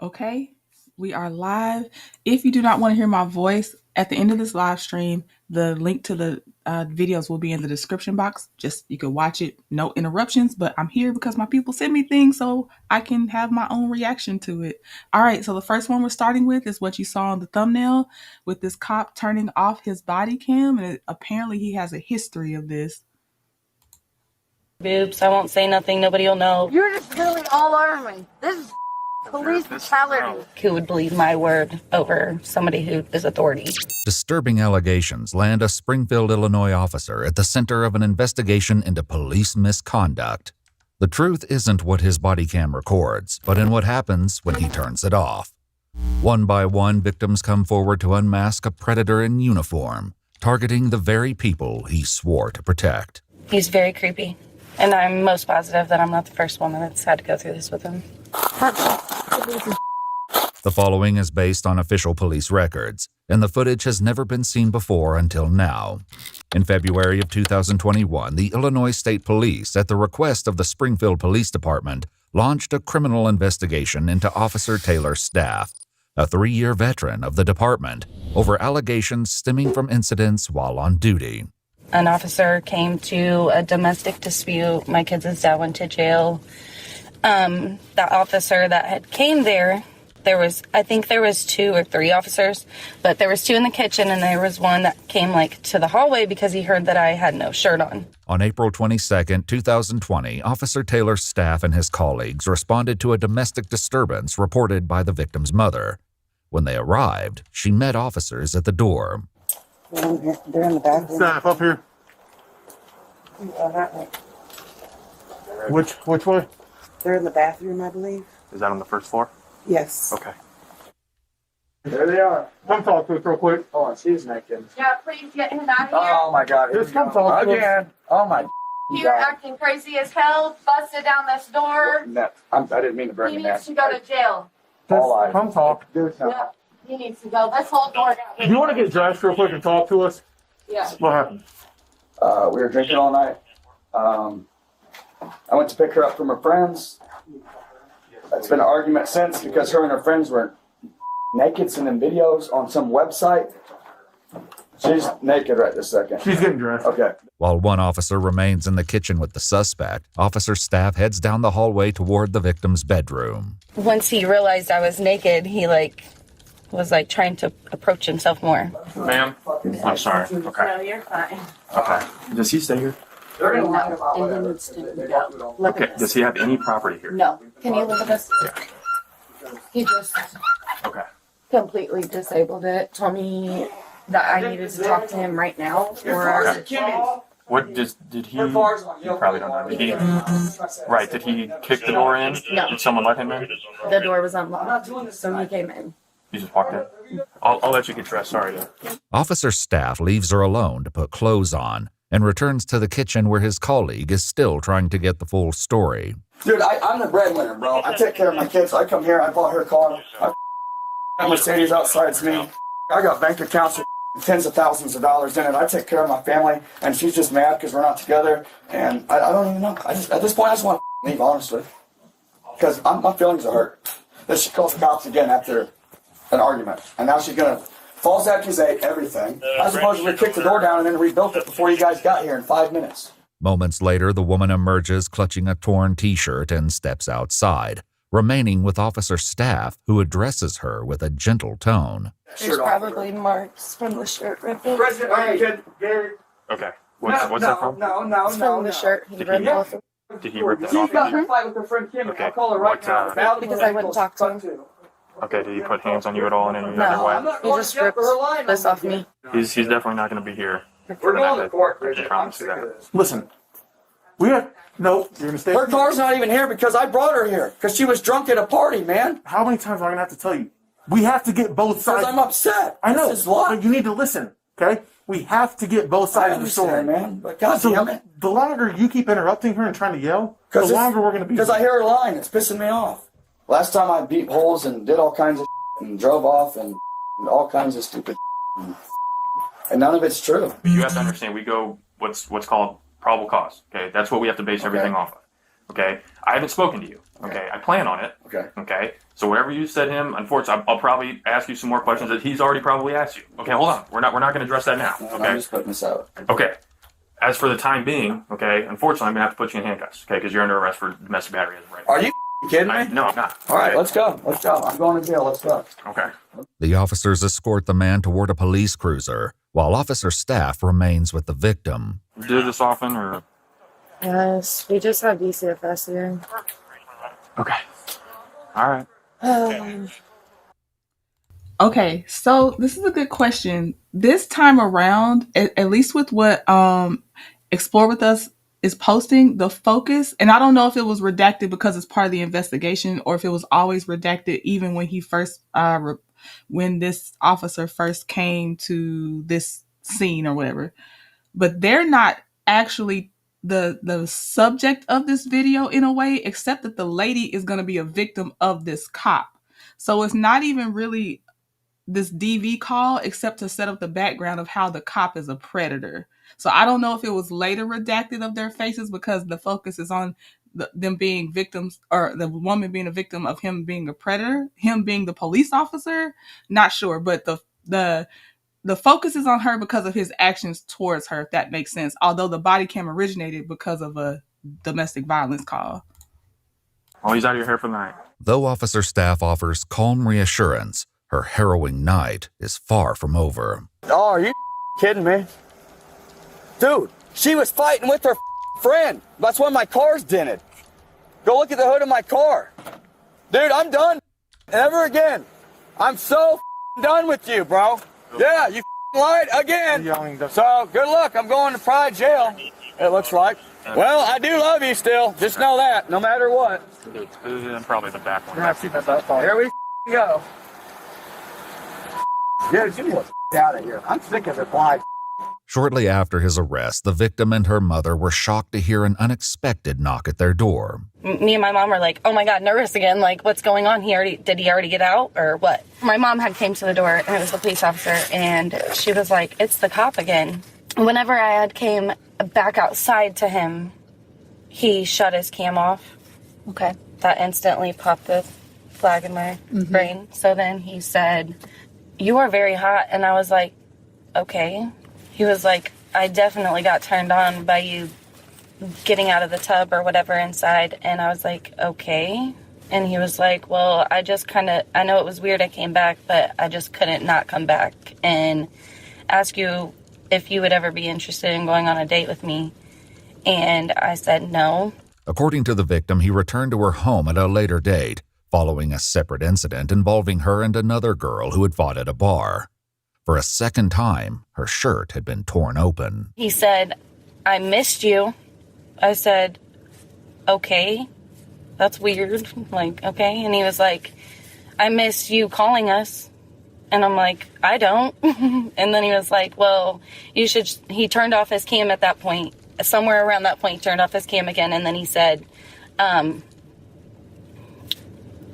Okay, we are live. If you do not want to hear my voice at the end of this live stream, the link to the videos will be in the description box. Just you can watch it, no interruptions. But I'm here because my people send me things so I can have my own reaction to it. All right, so the first one we're starting with is what you saw on the thumbnail with this cop turning off his body cam, and apparently he has a history of this. Boobs, I won't say nothing, nobody will know. You're just really all over me. This is police brutality. Who would believe my word over somebody who is authority? Disturbing allegations land a Springfield, Illinois officer at the center of an investigation into police misconduct. The truth isn't what his body cam records, but in what happens when he turns it off. One by one, victims come forward to unmask a predator in uniform, targeting the very people he swore to protect. He's very creepy, and I'm most positive that I'm not the first woman that's had to go through this with him. The following is based on official police records, and the footage has never been seen before until now. In February of 2021, the Illinois State Police, at the request of the Springfield Police Department, launched a criminal investigation into Officer Taylor's staff, a 3-year veteran of the department, over allegations stemming from incidents while on duty. An officer came to a domestic dispute. My kids' dad went to jail. That officer that had came there, I think there was 2 or 3 officers, but there was 2 in the kitchen, and there was one that came to the hallway because he heard that I had no shirt on. On April 22, 2020, Officer Taylor's staff and his colleagues responded to a domestic disturbance reported by the victim's mother. When they arrived, she met officers at the door. They're in the bathroom. Staff up here. Which way? They're in the bathroom, I believe. Is that on the first floor? Yes. Okay. There they are. Come talk to us real quick. Oh, she's naked. Yeah, please get him out of here. Oh my God. Just come talk to us. Again. Oh my. You're acting crazy as hell. Busted down this door. No, I didn't mean to bring He him needs in. to go to jail. Just All right. come talk. Yeah, he needs to go. Let's hold door down. Do you want to get dressed real quick and talk to us? Yeah. What happened? We were drinking all night. I went to pick her up from her friends. It's been an argument since because her and her friends were naked, sending videos on some website. She's naked right this second. She's getting dressed. Okay. While one officer remains in the kitchen with the suspect, officer staff heads down the hallway toward the victim's bedroom. Once he realized I was naked, he was trying to approach himself more. Ma'am, I'm sorry. Okay. No, you're fine. Okay. Does he stay here? They're gonna lie about And he whatever. needs to go. Look Okay. at Does this. he have any property here? No. Can you look at this? He just Okay. completely disabled it. Told me that I needed to talk to him right now. What did he? You probably don't know. Did he? Right. Did he kick the door in? No. Did someone let him in? The door was unlocked, so he came in. You just walked in. I'll let you get dressed. Sorry. Officer staff leaves her alone to put clothes on and returns to the kitchen where his colleague is still trying to get the full story. Dude, I'm the breadwinner, bro. I take care of my kids. I come here. I bought her a car. I got Mercedes outside's me. I got bank accounts with tens of thousands of dollars in it. I take care of my family, and she's just mad because we're not together. And I don't even know. At this point, I just want to leave, honestly, because my feelings are hurt. Then she calls the cops again after an argument, and now she's gonna false accusate everything. I suppose we kicked the door down and then rebuilt it before you guys got here in 5 minutes. Moments later, the woman emerges clutching a torn t-shirt and steps outside, remaining with officer staff who addresses her with a gentle tone. There's probably marks from the shirt ripping. President, Okay. What's that from? It's from the shirt he ripped off. Did he rip that She's off? got her fight with her friend Kim. Okay. I'll call her right What, now. Because I wouldn't talk to him. Okay. Did he put hands on you at all in any No. other way? He just ripped this off me. He's definitely not going to be here. We're going to court, I Bridget. can promise you that. Listen, we have no. You're gonna stay. Her car's not even here because I brought her here because she was drunk at a party, man. How many times am I gonna have to tell you? We have to get both Because sides. I'm upset. I know, This is life. but you need to listen, okay? We have to get both I sides of the story, understand, man. But God damn it. the longer you keep interrupting her and trying to yell, the longer we're gonna be. Because I hear her lying. It's pissing me off. Last time I beat holes and did all kinds of and drove off and all kinds of stupid and none of it's true. You have to understand. We go what's called probable cause. Okay, that's what we have to base everything off of. Okay, I haven't spoken to you. Okay, I plan on it. Okay. So whatever you said to him, unfortunately, I'll probably ask you some more questions that he's already probably asked you. Okay, hold on. We're not going to address that now. Okay. I'm just putting this out. Okay. As for the time being, okay, unfortunately, I'm going to have to put you in handcuffs. Okay, because you're under arrest for domestic battery as of right now. Are you kidding me? No, I'm not. All right, let's go. Let's go. I'm going to jail. Let's go. Okay. The officers escort the man toward a police cruiser, while officer staff remains with the victim. You do this often, or? Yes, we just had DCFS here. Okay. All right. Okay, so this is a good question. This time around, at least with what Explore With Us is posting, the focus, and I don't know if it was redacted because it's part of the investigation or if it was always redacted even when he first, when this officer first came to this scene or whatever. But they're not actually the subject of this video in a way, except that the lady is going to be a victim of this cop. So it's not even really this DV call except to set up the background of how the cop is a predator. So I don't know if it was later redacted of their faces because the focus is on them being victims, or the woman being a victim of him being a predator, him being the police officer. Not sure, but the focus is on her because of his actions towards her, if that makes sense. Although the body cam originated because of a domestic violence call. Oh, he's out of your hair for the night. Though officer staff offers calm reassurance, her harrowing night is far from over. Oh, are you kidding me? Dude, she was fighting with her friend. That's when my car's dented. Go look at the hood of my car. Dude, I'm done. Never again. I'm so done with you, bro. Yeah, you lied again. So, good luck. I'm going to Pride jail, it looks like. Well, I do love you still. Just know that, no matter what. Probably the back one. Here we go. Dude, you get out of here. I'm sick of this life. Shortly after his arrest, the victim and her mother were shocked to hear an unexpected knock at their door. Me and my mom were like, oh my God, nervous again. Like, what's going on? Did he already get out or what? My mom had came to the door and it was the police officer and she was like, it's the cop again. Whenever I had came back outside to him, he shut his cam off. Okay. That instantly popped the flag in my brain. So then he said, you are very hot. And I was like, okay. He was like, I definitely got turned on by you getting out of the tub or whatever inside. And I was like, okay. And he was like, well, I know it was weird I came back, but I just couldn't not come back and ask you if you would ever be interested in going on a date with me. And I said no. According to the victim, he returned to her home at a later date, following a separate incident involving her and another girl who had fought at a bar. For a second time, her shirt had been torn open. He said, I missed you. I said, okay, that's weird. Like, okay. And he was like, I miss you calling us. And I'm like, I don't. And then he was like, well, you should. He turned off his cam at that point. Somewhere around that point, he turned off his cam again. And then he said, can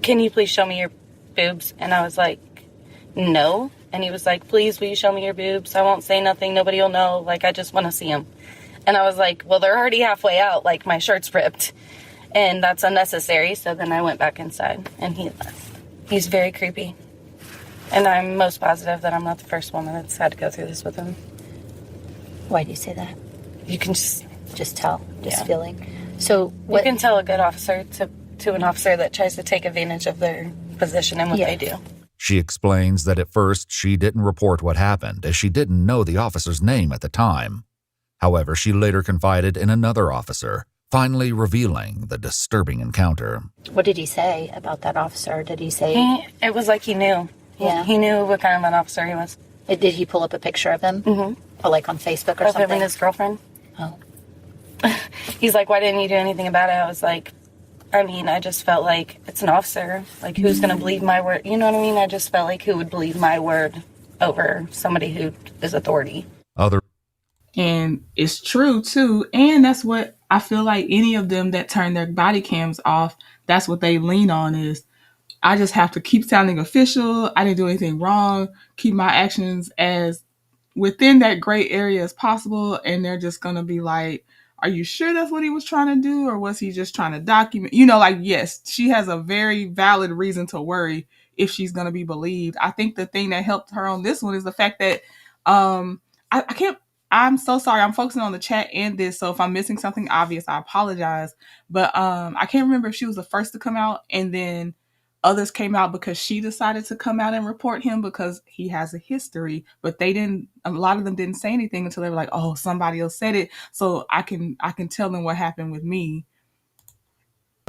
you please show me your boobs? And I was like, no. And he was like, please, will you show me your boobs? I won't say nothing. Nobody will know. Like, I just want to see them. And I was like, well, they're already halfway out. Like, my shirt's ripped. And that's unnecessary. So then I went back inside and he left. He's very creepy. And I'm most positive that I'm not the first woman that's had to go through this with him. Why do you say that? You can just tell, yeah. Feeling. So what, you can tell a good officer to an officer that tries to take advantage of their position and what they do. She explains that at first she didn't report what happened as she didn't know the officer's name at the time. However, she later confided in another officer, finally revealing the disturbing encounter. What did he say about that officer? Did he say... It was like he knew. Yeah. He knew what kind of an officer he was. Did he pull up a picture of him? Mm-hmm. Or like on Facebook or of something? Him and his girlfriend. Oh. He's like, why didn't you do anything about it? I was like, I mean, I just felt like it's an officer. Like, who's going to believe my word? You know what I mean? I just felt like who would believe my word over somebody who is authority. And it's true, too. And that's what I feel like any of them that turn their body cams off, that's what they lean on is, I just have to keep sounding official. I didn't do anything wrong. Keep my actions as within that gray area as possible. And they're just going to be like, are you sure that's what he was trying to do, or was he just trying to document? You know, like, yes, she has a very valid reason to worry if she's going to be believed. I think the thing that helped her on this one is the fact that I can't. I'm so sorry. I'm focusing on the chat and this, so if I'm missing something obvious, I apologize. But I can't remember if she was the first to come out, and then others came out because she decided to come out and report him because he has a history. But they didn't. A lot of them didn't say anything until they were like, "Oh, somebody else said it," so I can tell them what happened with me.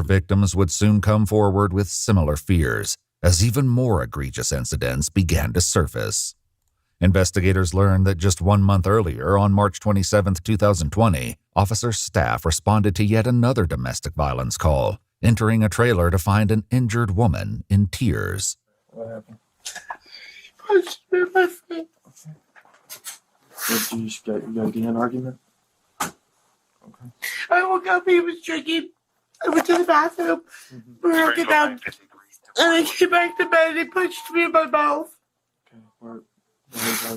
Victims would soon come forward with similar fears as even more egregious incidents began to surface. Investigators learned that just 1 month earlier, on March 27, 2020, officers' staff responded to yet another domestic violence call, entering a trailer to find an injured woman in tears. What happened? Punched me in my face. You got to get in an argument? Okay. I woke up, he was drinking. I went to the bathroom, broke it down, and I came back to bed and he punched me in my mouth. Okay, why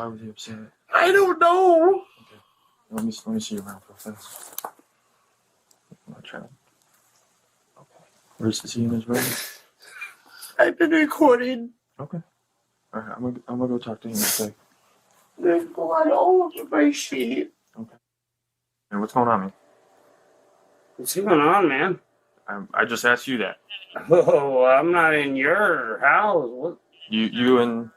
was he upset? I don't know. Okay, let me see you around real fast. My child. Okay. Where's he in his room? I've been recording. Okay. All right, I'm gonna go talk to him in a sec. There's blood all over my sheet. Okay. And what's going on, man? What's going on, man? I just asked you that. Oh, I'm not in your house. What? You and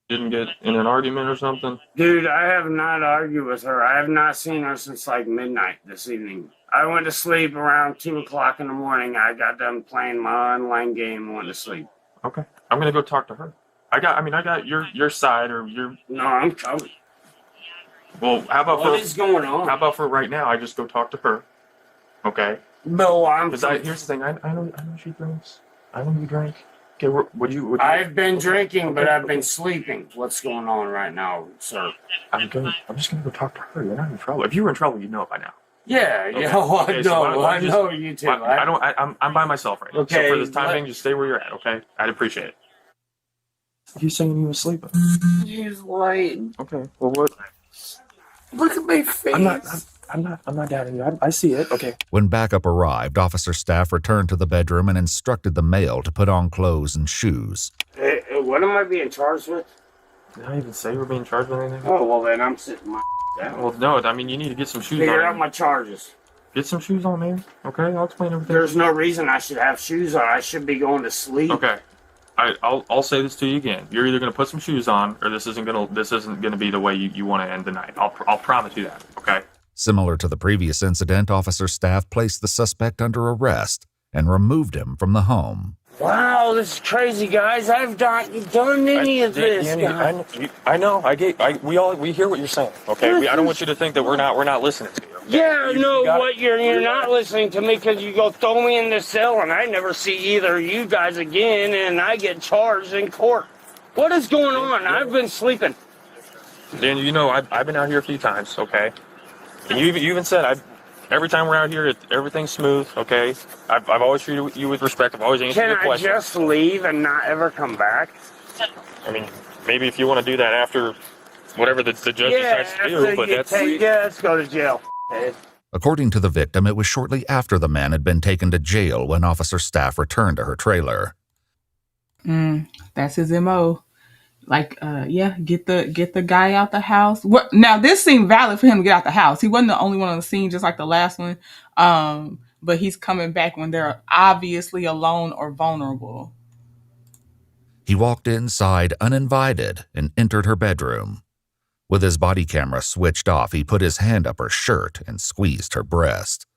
didn't get in an argument or something? Dude, I have not argued with her. I have not seen her since like midnight this evening. I went to sleep around 2 o'clock in the morning. I got done playing my online game and went to sleep. Okay. I'm gonna go talk to her. I got your side or your. No, I'm coming. Well, What is going on? How about for right now? I just go talk to her. Okay. No, here's the thing. I know she drinks. I know you drink. Okay. I've been drinking, but I've been sleeping. What's going on right now, sir? I'm just gonna go talk to her. You're not in trouble. If you were in trouble, you'd know it by now. Yeah, Okay. yeah. Well, Okay, I know you too. I'm by myself right now. Okay, So for this time being, just stay where you're at. Okay. I'd appreciate it. He's saying he was sleeping. He's lying. Okay. Well, what? Look at my face. I'm not doubting you. I see it. Okay. When backup arrived, officer staff returned to the bedroom and instructed the male to put on clothes and shoes. Hey, what am I being charged with? Did I even say we're being charged with anything? Oh, well, then I'm sitting my down. Well, no. I mean, you need to get some shoes on. Figure out my charges. Get some shoes on, man. Okay, I'll explain everything. There's no reason I should have shoes on. I should be going to sleep. Okay. I'll say this to you again. You're either gonna put some shoes on, or this isn't gonna be the way you want to end the night. I'll promise you that. Okay. Similar to the previous incident, officer staff placed the suspect under arrest and removed him from the home. Wow, this is crazy, guys. I've not done any of this. I know. We hear what you're saying. Okay. I don't want you to think that we're not listening to you. Okay? Yeah, you're not listening to me because you go throw me in the cell and I never see either of you guys again and I get charged in court. What is going on? I've been sleeping. Dan, I've been out here a few times, okay? And you even said every time we're out here, everything's smooth, okay? I've always treated you with respect. I've always answered your questions. Can I just leave and not ever come back? I mean, maybe if you want to do that after whatever the judge decides to do, but let's go to jail. According to the victim, it was shortly after the man had been taken to jail when officer staff returned to her trailer. That's his MO. Like, get the guy out the house. Now, this seemed valid for him to get out the house. He wasn't the only one on the scene, just like the last one. But he's coming back when they're obviously alone or vulnerable. He walked inside uninvited and entered her bedroom. With his body camera switched off, he put his hand up her shirt and squeezed her breast.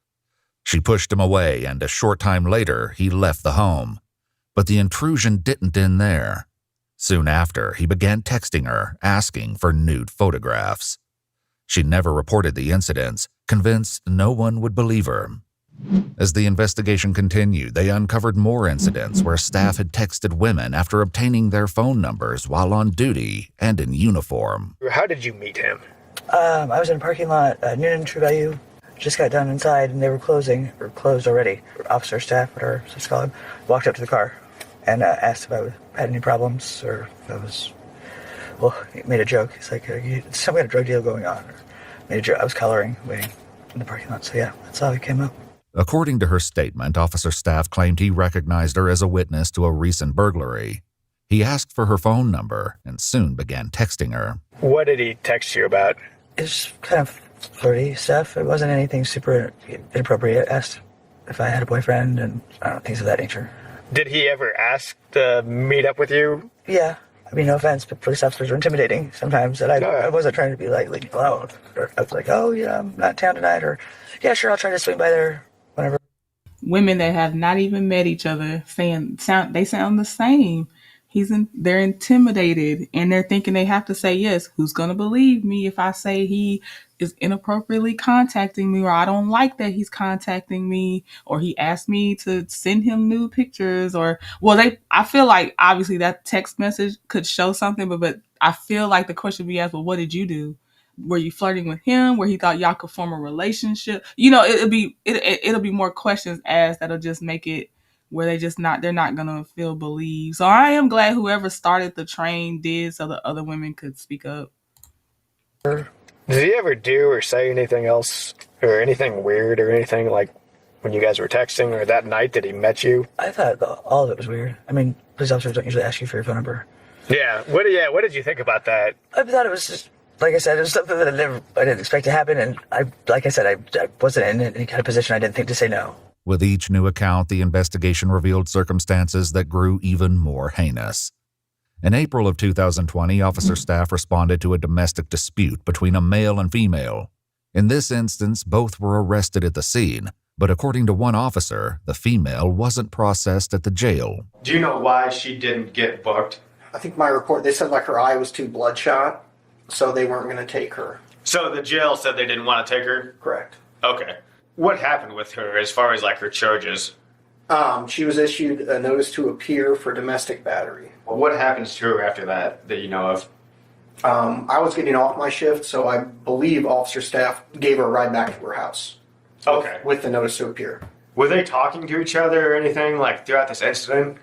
She pushed him away, and a short time later, he left the home. But the intrusion didn't end there. Soon after, he began texting her, asking for nude photographs. She never reported the incidents, convinced no one would believe her. As the investigation continued, they uncovered more incidents where staff had texted women after obtaining their phone numbers while on duty and in uniform. How did you meet him? I was in a parking lot, noon in True Value. Just got done inside and they were closed already. Officer staff, whatever, let's call him, walked up to the car and asked if I had any problems or if I was, he made a joke. He's like, some kind of drug deal going on. made a joke. I was coloring, waiting in the parking lot. So yeah, that's how it came up. According to her statement, Officer Staff claimed he recognized her as a witness to a recent burglary. He asked for her phone number and soon began texting her. What did he text you about? It's kind of flirty stuff. It wasn't anything super inappropriate. Asked if I had a boyfriend and things of that nature. Did he ever ask to meet up with you? Yeah. I mean, no offense, but police officers are intimidating sometimes. And I wasn't trying to be like, leave me alone. I was like, oh, yeah, I'm not in town tonight. Or, yeah, sure, I'll try to swing by there whenever. Women that have not even met each other sound the same. They're intimidated and they're thinking they have to say yes. Who's going to believe me if I say he is inappropriately contacting me, or I don't like that he's contacting me, or he asked me to send him nude pictures, or I feel like obviously that text message could show something, but I feel like the question be asked, well, what did you do? Were you flirting with him? Where he thought y'all could form a relationship? It'll be more questions asked that'll just make it where they're not gonna feel believed. So I am glad whoever started the train did, so the other women could speak up. Did he ever do or say anything else, or anything weird, or anything like when you guys were texting, or that night that he met you? I thought all of it was weird. I mean, police officers don't usually ask you for your phone number. Yeah. What did you think about that? I thought it was just, like I said, it was something that I didn't expect to happen, and I wasn't in any kind of position I didn't think to say no. With each new account, the investigation revealed circumstances that grew even more heinous. In April of 2020, Officer Staff responded to a domestic dispute between a male and female. In this instance, both were arrested at the scene, but according to one officer, the female wasn't processed at the jail. Do you know why she didn't get booked? I think my report, they said like her eye was too bloodshot, so they weren't going to take her. So the jail said they didn't want to take her? Correct. Okay. What happened with her as far as like her charges? She was issued a notice to appear for domestic battery. Well, what happens to her after that you know of? I was getting off my shift, so I believe Officer Staff gave her a ride back to her house. Okay. With the notice to appear. Were they talking to each other or anything like throughout this incident?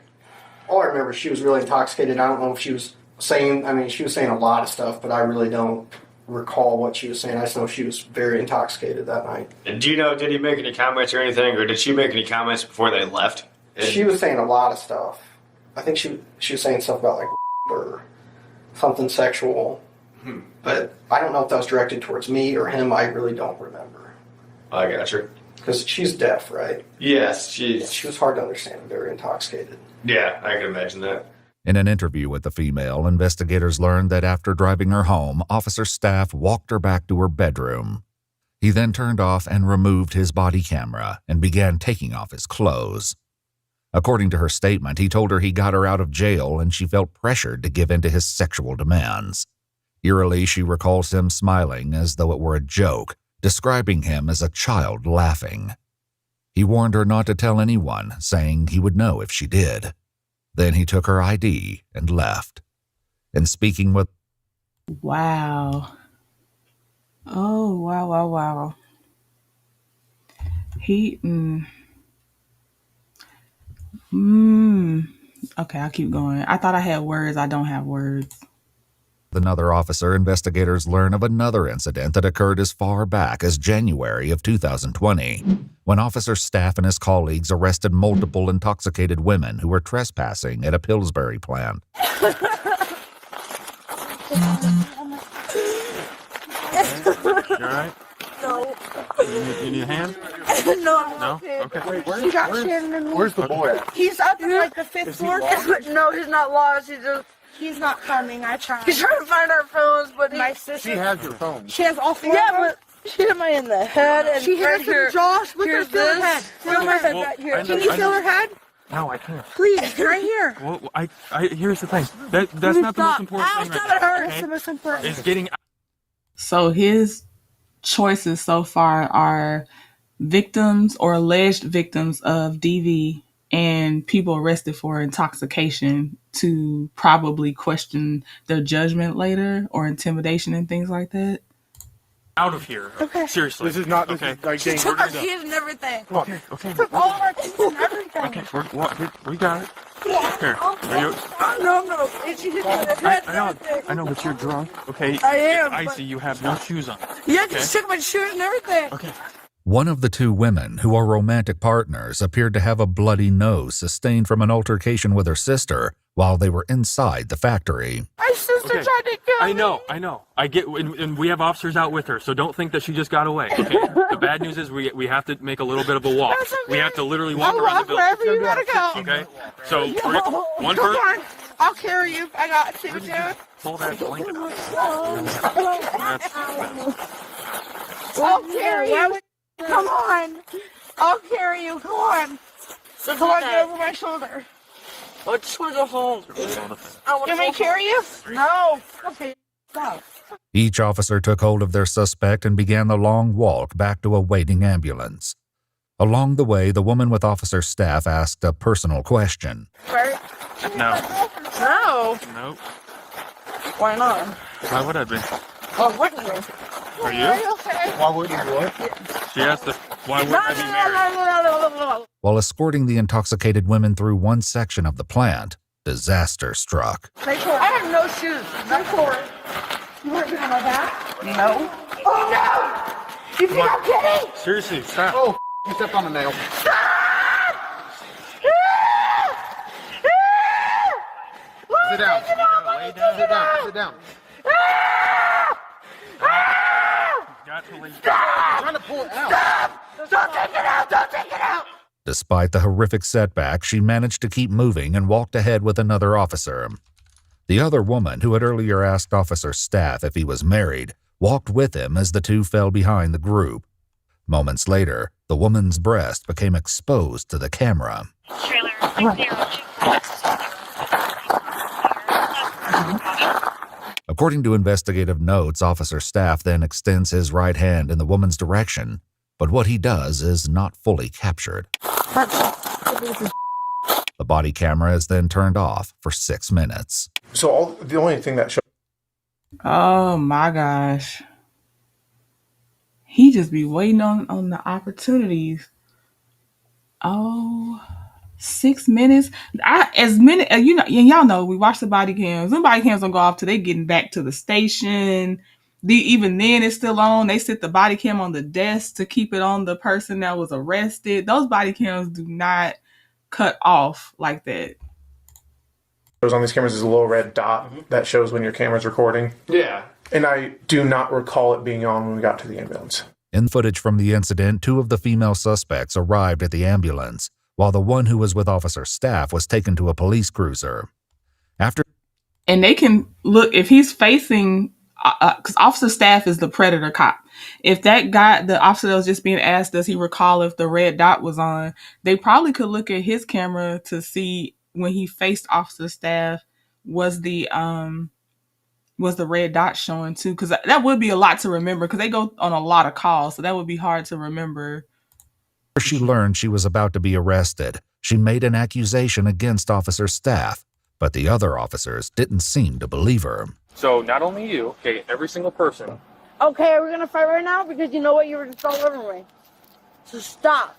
All I remember, she was really intoxicated. I don't know if she was saying a lot of stuff, but I really don't recall what she was saying. I just know she was very intoxicated that night. And do you know, did he make any comments or anything, or did she make any comments before they left? She was saying a lot of stuff. I think she was saying stuff about like or something sexual. But I don't know if that was directed towards me or him. I really don't remember. I gotcha. Because she's deaf, right? Yes, she was hard to understand, very intoxicated. Yeah, I can imagine that. In an interview with the female, investigators learned that after driving her home, Officer Staff walked her back to her bedroom. He then turned off and removed his body camera and began taking off his clothes. According to her statement, he told her he got her out of jail and she felt pressured to give in to his sexual demands. Eerily, she recalls him smiling as though it were a joke, describing him as a child laughing. He warned her not to tell anyone, saying he would know if she did. Then he took her ID and left. In speaking with... Wow. Oh, wow. Okay, I'll keep going. I thought I had words. I don't have words. Another officer, investigators learn of another incident that occurred as far back as January of 2020, when Officer Staff and his colleagues arrested multiple intoxicated women who were trespassing at a Pillsbury plant. You alright? No. You need a hand? No. Okay. Wait, where's the boy at? He's up in like the 5th floor. No, he's not lost. He's not coming. I tried. He's trying to find our phones, but my sister. She has your phone. She has all 4 of them. But she hit me in the head and she hit right us here. in the jaws. Look at her head. Feel my head right here. Can you feel her head? No, I can't. Please, right here. Well, here's the thing. That's not the most important thing right now. That's the most important. It's getting... So his choices so far are victims or alleged victims of DV and people arrested for intoxication to probably question their judgment later or intimidation and things like that. Out of here. Okay. Seriously. This is not... Okay. She took our keys and everything. Okay. She took all of our keys and everything. Okay, we got it. Here, are you? No. It's you I know, but you're drunk. Okay. I am. I see you have no shoes on. Yeah, just took my shoes and everything. Okay. One of the two women, who are romantic partners, appeared to have a bloody nose sustained from an altercation with her sister while they were inside the factory. My sister tried to kill me. I know. I get, and we have officers out with her, so don't think that she just got away. Okay. The bad news is we have to make a little bit of a walk. That's okay. We have to literally walk around the building. Wherever you gotta go. Okay. So one Come person. on. I'll carry you. I got you, dude. Pull that blanket up. I'll carry you. Come on. I'll carry you. Come on. So come on, get over my shoulder. I just want to go home. You may carry you? No. Okay. Stop. Each officer took hold of their suspect and began the long walk back to a waiting ambulance. Along the way, the woman with officer staff asked a personal question. Right? No. No. Nope. Why not? Why would I be? Oh, what are you? Are you? Okay. Why would you what? She asked if, why would I be married? No. While escorting the intoxicated women through one section of the plant, disaster struck. I have no shoes. No cord. You want to be on my back? No. Oh, no! You think I'm kidding? Seriously, stop. Oh, you stepped on a nail. Sit down. Sit down. Sit down. Got to leave. I'm trying to pull it out. Don't take it out! Don't take it out! Despite the horrific setback, she managed to keep moving and walked ahead with another officer. The other woman, who had earlier asked Officer Staff if he was married, walked with him as the two fell behind the group. Moments later, the woman's breast became exposed to the camera. According to investigative notes, Officer Staff then extends his right hand in the woman's direction, but what he does is not fully captured. The body camera is then turned off for 6 minutes. So the only thing that showed. Oh my gosh. He just be waiting on the opportunities. Oh, 6 minutes. Y'all know we watch the body cams. The body cams don't go off till they getting back to the station. Even then it's still on. They sit the body cam on the desk to keep it on the person that was arrested. Those body cams do not cut off like that. On these cameras is a little red dot that shows when your camera's recording. Yeah. And I do not recall it being on when we got to the ambulance. In footage from the incident, 2 of the female suspects arrived at the ambulance, while the one who was with Officer Staff was taken to a police cruiser. And they can look, if he's facing, because Officer Staff is the predator cop. If that guy, the officer that was just being asked, does he recall if the red dot was on, they probably could look at his camera to see when he faced Officer Staff, was the red dot showing too? Because that would be a lot to remember, because they go on a lot of calls, so that would be hard to remember. After she learned she was about to be arrested, she made an accusation against Officer Staff, but the other officers didn't seem to believe her. So not only you, okay, every single person. Okay, are we gonna fight right now? Because you know what? You were just all over me. So stop.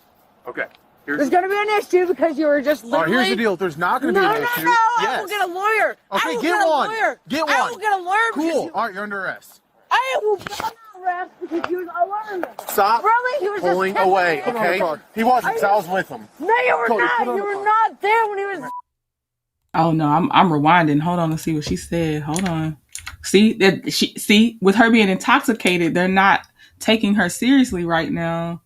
Okay. There's gonna be an issue because you were just literally... Here's the deal. There's not gonna be an issue. No, yes. I will get a lawyer. Okay, get one. Get one. I will get a lawyer. Cool. All right, you're under arrest. I will get an arrest because you was all over me. Stop Really? He was pulling just away, me. okay? He wasn't, because I was with him. No, you were Cody, not. put on You the were not there when he was... Oh no, I'm rewinding. Hold on to see what she said. Hold on. See with her being intoxicated, they're not taking her seriously right now.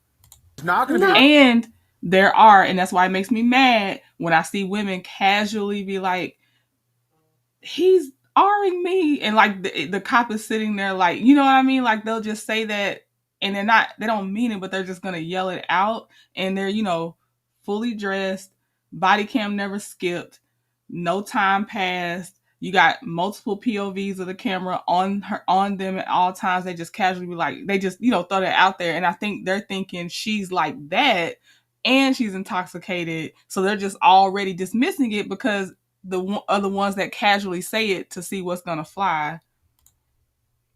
It's not gonna be. And there are, and that's why it makes me mad when I see women casually be like, he's R-ing me, and like the cop is sitting there like, you know what I mean? Like they'll just say that, and they don't mean it, but they're just gonna yell it out, and they're, fully dressed, body cam never skipped, no time passed. You got multiple POVs of the camera on them at all times. They just casually be like, they just, throw that out there. And I think they're thinking she's like that and she's intoxicated. So they're just already dismissing it because the other ones that casually say it to see what's going to fly.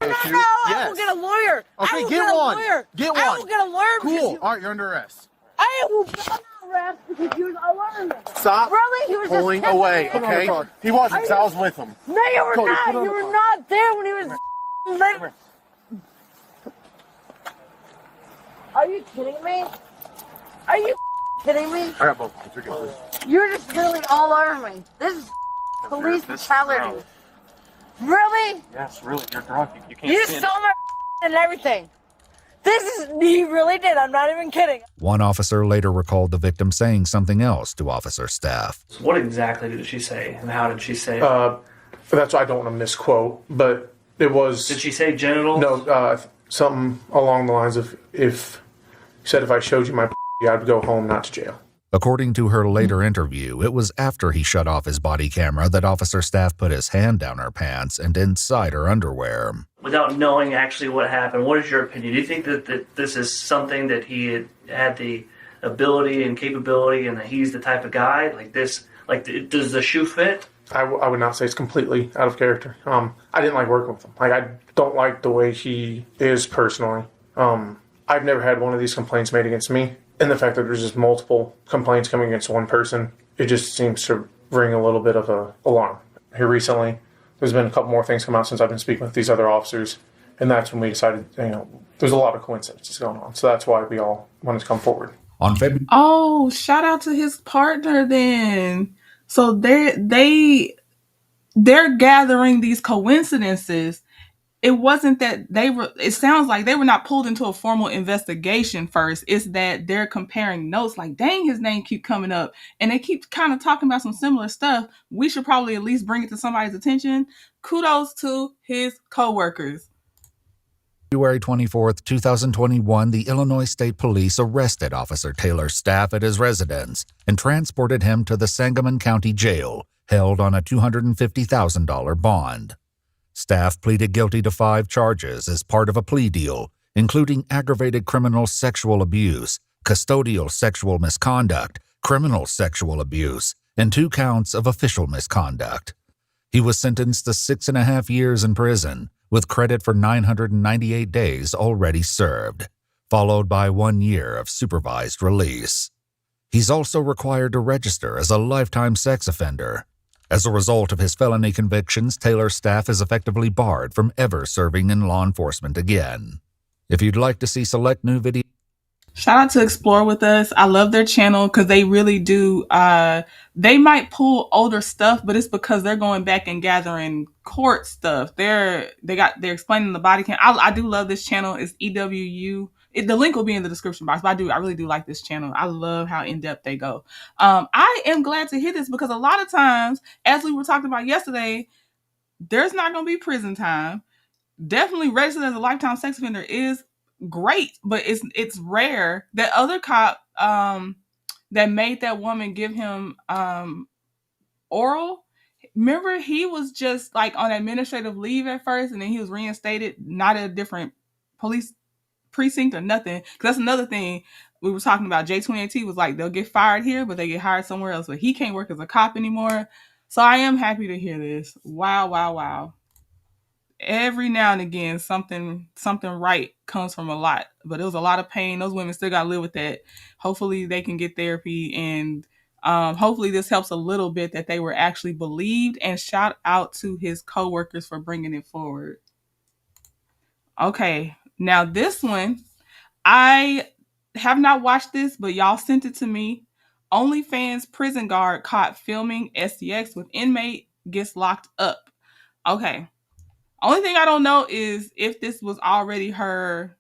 No, I will get a lawyer. Okay, get one. Get one. I will get a lawyer. Cool. All right, you're under arrest. I will get an arrest because he was alarming me. Stop Really? He was pulling just away, okay? He wasn't, 'cause I was with him. No, you were Cody, not. put on You the were car. not there when he was. Are you kidding me? Are you kidding me? I got both. You're good. You're just literally all over me. This is police brutality. Really? Yes, really. You're drunk. You can't You stand stole my and everything. This is, he really did. I'm not even kidding. One officer later recalled the victim saying something else to officer staff. What exactly did she say, and how did she say it? That's I don't want to misquote, but it was. Did she say genitals? No, something along the lines of if I showed you my I'd go home, not to jail. According to her later interview, it was after he shut off his body camera that officer staff put his hand down her pants and inside her underwear. Without knowing actually what happened, what is your opinion? Do you think that this is something that he had the ability and capability, and that he's the type of guy like this? Like, does the shoe fit? I would not say it's completely out of character. I didn't like working with him. Like, I don't like the way he is personally. I've never had one of these complaints made against me. And the fact that there's just multiple complaints coming against one person, it just seems to ring a little bit of an alarm. Here recently, there's been a couple more things come out since I've been speaking with these other officers. And that's when we decided, there's a lot of coincidences going on. So that's why we all wanted to come forward. On February. Oh, shout out to his partner then. So they're gathering these coincidences. It wasn't that it sounds like they were not pulled into a formal investigation first. It's that they're comparing notes like, dang, his name keep coming up. And they keep kind of talking about some similar stuff. We should probably at least bring it to somebody's attention. Kudos to his coworkers. February 24th, 2021, the Illinois State Police arrested Officer Taylor's staff at his residence and transported him to the Sangamon County Jail, held on a $250,000 bond. Staff pleaded guilty to 5 charges as part of a plea deal, including aggravated criminal sexual abuse, custodial sexual misconduct, criminal sexual abuse, and 2 counts of official misconduct. He was sentenced to 6.5 years in prison, with credit for 998 days already served, followed by 1 year of supervised release. He's also required to register as a lifetime sex offender. As a result of his felony convictions, Taylor's staff is effectively barred from ever serving in law enforcement again. If you'd like to see select new videos, shout out to Explore With Us. I love their channel because they really do. They might pull older stuff, but it's because they're going back and gathering court stuff. They're explaining the body cam. I do love this channel. It's EWU. The link will be in the description box, but I really do like this channel. I love how in-depth they go. I am glad to hear this because a lot of times, as we were talking about yesterday, there's not going to be prison time. Definitely registered as a lifetime sex offender is great, but it's rare. That other cop that made that woman give him oral, remember, he was just like on administrative leave at first, and then he was reinstated, not at a different police precinct or nothing. Because that's another thing we were talking about. J28T was like, they'll get fired here, but they get hired somewhere else. But he can't work as a cop anymore. So I am happy to hear this. Wow. Every now and again, something right comes from a lot. But it was a lot of pain. Those women still got to live with that. Hopefully they can get therapy, and hopefully this helps a little bit that they were actually believed. And shout out to his coworkers for bringing it forward. Okay. Now this one, I have not watched this, but y'all sent it to me. OnlyFans prison guard caught filming STX with inmate gets locked up. Okay. Only thing I don't know is if this was already her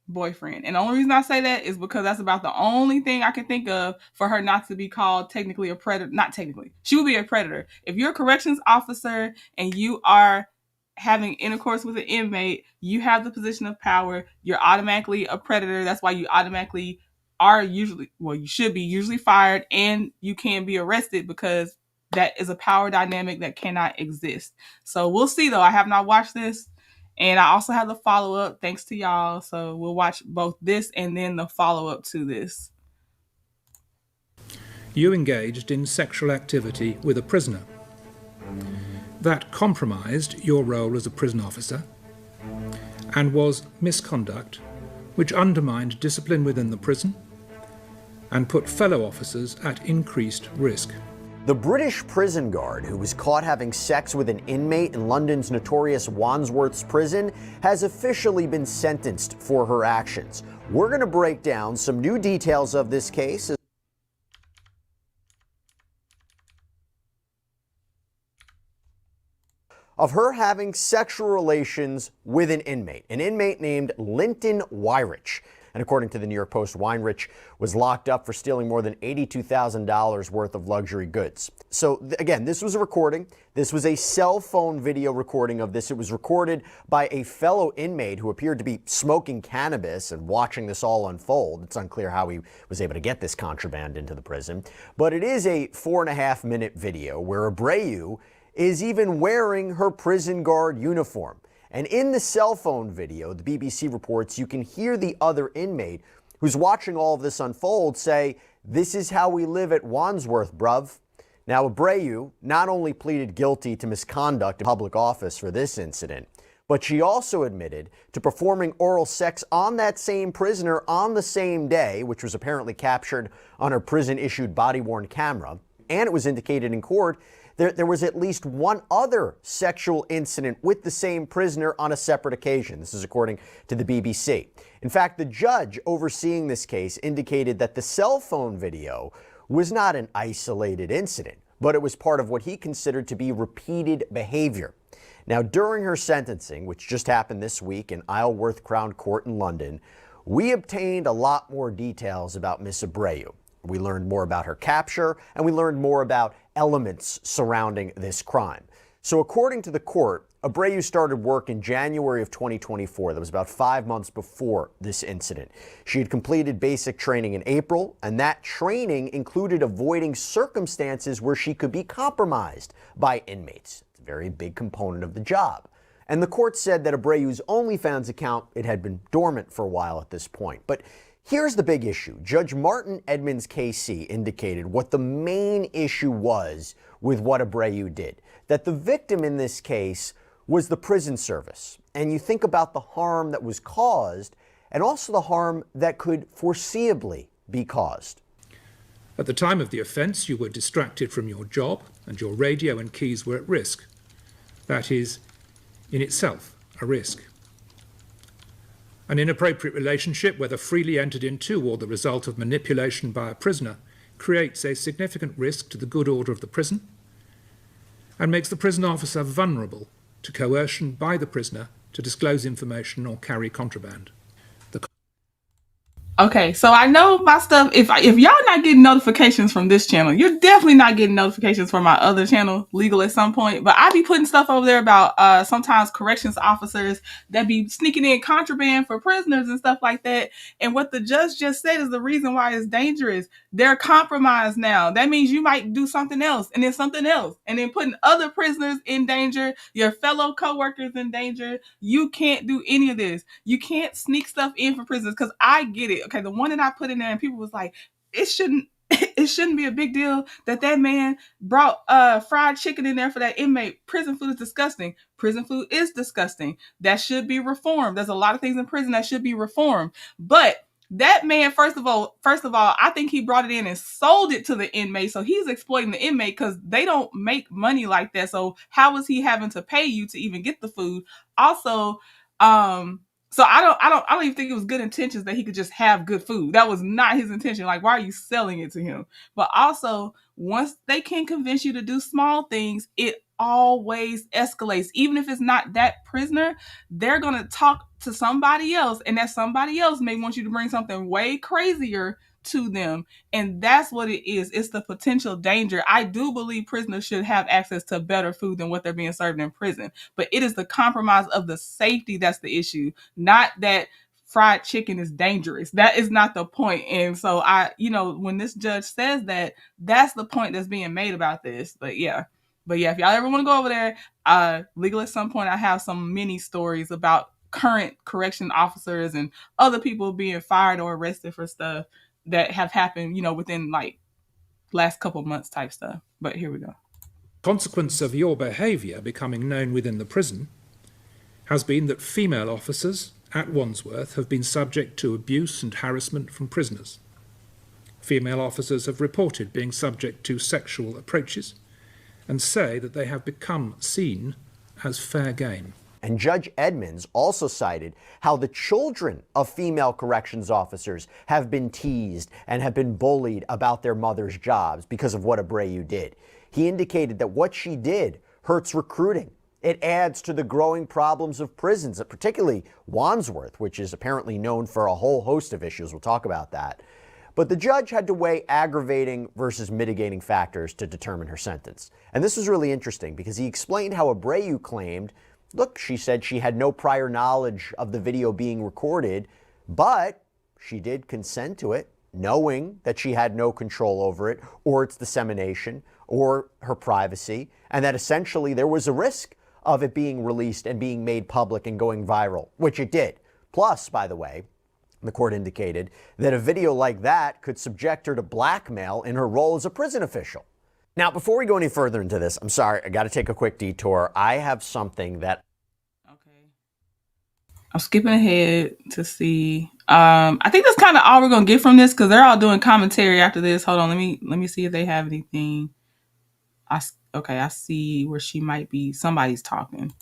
boyfriend. And the only reason I say that is because that's about the only thing I can think of for her not to be called technically a predator. Not technically. She would be a predator. If you're a corrections officer and you are having intercourse with an inmate, you have the position of power. You're automatically a predator. That's why you automatically are you should be usually fired, and you can be arrested because that is a power dynamic that cannot exist. So we'll see though. I have not watched this. And I also have the follow-up thanks to y'all. So we'll watch both this and then the follow-up to this. You engaged in sexual activity with a prisoner. That compromised your role as a prison officer and was misconduct, which undermined discipline within the prison and put fellow officers at increased risk. The British prison guard who was caught having sex with an inmate in London's notorious Wandsworth's prison has officially been sentenced for her actions. We're going to break down some new details of this case. Of her having sexual relations with an inmate named Linton Weinrich. And according to the New York Post, Weinrich was locked up for stealing more than $82,000 worth of luxury goods. So again, this was a recording. This was a cell phone video recording of this. It was recorded by a fellow inmate who appeared to be smoking cannabis and watching this all unfold. It's unclear how he was able to get this contraband into the prison. But it is a 4.5-minute video where Abreu is even wearing her prison guard uniform. And in the cell phone video, the BBC reports, you can hear the other inmate who's watching all of this unfold say, "This is how we live at Wandsworth, bruv." Now, Abreu not only pleaded guilty to misconduct in public office for this incident, but she also admitted to performing oral sex on that same prisoner on the same day, which was apparently captured on her prison-issued body-worn camera. And it was indicated in court there was at least one other sexual incident with the same prisoner on a separate occasion. This is according to the BBC. In fact, the judge overseeing this case indicated that the cell phone video was not an isolated incident, but it was part of what he considered to be repeated behavior. Now, during her sentencing, which just happened this week in Isleworth Crown Court in London, we obtained a lot more details about Miss Abreu. We learned more about her capture, and we learned more about elements surrounding this crime. So according to the court, Abreu started work in January of 2024. That was about 5 months before this incident. She had completed basic training in April, and that training included avoiding circumstances where she could be compromised by inmates. It's a very big component of the job. And the court said that Abreu's OnlyFans account, it had been dormant for a while at this point. But here's the big issue. Judge Martin Edmonds KC indicated what the main issue was with what Abreu did. That the victim in this case was the prison service. And you think about the harm that was caused and also the harm that could foreseeably be caused. At the time of the offence, you were distracted from your job and your radio and keys were at risk. That is, in itself, a risk. An inappropriate relationship, whether freely entered into or the result of manipulation by a prisoner, creates a significant risk to the good order of the prison and makes the prison officer vulnerable to coercion by the prisoner to disclose information or carry contraband. Okay, so I know my stuff. If y'all not getting notifications from this channel, you're definitely not getting notifications from my other channel, Legal at Some Point. But I be putting stuff over there about sometimes corrections officers that be sneaking in contraband for prisoners and stuff like that. And what the judge just said is the reason why it's dangerous. They're compromised now. That means you might do something else and then something else and then putting other prisoners in danger, your fellow coworkers in danger. You can't do any of this. You can't sneak stuff in for prisoners because I get it. Okay, the one that I put in there and people was like, it shouldn't be a big deal that man brought fried chicken in there for that inmate. Prison food is disgusting. Prison food is disgusting. That should be reformed. There's a lot of things in prison that should be reformed. But that man, first of all, I think he brought it in and sold it to the inmate. So he's exploiting the inmate because they don't make money like that. So how is he having to pay you to even get the food? Also, so I don't even think it was good intentions that he could just have good food. That was not his intention. Like, why are you selling it to him? But also, once they can convince you to do small things, it always escalates. Even if it's not that prisoner, they're going to talk to somebody else, and that somebody else may want you to bring something way crazier to them. And that's what it is. It's the potential danger. I do believe prisoners should have access to better food than what they're being served in prison. But it is the compromise of the safety that's the issue, not that fried chicken is dangerous. That is not the point. And so when this judge says that, that's the point that's being made about this. But yeah, if y'all ever want to go over there, Legal at Some Point, I have some mini stories about current correction officers and other people being fired or arrested for stuff that have happened, within like last couple months type stuff. But here we go. Consequence of your behaviour becoming known within the prison has been that female officers at Wandsworth have been subject to abuse and harassment from prisoners. Female officers have reported being subject to sexual approaches and say that they have become seen as fair game. And Judge Edmonds also cited how the children of female corrections officers have been teased and have been bullied about their mother's jobs because of what Abreu did. He indicated that what she did hurts recruiting. It adds to the growing problems of prisons, particularly Wandsworth, which is apparently known for a whole host of issues. We'll talk about that. But the judge had to weigh aggravating versus mitigating factors to determine her sentence. And this was really interesting because he explained how Abreu claimed, look, she said she had no prior knowledge of the video being recorded, but she did consent to it, knowing that she had no control over it or its dissemination or her privacy, and that essentially there was a risk of it being released and being made public and going viral, which it did. Plus, by the way, the court indicated that a video like that could subject her to blackmail in her role as a prison official. Now, before we go any further into this, I'm sorry, I got to take a quick detour. I have something that... I'm skipping ahead to see. I think that's kind of all we're gonna get from this because they're all doing commentary after this. Hold on, let me see if they have anything. I see where she might be. Somebody's talking.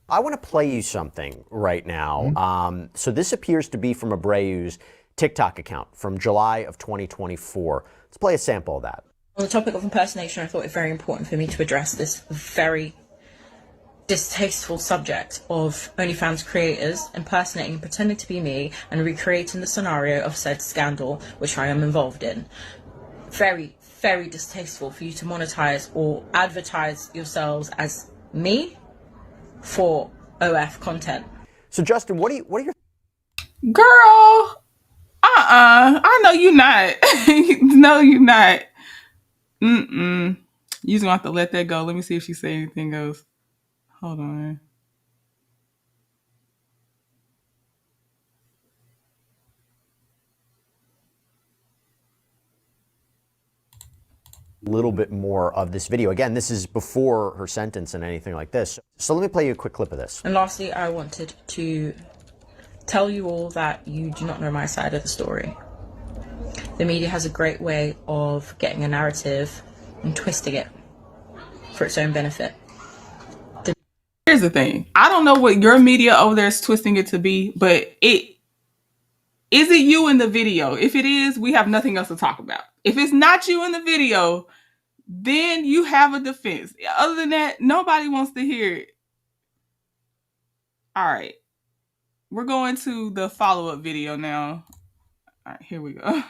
I want to play you something right now. So this appears to be from Abreu's TikTok account from July of 2024. Let's play a sample of that. On the topic of impersonation, I thought it very important for me to address this very distasteful subject of OnlyFans creators impersonating and pretending to be me and recreating the scenario of said scandal, which I am involved in. Very, very distasteful for you to monetize or advertise yourselves as me for OF content. So Justin, what are your... Girl, I know you not. No, you not. You just gonna have to let that go. Let me see if she say anything else. Hold on. Little bit more of this video. Again, this is before her sentence and anything like this. So let me play you a quick clip of this. And lastly, I wanted to tell you all that you do not know my side of the story. The media has a great way of getting a narrative and twisting it for its own benefit. Here's the thing. I don't know what your media over there is twisting it to be, but is it you in the video? If it is, we have nothing else to talk about. If it's not you in the video, then you have a defense. Other than that, nobody wants to hear it. All right. We're going to the follow-up video now. All right, here we go.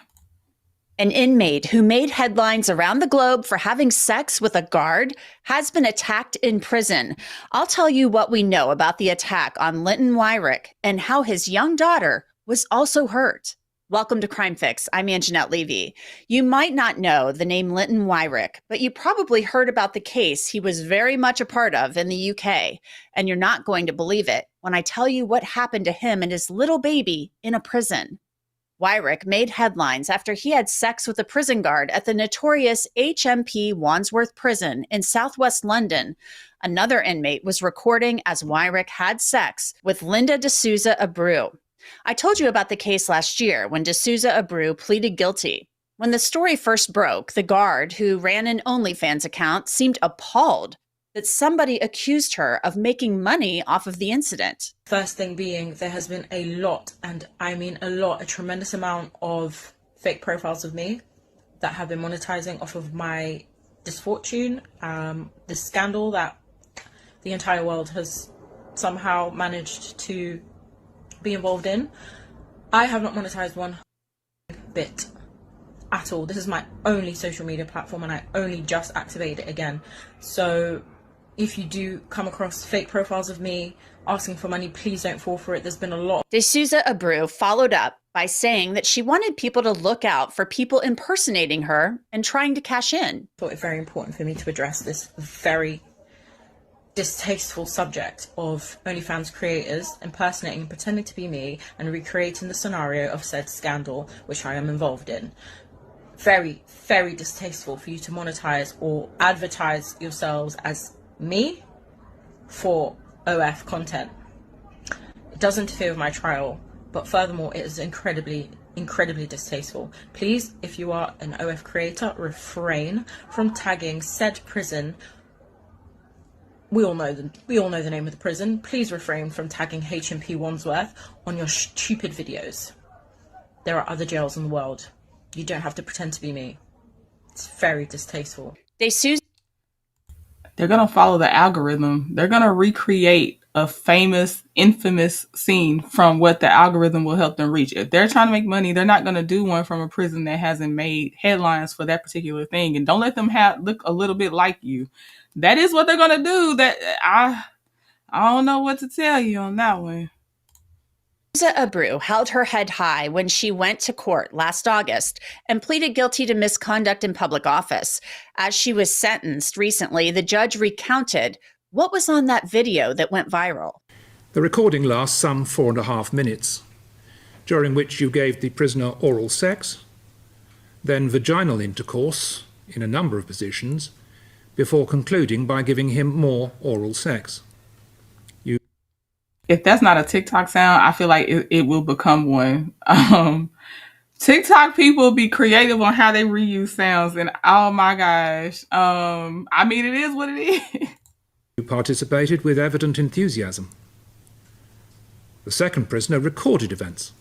An inmate who made headlines around the globe for having sex with a guard has been attacked in prison. I'll tell you what we know about the attack on Linton Wyrick and how his young daughter was also hurt. Welcome to Crime Fix. I'm Anjanette Levy. You might not know the name Linton Wyrick, but you probably heard about the case he was very much a part of in the UK. And you're not going to believe it when I tell you what happened to him and his little baby in a prison. Wyrick made headlines after he had sex with a prison guard at the notorious HMP Wandsworth Prison in southwest London. Another inmate was recording as Wyrick had sex with Linda D'Souza Abreu. I told you about the case last year when D'Souza Abreu pleaded guilty. When the story first broke, the guard, who ran an OnlyFans account, seemed appalled that somebody accused her of making money off of the incident. First thing being, there has been a lot, and I mean a lot, a tremendous amount of fake profiles of me that have been monetizing off of my misfortune, the scandal that the entire world has somehow managed to be involved in. I have not monetized one bit at all. This is my only social media platform and I only just activated it again. So if you do come across fake profiles of me asking for money, please don't fall for it. There's been a lot. D'Souza Abreu followed up by saying that she wanted people to look out for people impersonating her and trying to cash in. I thought it very important for me to address this very distasteful subject of OnlyFans creators impersonating and pretending to be me and recreating the scenario of said scandal, which I am involved in. Very, very distasteful for you to monetize or advertise yourselves as me for OF content. It does interfere with my trial, but furthermore, it is incredibly incredibly distasteful. Please, if you are an OF creator, refrain from tagging said prison. We all know the name of the prison. Please refrain from tagging HMP Wandsworth on your stupid videos. There are other jails in the world. You don't have to pretend to be me. It's very distasteful. They're going to follow the algorithm. They're going to recreate a famous, infamous scene from what the algorithm will help them reach. If they're trying to make money, they're not going to do one from a prison that hasn't made headlines for that particular thing. And don't let them look a little bit like you. That is what they're going to do. That I don't know what to tell you on that one. D'Souza Abreu held her head high when she went to court last August and pleaded guilty to misconduct in public office. As she was sentenced recently, the judge recounted what was on that video that went viral. The recording lasts some 4.5 minutes, during which you gave the prisoner oral sex, then vaginal intercourse in a number of positions, before concluding by giving him more oral sex. If that's not a TikTok sound, I feel like it will become one. TikTok people be creative on how they reuse sounds, and oh my gosh. I mean, it is what it is. You participated with evident enthusiasm. The second prisoner recorded events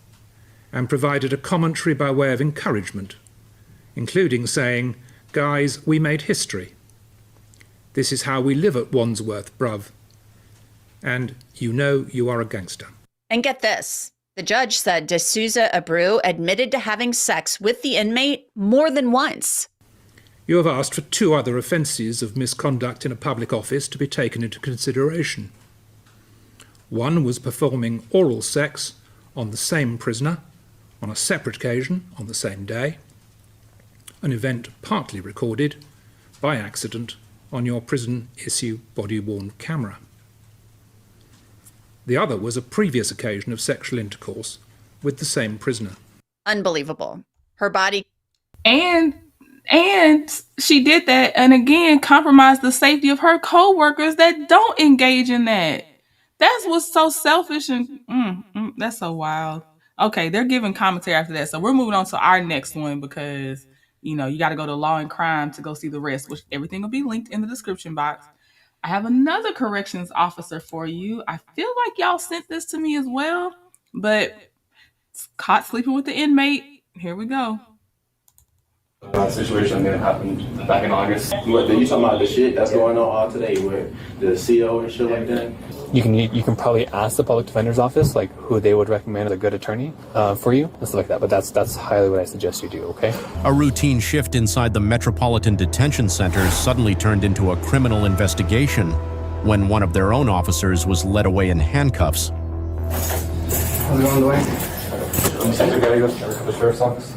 and provided a commentary by way of encouragement, including saying, "Guys, we made history. This is how we live at Wandsworth, bruv. And you know you are a gangster." And get this. The judge said D'Souza Abreu admitted to having sex with the inmate more than once. You have asked for 2 other offences of misconduct in a public office to be taken into consideration. One was performing oral sex on the same prisoner on a separate occasion on the same day, an event partly recorded by accident on your prison-issue body-worn camera. The other was a previous occasion of sexual intercourse with the same prisoner. Unbelievable. Her body... And she did that and again compromised the safety of her co-workers that don't engage in that. That's what's so selfish and that's so wild. Okay, they're giving commentary after that. So we're moving on to our next one because, you know, you got to go to LAW&CRIME to go see the rest, which everything will be linked in the description box. I have another corrections officer for you. I feel like y'all sent this to me as well, but caught sleeping with the inmate. Here we go. Situation that happened back in August. What, you talking about the shit that's going on all today with the CO and shit like that? You can probably ask the public defender's office like who they would recommend as a good attorney for you and stuff like that. But that's highly what I suggest you do. Okay. A routine shift inside the Metropolitan Detention Center suddenly turned into a criminal investigation when one of their own officers was led away in handcuffs. How's it going, Dwayne? I'm Center Guy, go to the sheriff's office.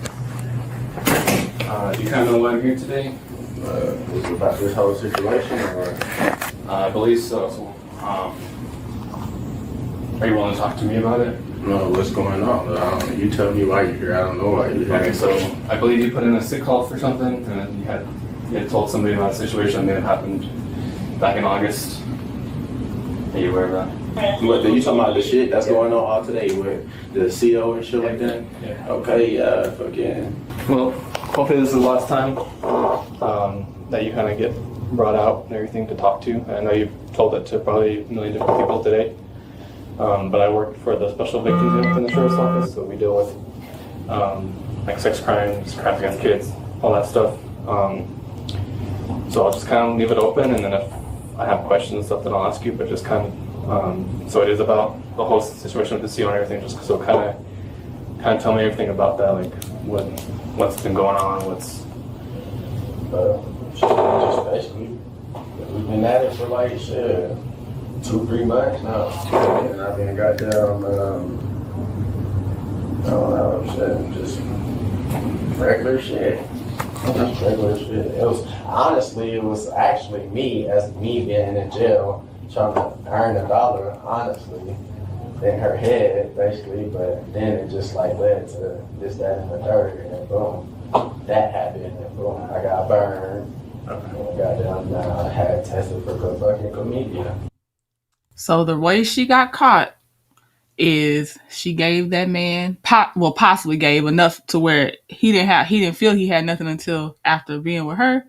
Do you kind of know why I'm here today? Is it about this whole situation, or? I believe so. Are you willing to talk to me about it? No, what's going on? You tell me why you're here. I don't know why you're here. Okay, so I believe you put in a sick call for something, and then you had told somebody about a situation that happened back in August. Are you aware of that? What, you talking about the shit that's going on all today with the CO and shit like that? Yeah. Okay, yeah, fucking. Well, hopefully this is the last time that you kind of get brought out and everything to talk to. I know you've told it to probably a million different people today, but I work for the special victims unit in the sheriff's office, so we deal with like sex crimes, crimes against kids, all that stuff. So I'll just kind of leave it open, and then if I have questions and stuff, then I'll ask you, but just kind of, so it is about the whole situation with the CO and everything, just so kind of tell me everything about that, like what's been going on, what's... Just basically, we've been at it for like 2-3 months now. And I've been goddamn, I don't know, shit, just regular shit. Just regular shit. It was actually me being in jail, trying to earn $1, honestly, in her head, basically, but then it just like led to this, that, and the third, and boom, that happened, and boom, I got burned. I had tested for fucking chlamydia. So the way she got caught is she gave that man possibly gave enough to where he didn't feel he had nothing until after being with her.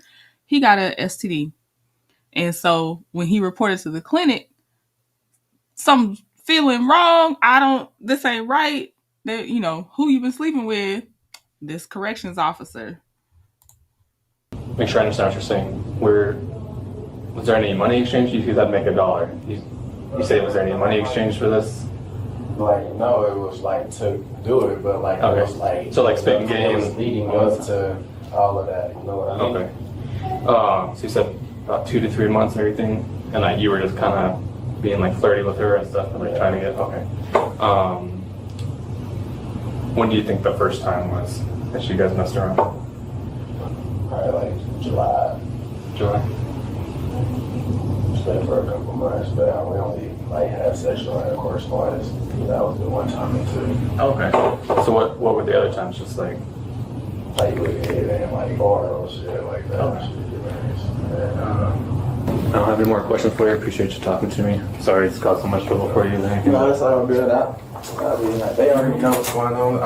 He got a STD. And so when he reported to the clinic, some feeling wrong, this ain't right. That, who you been sleeping with? This corrections officer. Make sure I understand what you're saying. Was there any money exchange? You said make $1. You say, was there any money exchange for this? Like, no, it was like to do it, but like, okay. It was like, so like spitting game. It was leading up to all of that, you know what I mean? Okay. So you said about 2 to 3 months and everything, and like you were just kind of being like flirty with her and stuff, and like trying to get, okay. When do you think the first time was that you guys messed around? Probably like July. Stayed for a couple months, but we only like had sexual correspondence. That was the one time or two. Okay. So what were the other times? Just like we would hit and like oral shit like that. Okay. I don't have any more questions for you. I appreciate you talking to me. Sorry it's caused so much trouble for you. No, that's all good. They already know what's going on.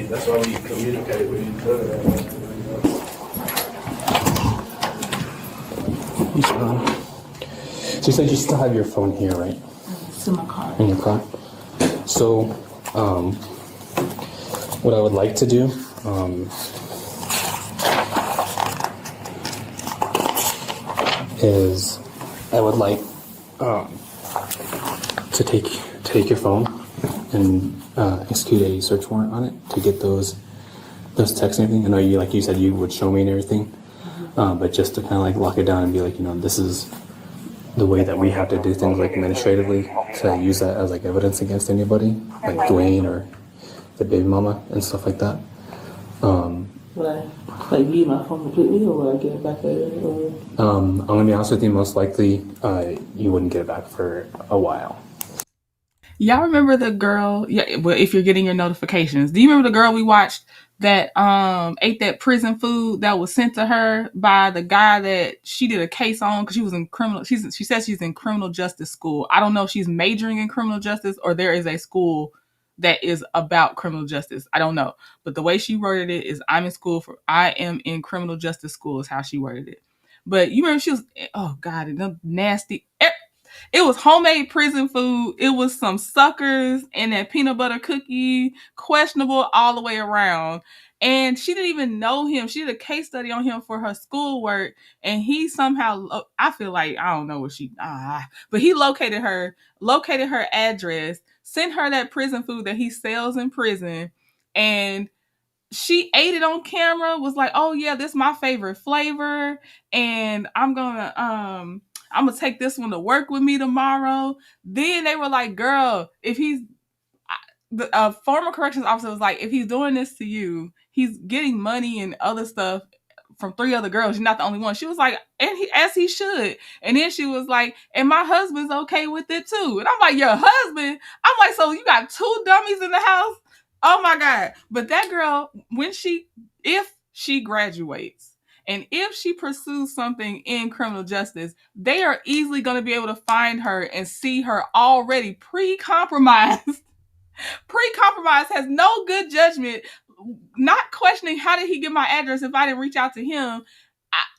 That's why we communicate with each other. So you said you still have your phone here, right? It's in my car. In your car? So, what I would like to do, is I would like to take your phone and execute a search warrant on it to get those texts and everything. I know you said you would show me and everything, but just to kind of like lock it down and be like, this is the way that we have to do things like administratively to use that as like evidence against anybody, like Dwayne or the baby mama and stuff like that. Would I leave my phone completely, or would I get it back later? I'm gonna be honest with you, most likely you wouldn't get it back for a while. Y'all remember the girl? Yeah, well, if you're getting your notifications, do you remember the girl we watched that ate that prison food that was sent to her by the guy that she did a case on because she was in criminal? She says she's in criminal justice school. I don't know if she's majoring in criminal justice or there is a school that is about criminal justice. I don't know, but the way she worded it is, I am in criminal justice school is how she worded it. But you remember she was, oh God, nasty. It was homemade prison food. It was some suckers and that peanut butter cookie, questionable all the way around. And she didn't even know him. She did a case study on him for her schoolwork. And he somehow, I feel like, I don't know what but he located her address, sent her that prison food that he sells in prison. And she ate it on camera, was like, oh yeah, this is my favorite flavor. And I'm gonna take this one to work with me tomorrow. Then they were like, girl, the former corrections officer was like, if he's doing this to you, he's getting money and other stuff from 3 other girls. You're not the only one. She was like, as he should. And then she was like, and my husband's okay with it too. And I'm like, your husband? I'm like, so you got 2 dummies in the house? Oh my God. But that girl, if she graduates, and if she pursues something in criminal justice, they are easily going to be able to find her and see her already pre-compromised. Pre-compromised, has no good judgment, not questioning how did he get my address if I didn't reach out to him.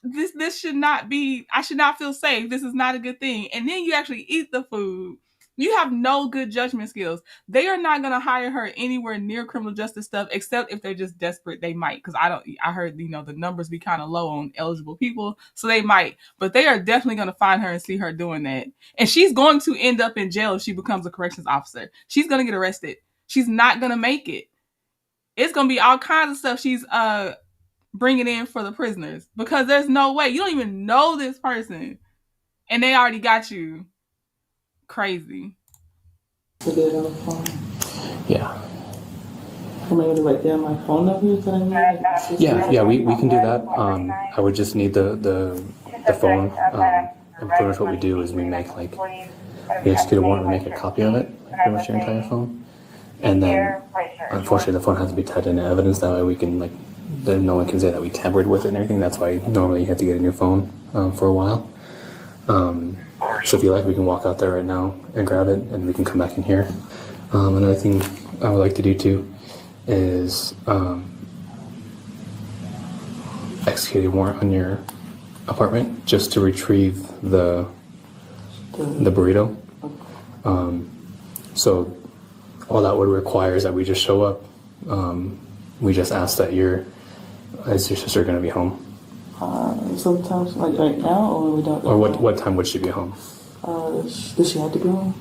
This should not be, I should not feel safe. This is not a good thing. And then you actually eat the food. You have no good judgment skills. They are not going to hire her anywhere near criminal justice stuff, except if they're just desperate. They might, because I heard, the numbers be kind of low on eligible people. So they might, but they are definitely going to find her and see her doing that. And she's going to end up in jail if she becomes a corrections officer. She's going to get arrested. She's not going to make it. It's going to be all kinds of stuff she's bringing in for the prisoners, because there's no way. You don't even know this person and they already got you. Crazy. To get it on the phone. Yeah. Am I able to write down my phone number that I need? Yeah, we can do that. I would just need the phone. And pretty much what we do is we execute a warrant, we make a copy of it, pretty much your entire phone. And then, unfortunately, the phone has to be tied into evidence. That way we can, then no one can say that we tampered with it and everything. That's why normally you have to get a new phone for a while. So if you like, we can walk out there right now and grab it, and we can come back in here. Another thing I would like to do too is execute a warrant on your apartment just to retrieve the burrito. So all that would require is that we just show up. We just ask that is your sister going to be home? Sometimes, like right now, or we don't. Or what time would she be home? Does she have to be home?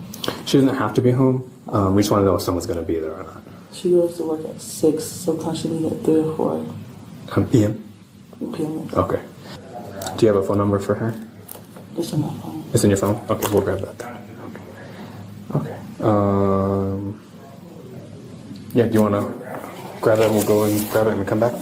She doesn't have to be home. We just want to know if someone's going to be there or not. She goes to work at 6. Sometimes she leaves at 3 or 4. PM? PM. Okay. Do you have a phone number for her? It's in my phone. It's in your phone? Okay, we'll grab that then. Okay. Yeah, do you want to grab that? We'll go and grab it and come back.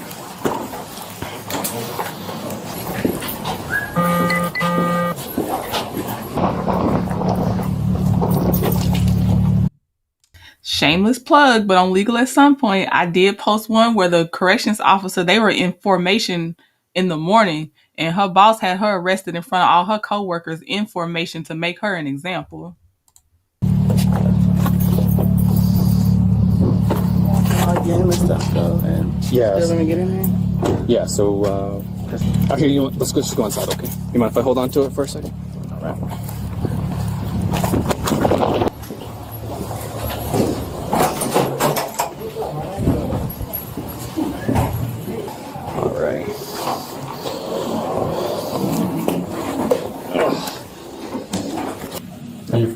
Shameless plug, but on Legal at Some Point, I did post one where the corrections officer, they were in formation in the morning, and her boss had her arrested in front of all her coworkers in formation to make her an example. Game and stuff though, and Yes. let me get in there. Yeah, so, okay, let's just go inside, okay? You mind if I hold on to it for a second? All right.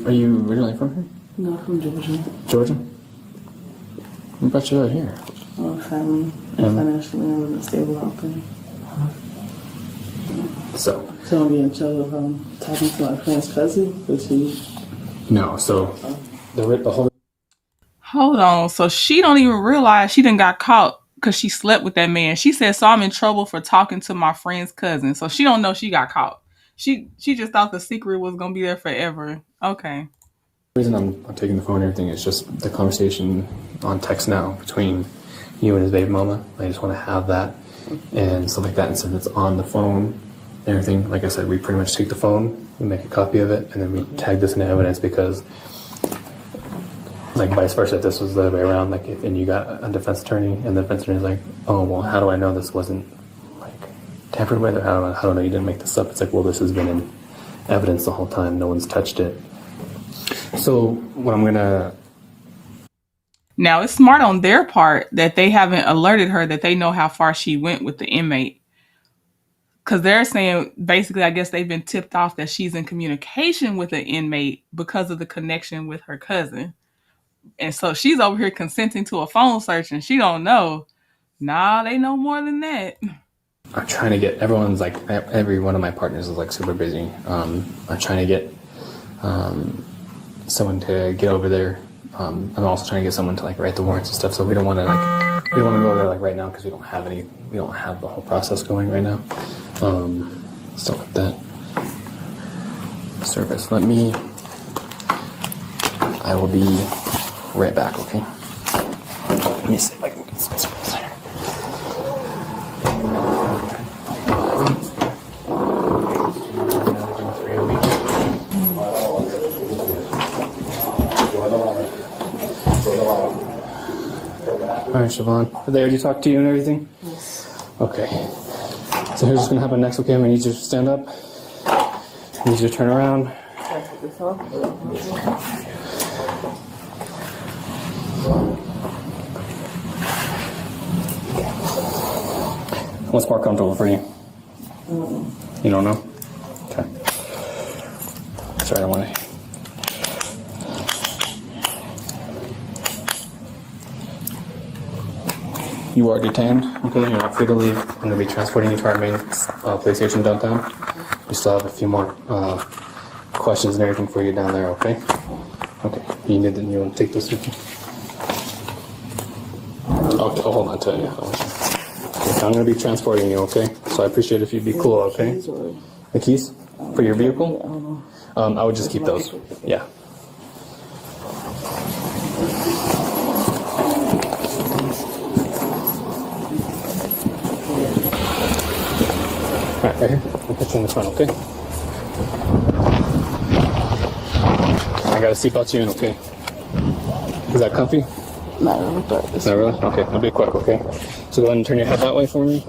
Are you originally from here? No, from Georgia. Georgia? What brought you out here? Family and financially I wasn't stable out there. So I'm being told talking to my friend's cousin, but she. No, so the whole. Hold on, so she don't even realize she done got caught because she slept with that man. She said, so I'm in trouble for talking to my friend's cousin. So she don't know she got caught. She just thought the secret was gonna be there forever. Okay. The reason I'm taking the phone and everything is just the conversation on text now between you and his baby mama. I just want to have that and stuff like that. And since it's on the phone and everything, like I said, we pretty much take the phone, we make a copy of it, and then we tag this into evidence because, like, vice versa, if this was the other way around, like, and you got a defense attorney and the defense attorney's like, oh, well, how do I know this wasn't, like, tampered with, or how do I know you didn't make this up? It's like, well, this has been in evidence the whole time. No one's touched it. So what I'm gonna. Now it's smart on their part that they haven't alerted her that they know how far she went with the inmate. Because they're saying, basically, I guess they've been tipped off that she's in communication with the inmate because of the connection with her cousin. And so she's over here consenting to a phone search and she don't know. Nah, they know more than that. I'm trying to get, everyone's like, every one of my partners is like super busy. I'm trying to get someone to get over there. I'm also trying to get someone to like write the warrants and stuff. So we don't want to go over there like right now because we don't have the whole process going right now. Stuff like that. Service. I will be right back, okay? Let me see if I can get some space here. All right, Siobhan. Did they already talk to you and everything? Yes. Okay. So here's what's gonna happen next, okay? I'm gonna need you to stand up. I need you to turn around. What's more comfortable for you? You don't know? Okay. Sorry, I don't want to. You are detained, okay? You're not free to leave. I'm going to be transporting you to our main police station downtown. We still have a few more questions and everything for you down there, okay? Okay. You want to take this with you? Okay, I'll hold on to it, yeah. Okay, I'm going to be transporting you, okay? So I appreciate if you'd be cool, okay? The keys? For your vehicle? I would just keep those. Yeah. Alright, right here. I'll put you in the front, okay? I gotta seatbelt you in, okay? Is that comfy? Not really, but it's Not really? Okay, I'll be quick, okay? So go ahead and turn your head that way for me.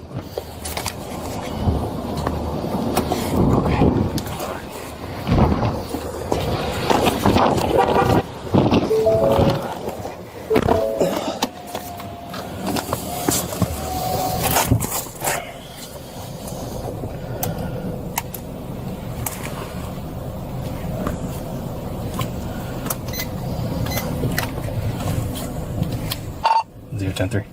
Zero 10-3.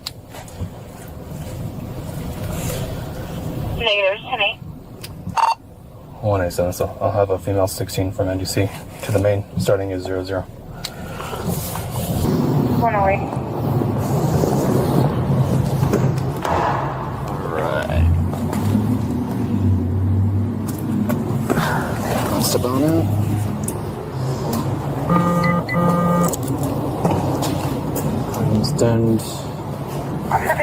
Negative 10-8. 187, so I'll have a female 16 from NDC to the main, starting at 00. 108. Alright. Step on out. Stand.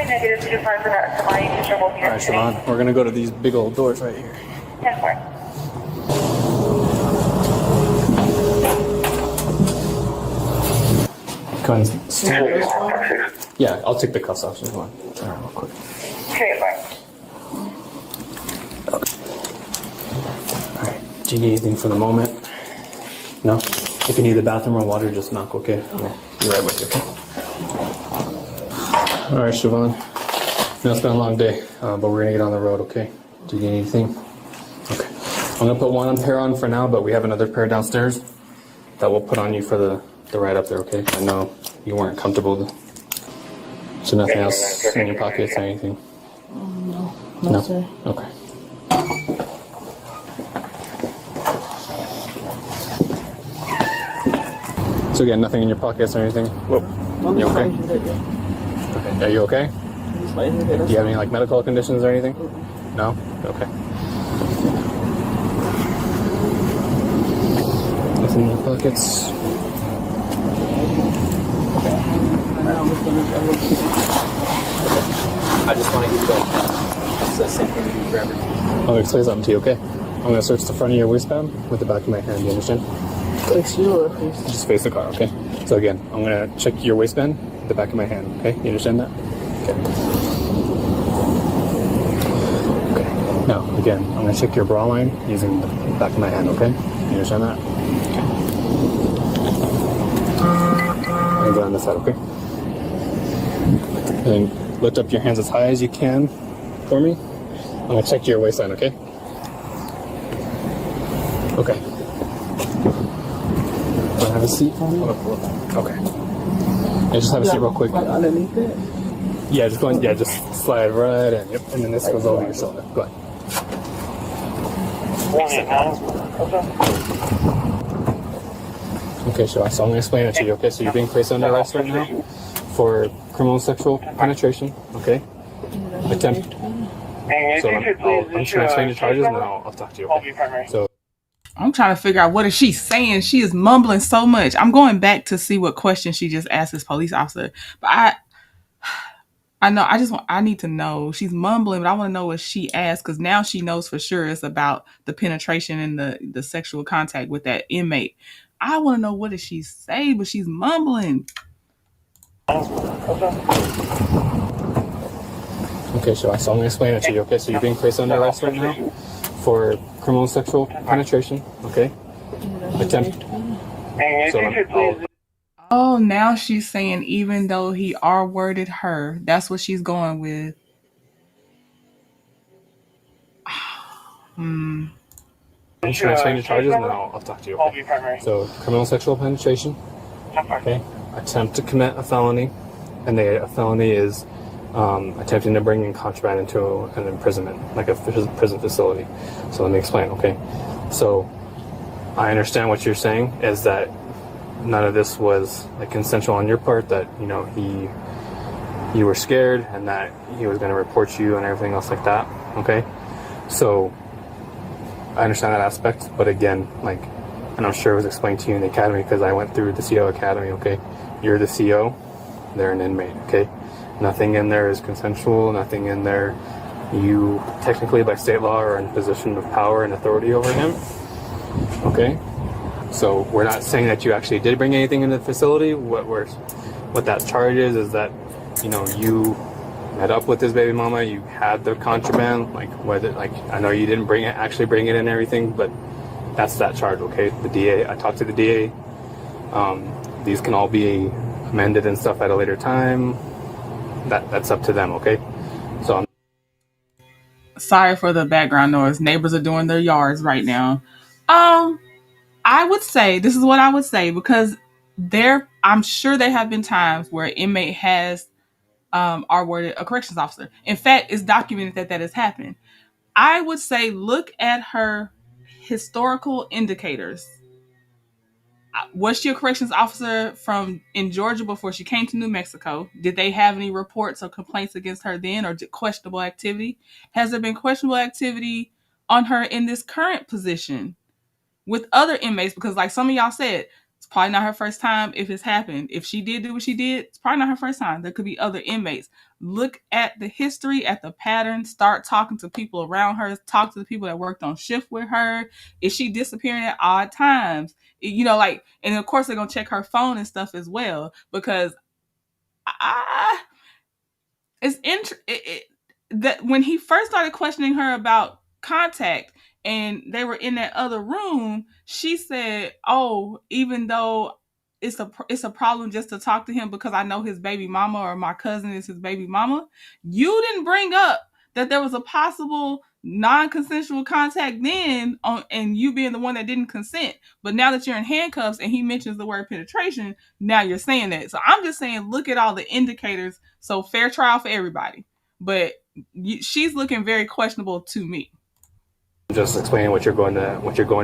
Negative 25 for that. Alright, Siobhan, we're gonna go to these big old doors right here. 10-4. Go ahead and stand. Yeah, I'll take the cuffs off. Just one. Turn around real quick. Alright, do you need anything for the moment? No? If you need the bathroom or water, just knock, okay? Okay. Be right with you, okay? Alright, Siobhan. No, it's been a long day, but we're gonna get on the road, okay? Do you need anything? Okay. I'm gonna put one pair on for now, but we have another pair downstairs that we'll put on you for the ride up there, okay? I know you weren't comfortable. So nothing else in your pockets or anything? No. No, sir. Okay. So again, nothing in your pockets or anything? Whoa. You okay? Okay. Are you okay? Do you have any like medical conditions or anything? No? Okay. Nothing in your pockets. I just want to get that. It's the same thing we do for everything. I'll explain something to you, okay? I'm going to search the front of your waistband with the back of my hand, you understand? Face you or face? Just face the car, okay? So again, I'm going to check your waistband with the back of my hand, okay? You understand that? Okay. Okay. Now, again, I'm going to check your bra line using the back of my hand, okay? You understand that? Okay. And go on this side, okay? And lift up your hands as high as you can for me. I'm going to check your waistline, okay? Okay. Do I have a seat for me? Okay. Yeah, just have a seat real quick. Underneath it? Yeah, just go on, yeah, just slide right in. Yep. And then this goes over your shoulder. Go ahead. Okay, sure. So I'm going to explain it to you, okay? So you're being placed under arrest right now for criminal sexual penetration, okay? Attempt. So I'm just going to explain the charges and then I'll talk to you, okay? So I'm trying to figure out what is she saying. She is mumbling so much. I'm going back to see what question she just asked this police officer. But I know, I need to know. She's mumbling, but I want to know what she asked because now she knows for sure it's about the penetration and the sexual contact with that inmate. I want to know what did she say, but she's mumbling. okay, sure. So I'm going to explain it to you, okay? So you're being placed under arrest right now for criminal sexual penetration, okay? Attempt. So Oh, now she's saying even though he R-worded her, that's what she's going with. I'm just going to explain the charges and then I'll talk to you, okay? So criminal sexual penetration, okay? Attempt to commit a felony, and a felony is attempting to bring in contraband into an imprisonment, like a prison facility. So let me explain, okay? So I understand what you're saying is that none of this was like consensual on your part, that, you know, you were scared and that he was going to report you and everything else like that, okay? So I understand that aspect, but again, like, and I'm sure it was explained to you in the academy because I went through the CO academy, okay? You're the CO, they're an inmate, okay? Nothing in there is consensual, nothing in there. You technically by state law are in a position of power and authority over him, okay? So we're not saying that you actually did bring anything into the facility. What that charge is that, you know, you met up with this baby mama, you had the contraband, like whether, like, I know you didn't actually bring it and everything, but that's that charge, okay? The DA, I talked to the DA. These can all be amended and stuff at a later time. That's up to them, okay? So sorry for the background noise. Neighbors are doing their yards right now. I would say, this is what I would say, because I'm sure there have been times where an inmate has R-worded a corrections officer. In fact, it's documented that has happened. I would say look at her historical indicators. Was she a corrections officer in Georgia before she came to New Mexico? Did they have any reports or complaints against her then, or questionable activity? Has there been questionable activity on her in this current position with other inmates? Because like some of y'all said, it's probably not her first time if it's happened. If she did do what she did, it's probably not her first time. There could be other inmates. Look at the history, at the pattern, start talking to people around her, talk to the people that worked on shift with her. Is she disappearing at odd times? You know, like, and of course they're going to check her phone and stuff as well, because that when he first started questioning her about contact and they were in that other room, she said, oh, even though it's a problem just to talk to him because I know his baby mama, or my cousin is his baby mama. You didn't bring up that there was a possible non-consensual contact then, and you being the one that didn't consent. But now that you're in handcuffs and he mentions the word penetration, now you're saying that. So I'm just saying, look at all the indicators. So fair trial for everybody. But she's looking very questionable to me. just explaining what you're going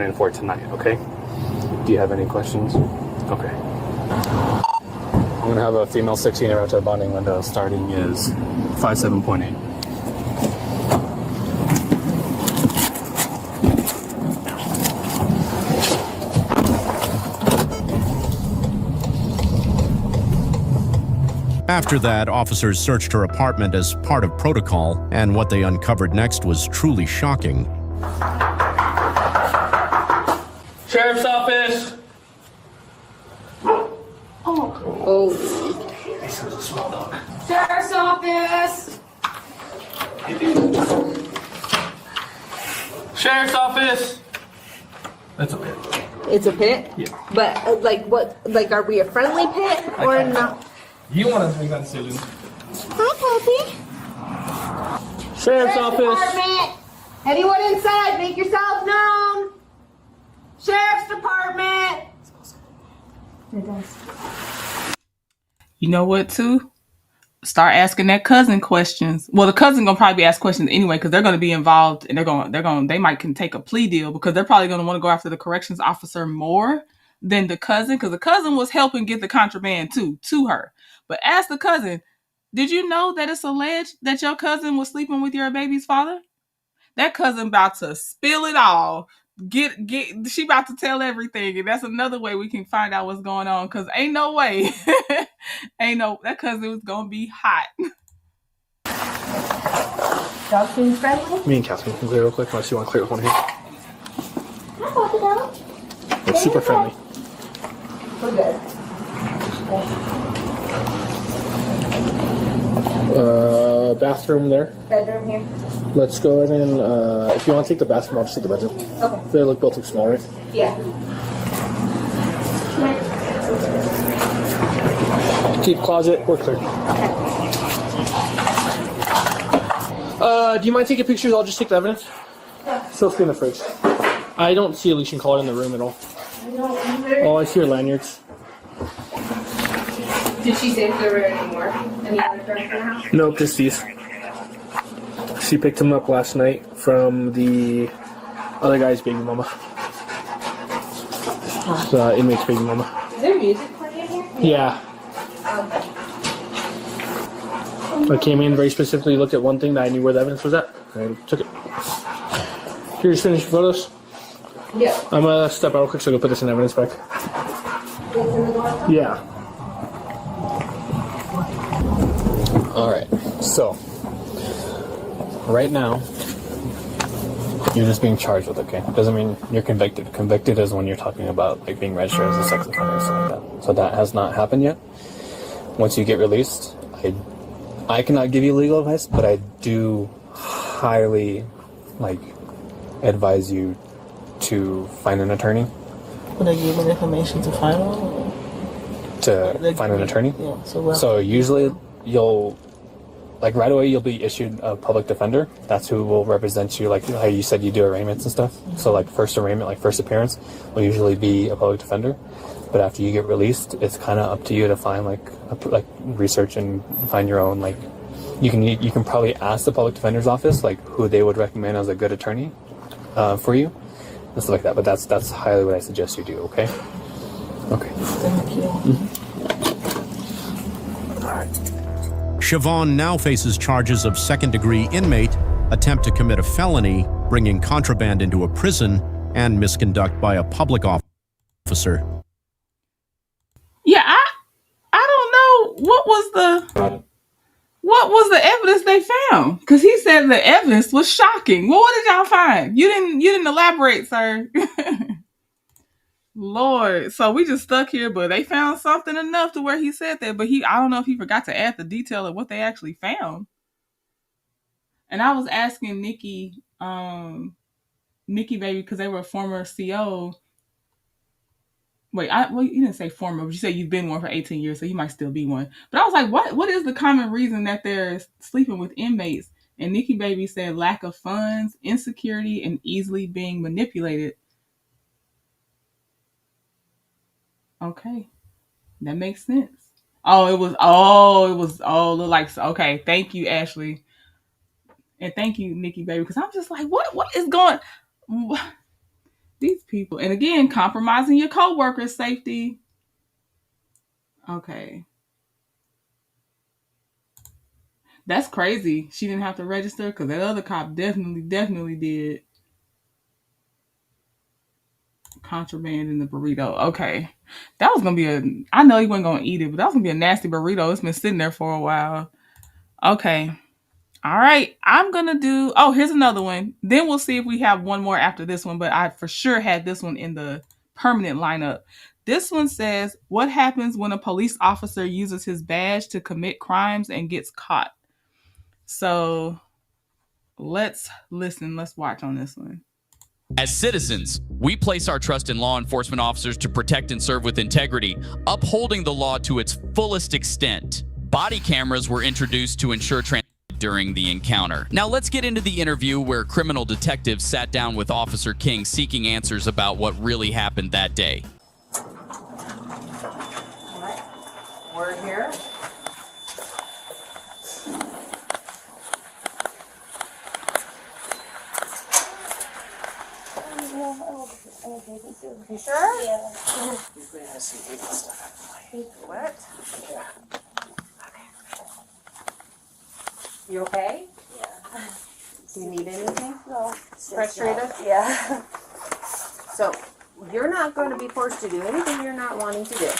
in for tonight, okay? Do you have any questions? Okay. I'm gonna have a female 16 out to the bonding window. Starting is 57.8. After that, officers searched her apartment as part of protocol, and what they uncovered next was truly shocking. Sheriff's office! Oh. This is a small dog. Sheriff's office! Sheriff's office! That's a pit. It's a pit? Yeah. But, like, what, like, are we a friendly pit or not? You want to make that decision. Hi, Puppy. Sheriff's office! Department! Anyone inside, make yourselves known! Sheriff's Department! It does. You know what, too? Start asking that cousin questions. Well, the cousin gonna probably be asked questions anyway, because they're gonna be involved, and they might can take a plea deal, because they're probably gonna want to go after the corrections officer more than the cousin, because the cousin was helping get the contraband too to her. But ask the cousin, did you know that it's alleged that your cousin was sleeping with your baby's father? That cousin about to spill it all. She about to tell everything, and that's another way we can find out what's going on, because ain't no way. That cousin was gonna be hot. Dog seems friendly? Me and Catherine can clear real quick, unless you want to clear with one here. Hi, Puppy dog. It's super friendly. We're good. Bathroom there. Bedroom here. Let's go ahead and, if you want to take the bathroom, I'll just take the bedroom. Okay. They both look small, right? Yeah. Keep closet, we're clear. Do you mind taking pictures? I'll just take the evidence. Yeah. Still stay in the fridge. I don't see a leashing collar in the room at all. All I see are lanyards. Did she say if there were any more? Any other drugs in the house? Nope, just these. She picked him up last night from the other guy's baby mama. The inmate's baby mama. Is there music playing in here? Yeah. I came in very specifically, looked at one thing that I knew where the evidence was at, and took it. Here, just finish your photos? Yeah. I'm gonna step out real quick so I can put this in evidence back. Yeah. Alright, so right now You're just being charged with, okay? Doesn't mean you're convicted. Convicted is when you're talking about like being registered as a sex offender or something like that. So that has not happened yet. Once you get released, I cannot give you legal advice, but I do highly advise you to find an attorney. Would they give me the information to find one? To find an attorney? Yeah. So usually you'll right away you'll be issued a public defender. That's who will represent you, like how you said you do arraignments and stuff. Mm-hmm. So first arraignment, first appearance will usually be a public defender. But after you get released, it's kind of up to you to find research and find your own you can probably ask the public defender's office who they would recommend as a good attorney for you and stuff like that. But that's highly what I suggest you do. Okay. Okay. Thank you. Mm-hmm. All right. Siobhan now faces charges of second-degree inmate, attempt to commit a felony, bringing contraband into a prison, and misconduct by a public officer. Yeah, I don't know what was the evidence they found, because he said the evidence was shocking. Well, what did y'all find? You didn't elaborate, sir. Lord, so we just stuck here, but they found something enough to where he said that, but I don't know if he forgot to add the detail of what they actually found. And I was asking Nikki baby, because they were a former CO. Wait, you didn't say former, but you said you've been one for 18 years, so you might still be one. But I was like, what is the common reason that they're sleeping with inmates? And Nikki baby said lack of funds, insecurity, and easily being manipulated. Okay, that makes sense. Okay. Thank you, Ashley, and thank you, Nikki baby, because I'm just like, what is going? These people, and again, compromising your coworkers' safety. Okay, that's crazy. She didn't have to register because that other cop definitely did. Contraband in the burrito. Okay. That was going to be I know he wasn't going to eat it, but that was going to be a nasty burrito. It's been sitting there for a while. Okay. All right. I'm going to do, here's another one. Then we'll see if we have one more after this one, but I for sure had this one in the permanent lineup. This one says, what happens when a police officer uses his badge to commit crimes and gets caught? So let's listen. Let's watch on this one. As citizens, we place our trust in law enforcement officers to protect and serve with integrity, upholding the law to its fullest extent. Body cameras were introduced to ensure transparency during the encounter. Now let's get into the interview where criminal detectives sat down with Officer King seeking answers about what really happened that day. All right. We're here. You sure? Yeah. What? Yeah. Okay. You okay? Yeah. Do you need anything? No. Frustrated? Yeah. So, you're not going to be forced to do anything you're not wanting to do.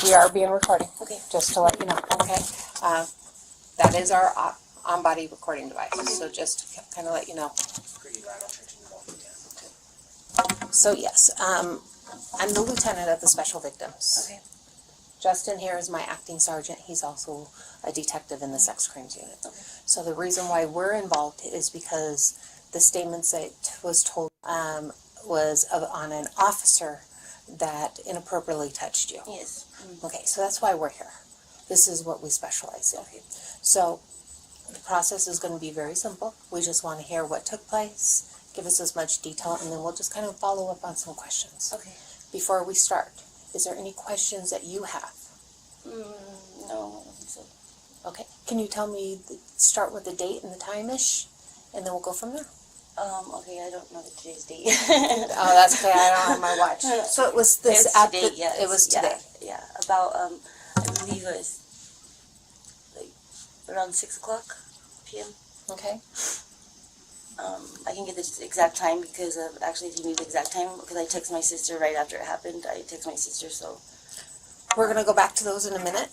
We are being recorded. Okay. Just to let you know. Okay. That is our on-body recording device. So just to kind of let you know. So yes, I'm the lieutenant of the Special Victims. Okay. Justin here is my acting sergeant. He's also a detective in the sex crimes unit. Okay. So the reason why we're involved is because the statements that was told was on an officer that inappropriately touched you. Yes. Mm-hmm. Okay, so that's why we're here. This is what we specialize in. Okay. So the process is going to be very simple. We just want to hear what took place. Give us as much detail, and then we'll just kind of follow up on some questions. Okay. Before we start, is there any questions that you have? No, I don't think so. Okay. Can you tell me, start with the date and the time-ish, and then we'll go from there? Okay, I don't know today's date. Oh, that's okay. I don't have my watch. So it was this today, yes. It was today. Yeah. About I believe it was around 6:00 p.m. Okay. I can get the exact time because actually, if you need the exact time, because I text my sister right after it happened. I text my sister, so We're going to go back to those in a minute.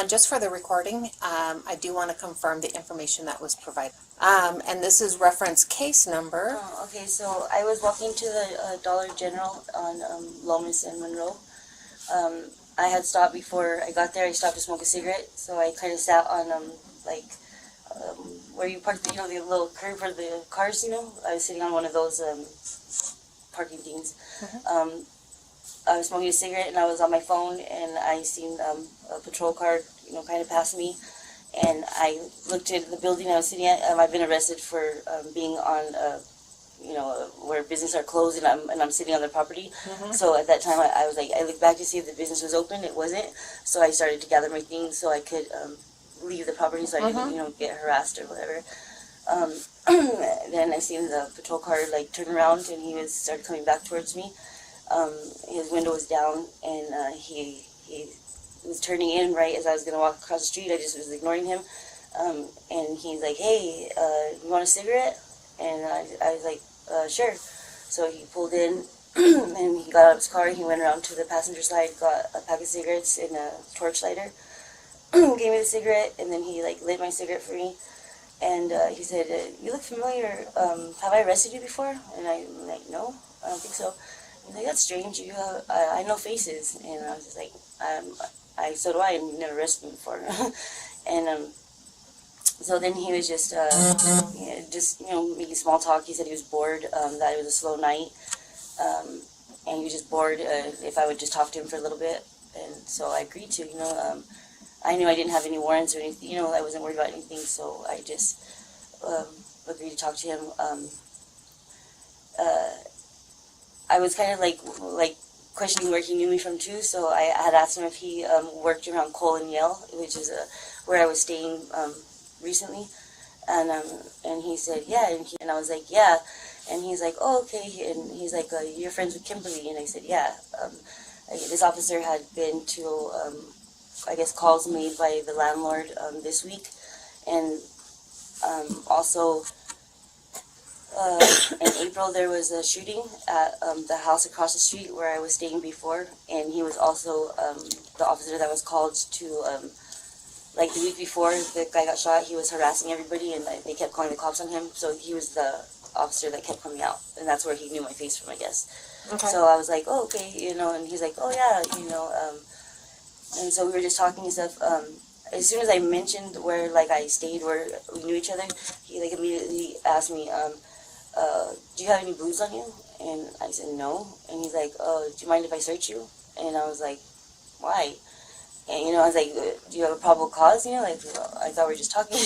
Just for the recording, I do want to confirm the information that was provided. And this is reference case number. Oh, okay, so I was walking to the Dollar General on Lomas and Monroe. I had stopped before I got there. I stopped to smoke a cigarette, so I kind of sat on where you park the, the little curb for the cars. I was sitting on one of those parking things. I was smoking a cigarette and I was on my phone, and I seen a patrol car, kind of pass me, and I looked at the building I was sitting at. I've been arrested for being on, where businesses are closed, and I'm sitting on the property. So at that time, I was like, I looked back to see if the business was open. It wasn't. So I started to gather my things so I could leave the property, so I didn't, get harassed or whatever. Then I seen the patrol car turn around, and he started coming back towards me. His window was down, and he was turning in right as I was gonna walk across the street. I just was ignoring him, and he's like, "Hey, you want a cigarette?" And I was like, "Sure." So he pulled in, and he got out of his car. He went around to the passenger side, got a pack of cigarettes and a torch lighter, gave me the cigarette, and then he lit my cigarette for me. And he said, "You look familiar. Have I arrested you before?" And I'm like, "No, I don't think so." He's like, "That's strange. You, I know faces." And I was just like, "So do I, and you've never arrested me before." And so then he was just making small talk. He said he was bored, that it was a slow night, and he was just bored if I would just talk to him for a little bit. And so I agreed to. I knew I didn't have any warrants or anything. I wasn't worried about anything, so I just agreed to talk to him. I was kind of questioning where he knew me from too, so I had asked him if he worked around Cole and Yale, which is where I was staying recently, and he said yeah, and I was like yeah, and he's like, "Oh, okay," and he's like, "You're friends with Kimberly?" And I said yeah. This officer had been to I guess calls made by the landlord this week, and also. In April, there was a shooting at the house across the street where I was staying before, and he was also the officer that was called to, the week before the guy got shot. He was harassing everybody, and they kept calling the cops on him, so he was the officer that kept coming out, and that's where he knew my face from, I guess. Okay. So I was like, "Oh, okay," and he's like, "Oh, yeah," and so we were just talking and stuff. As soon as I mentioned where, I stayed, where we knew each other, he, immediately asked me, "Do you have any booze on you?" And I said, "No." And he's like, "Oh, do you mind if I search you?" And I was like, "Why?" And, I was like, "Do you have a probable cause?" I thought we were just talking,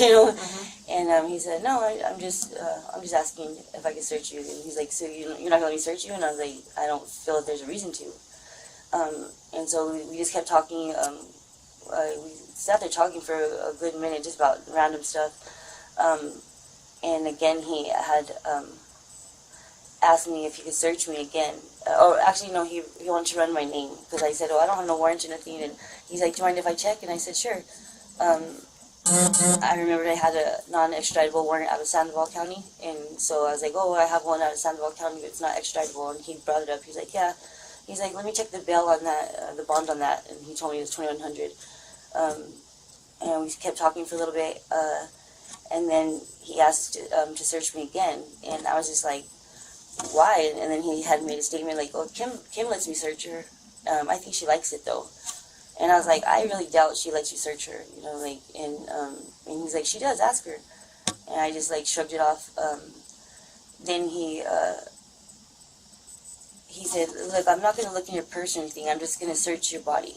And he said, "No, I'm just asking if I can search you." And he's like, "So you're not going to let me search you?" And I was like, "I don't feel that there's a reason to." And so we just kept talking. We sat there talking for a good minute, just about random stuff. And again, he had asked me if he could search me again. Or actually, no, he wanted to run my name, because I said, "Oh, I don't have no warrant or nothing." And he's like, "Do you mind if I check?" And I said, "Sure." I remembered I had a non-extraditable warrant out of Sandoval County, and so I was like, "Oh, I have one out of Sandoval County, but it's not extraditable." And he brought it up. He's like, "Yeah." He's like, "Let me check the bail on that, the bond on that." And he told me it was $2,100. And we kept talking for a little bit, and then he asked to search me again, and I was just like, "Why?" And then he had made a statement like, "Oh, Kim lets me search her. I think she likes it though." And I was like, "I really doubt she lets you search her, and he's like, "She does, ask her." And I just shrugged it off. Then he said, "Look, I'm not going to look in your purse or anything. I'm just going to search your body."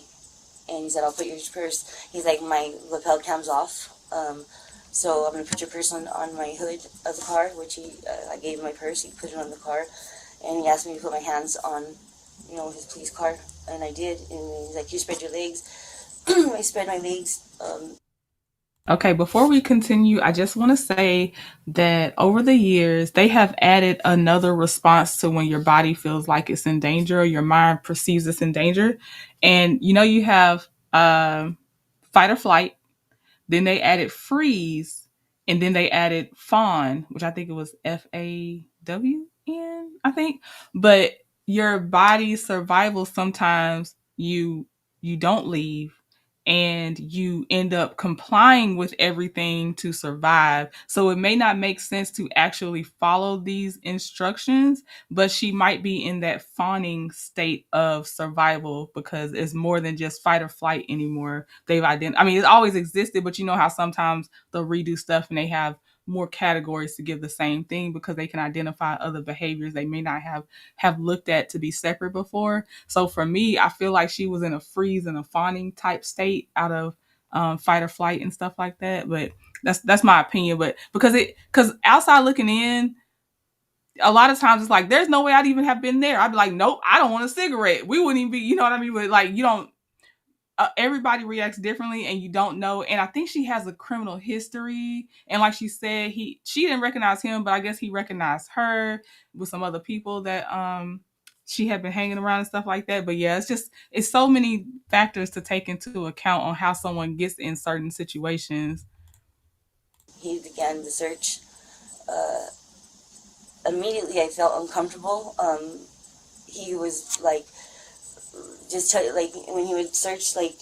And he said, "I'll put your purse." He's like, "My lapel cam's off. So I'm going to put your purse on my hood of the car," which I gave him my purse. He put it on the car. And he asked me to put my hands on, his police car. And I did. And he's like, "You spread your legs." I spread my legs. Okay, before we continue, I just want to say that over the years, they have added another response to when your body feels like it's in danger or your mind perceives it's in danger. And, you have fight or flight. Then they added freeze. And then they added fawn, which I think it was FAWN, I think. But your body's survival, sometimes you you don't leave, and you end up complying with everything to survive. So it may not make sense to actually follow these instructions, but she might be in that fawning state of survival because it's more than just fight or flight anymore. I mean, it always existed, but you know how sometimes they'll redo stuff and they have more categories to give the same thing because they can identify other behaviors they may not have looked at to be separate before. So for me, I feel like she was in a freeze and a fawning type state out of fight or flight and stuff like that. But that's my opinion. But because outside looking in, a lot of times it's like there's no way I'd even have been there. I'd be like, nope, I don't want a cigarette. We wouldn't even be, you know what I mean? But like you don't. Everybody reacts differently and you don't know. And I think she has a criminal history. And like she said, she didn't recognize him, but I guess he recognized her with some other people that she had been hanging around and stuff like that. But yeah, it's so many factors to take into account on how someone gets in certain situations. He began the search. Immediately I felt uncomfortable. He was like, like when he would search, like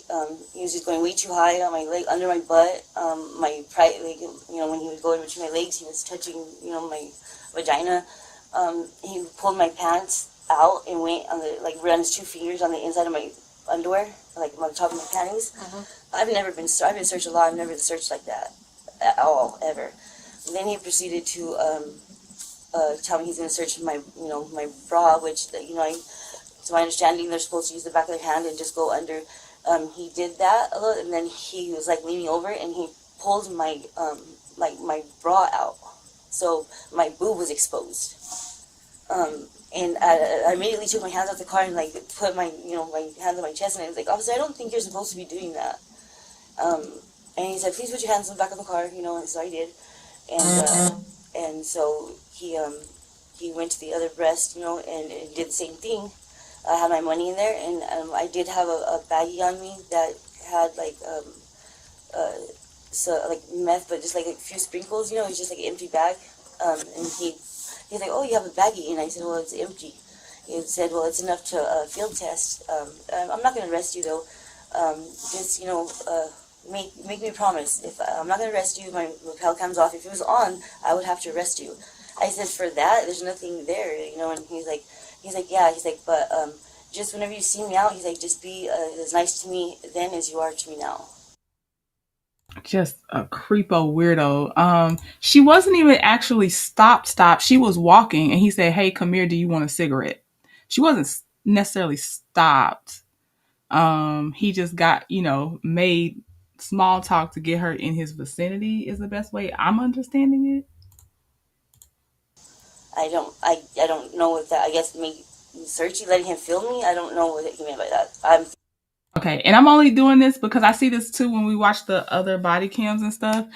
he was just going way too high on my leg, under my butt, my pride, like when he would go in between my legs, he was touching my vagina. He pulled my pants out and went on ran his 2 fingers on the inside of my underwear, like on the top of my panties. I've been searched a lot. I've never been searched like that at all, ever. And then he proceeded to tell me he's going to search my my bra, which to my understanding, they're supposed to use the back of their hand and just go under. He did that a little, and then he was like leaning over, and he pulled my my bra out, so my boob was exposed. And I immediately took my hands off the car and like put my my hands on my chest, and I was like, officer, I don't think you're supposed to be doing that. And he said, please put your hands on the back of the car, and so I did, and so he went to the other breast, and did the same thing. I had my money in there, and I did have a baggie on me that had like meth, but just like a few sprinkles, it was just like an empty bag. And he's like, oh, you have a baggie, and I said, well, it's empty. He said, well, it's enough to field test. I'm not going to arrest you though. Just make me a promise. If I'm not going to arrest you, my lapel cam's off. If it was on, I would have to arrest you. I said, for that, there's nothing there, And he's like, yeah. He's like, but just whenever you see me out, he's like, just be as nice to me then as you are to me now. Just a creepo weirdo. She wasn't even actually stopped. She was walking, and he said, hey, come here. Do you want a cigarette? She wasn't necessarily stopped. He just got, made small talk to get her in his vicinity is the best way I'm understanding it. I don't know what that, I guess me searching, letting him feel me. I don't know what he meant by that. Okay, and I'm only doing this because I see this too when we watch the other body cams and stuff.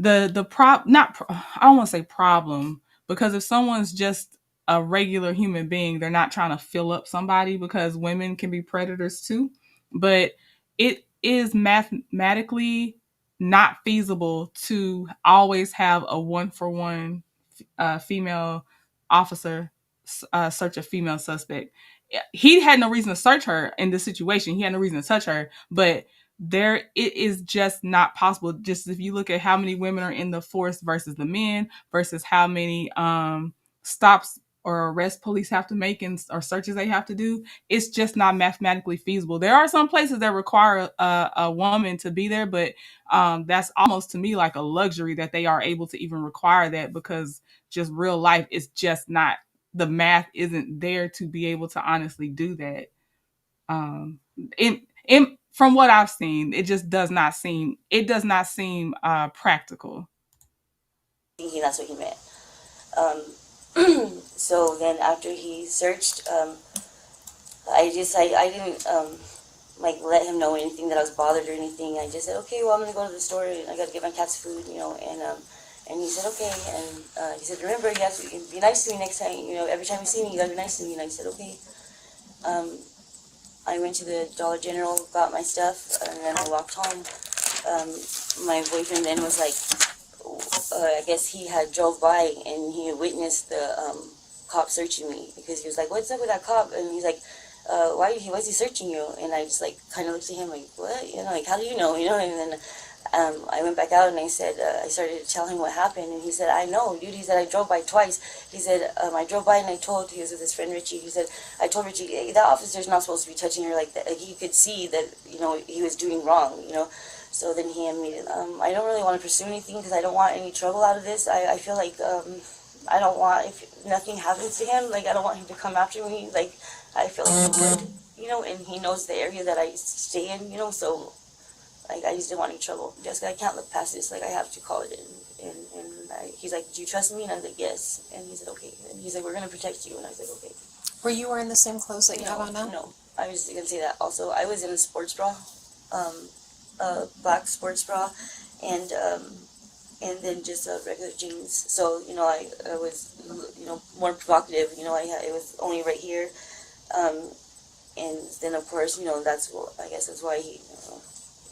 I don't want to say problem, because if someone's just a regular human being, they're not trying to fill up somebody, because women can be predators too. But it is mathematically not feasible to always have a 1-for-1 female officer search a female suspect. He had no reason to search her in this situation. He had no reason to touch her, but it is just not possible. Just if you look at how many women are in the force versus the men versus how many stops or arrests police have to make or searches they have to do, it's just not mathematically feasible. There are some places that require a woman to be there, but that's almost to me like a luxury that they are able to even require that, because just real life is just not, the math isn't there to be able to honestly do that. From what I've seen, it just does not seem practical. Thinking that's what he meant. So then after he searched, I didn't let him know anything that I was bothered or anything. I just said, okay, well, I'm gonna go to the store and I gotta get my cat's food, and he said, okay, and he said, remember, you have to be nice to me next time, every time you see me, you gotta be nice to me. And I said, okay. I went to the Dollar General, got my stuff, and then I walked home. My boyfriend then was like, I guess he had drove by and he had witnessed the cop searching me, because he was like, what's up with that cop? And he's like, why is he searching you? And I just like kind of looked at him like, what? You know, like, how do you know? You know, and then I went back out and I said, I started to tell him what happened, and he said, I know, dude. He said, I drove by twice. He said, I drove by and I told, he was with his friend Richie, he said, I told Richie, hey, that officer's not supposed to be touching her like that. Like, he could see that, you know, he was doing wrong, you know. So then he immediately, I don't really want to pursue anything because I don't want any trouble out of this. I feel like, I don't want, if nothing happens to him, like, I don't want him to come after me, like, I feel like he would, you know, and he knows the area that I stay in, you know, so, like, I just didn't want any trouble. Jessica, I can't look past this, like, I have to call it in. And he's like, do you trust me? And I was like, yes. And he said, okay. And he's like, we're going to protect you. And I was like, okay. Were you wearing the same clothes that you have on now? No, I was going to say that also. I was in a sports bra, black sports bra, and then just regular jeans. So, you know, I was, you know, more provocative. You know, it was only right here. And then, of course, you know, I guess that's why he,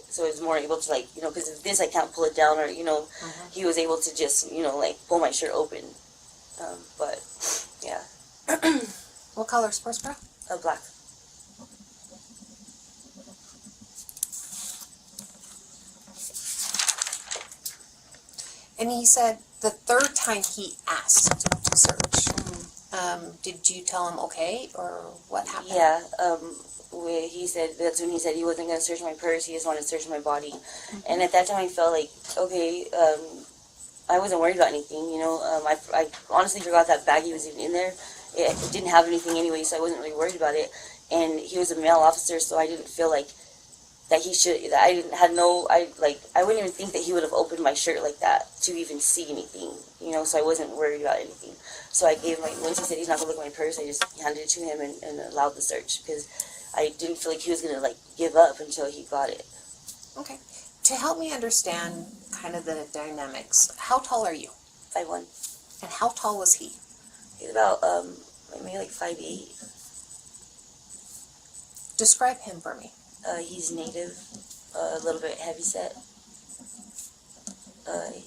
so he was more able to, like, you know, because of this, I can't pull it down, or, you know, he was able to just, you know, like, pull my shirt open. But, yeah. What color sports bra? Black. And he said the third time he asked to search, did you tell him okay, or what happened? Yeah, he said, that's when he said he wasn't going to search my purse, he just wanted to search my body. And at that time I felt like, okay, I wasn't worried about anything, you know. I honestly forgot that baggie was even in there. It didn't have anything anyway, so I wasn't really worried about it. And he was a male officer, so I didn't feel like that he should, that I wouldn't even think that he would have opened my shirt like that to even see anything, you know, so I wasn't worried about anything. So I gave once he said he's not going to look at my purse, I just handed it to him and allowed the search, because I didn't feel like he was going to, like, give up until he got it. Okay. To help me understand kind of the dynamics, how tall are you? 5'1". And how tall was he? He's about, maybe like 5'8". Describe him for me. He's native, a little bit heavyset. I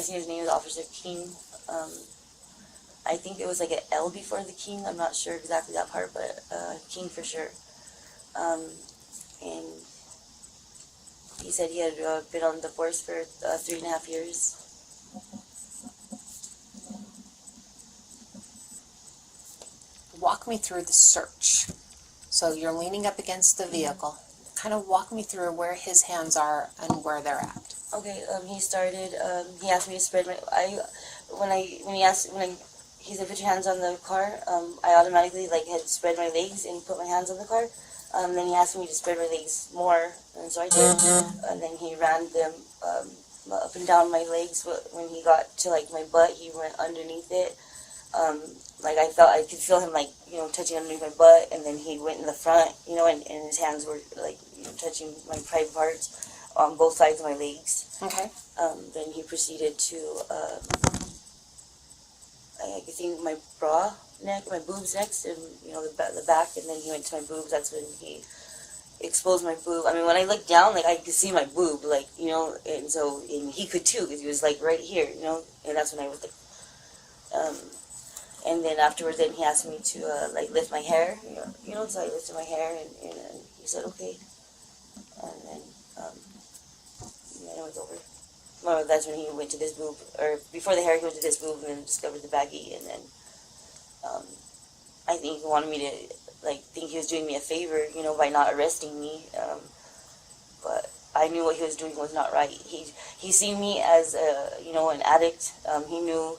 see his name is Officer King. I think it was like an L before the King. I'm not sure exactly that part, but King for sure. And he said he had been on the force for 3.5 years. Walk me through the search. So you're leaning up against the vehicle. Kind of walk me through where his hands are and where they're at. Okay, he started, he asked me to spread my, he said put your hands on the car, I automatically, like, had spread my legs and put my hands on the car. Then he asked me to spread my legs more, and so I did. And then he ran them up and down my legs. When he got to, like, my butt, he went underneath it. Like, I could feel him, like, you know, touching underneath my butt, and then he went in the front, you know, and his hands were, like, you know, touching my private parts on both sides of my legs. Okay. Then he proceeded to, I think my bra neck, my boobs next, and, you know, the back, and then he went to my boobs. That's when he exposed my boob. I mean, when I looked down, like, I could see my boob, like, you know, and he could too, because he was, like, right here, you know, and that's when I was, like, and then afterwards, then he asked me to, like, lift my hair, you know, so I lifted my hair, and he said, okay, and then it was over. Well, that's when he went to this boob, or before the hair, he went to this boob, and then discovered the baggie, and then, I think he wanted me to, like, think he was doing me a favor, you know, by not arresting me, but I knew what he was doing was not right. He seen me as, you know, an addict. He knew,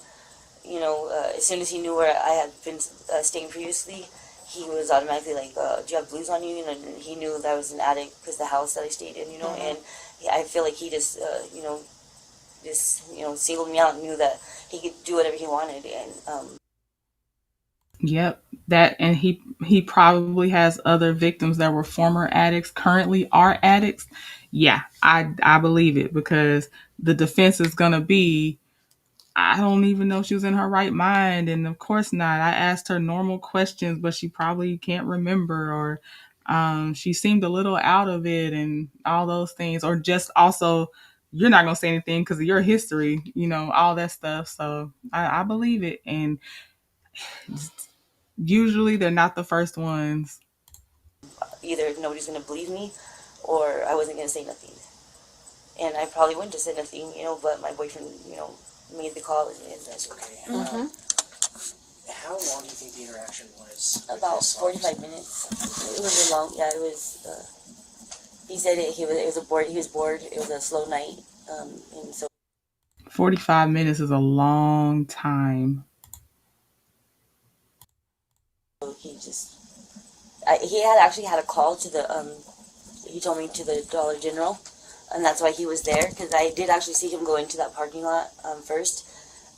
you know, as soon as he knew where I had been staying previously, he was automatically like, do you have blues on you? And he knew that I was an addict because the house that I stayed in, you know, and I feel like he just, you know, singled me out and knew that he could do whatever he wanted. And Yep, that, and he probably has other victims that were former addicts, currently are addicts. Yeah, I believe it, because the defense is gonna be, I don't even know if she was in her right mind, and of course not. I asked her normal questions, but she probably can't remember, or she seemed a little out of it, and all those things, or just also, you're not gonna say anything because of your history, you know, all that stuff. So I believe it, and Usually they're not the first ones. Either nobody's gonna believe me, or I wasn't gonna say nothing. And I probably wouldn't have said nothing, you know, but my boyfriend, you know, made the call, and that's okay. How long do you think the interaction was? About 45 minutes. It was a long, yeah, it was, he said he was bored, it was a slow night, and so. 45 minutes is a long time. He just, he had actually had a call to the, he told me to the Dollar General, and that's why he was there, because I did actually see him go into that parking lot first,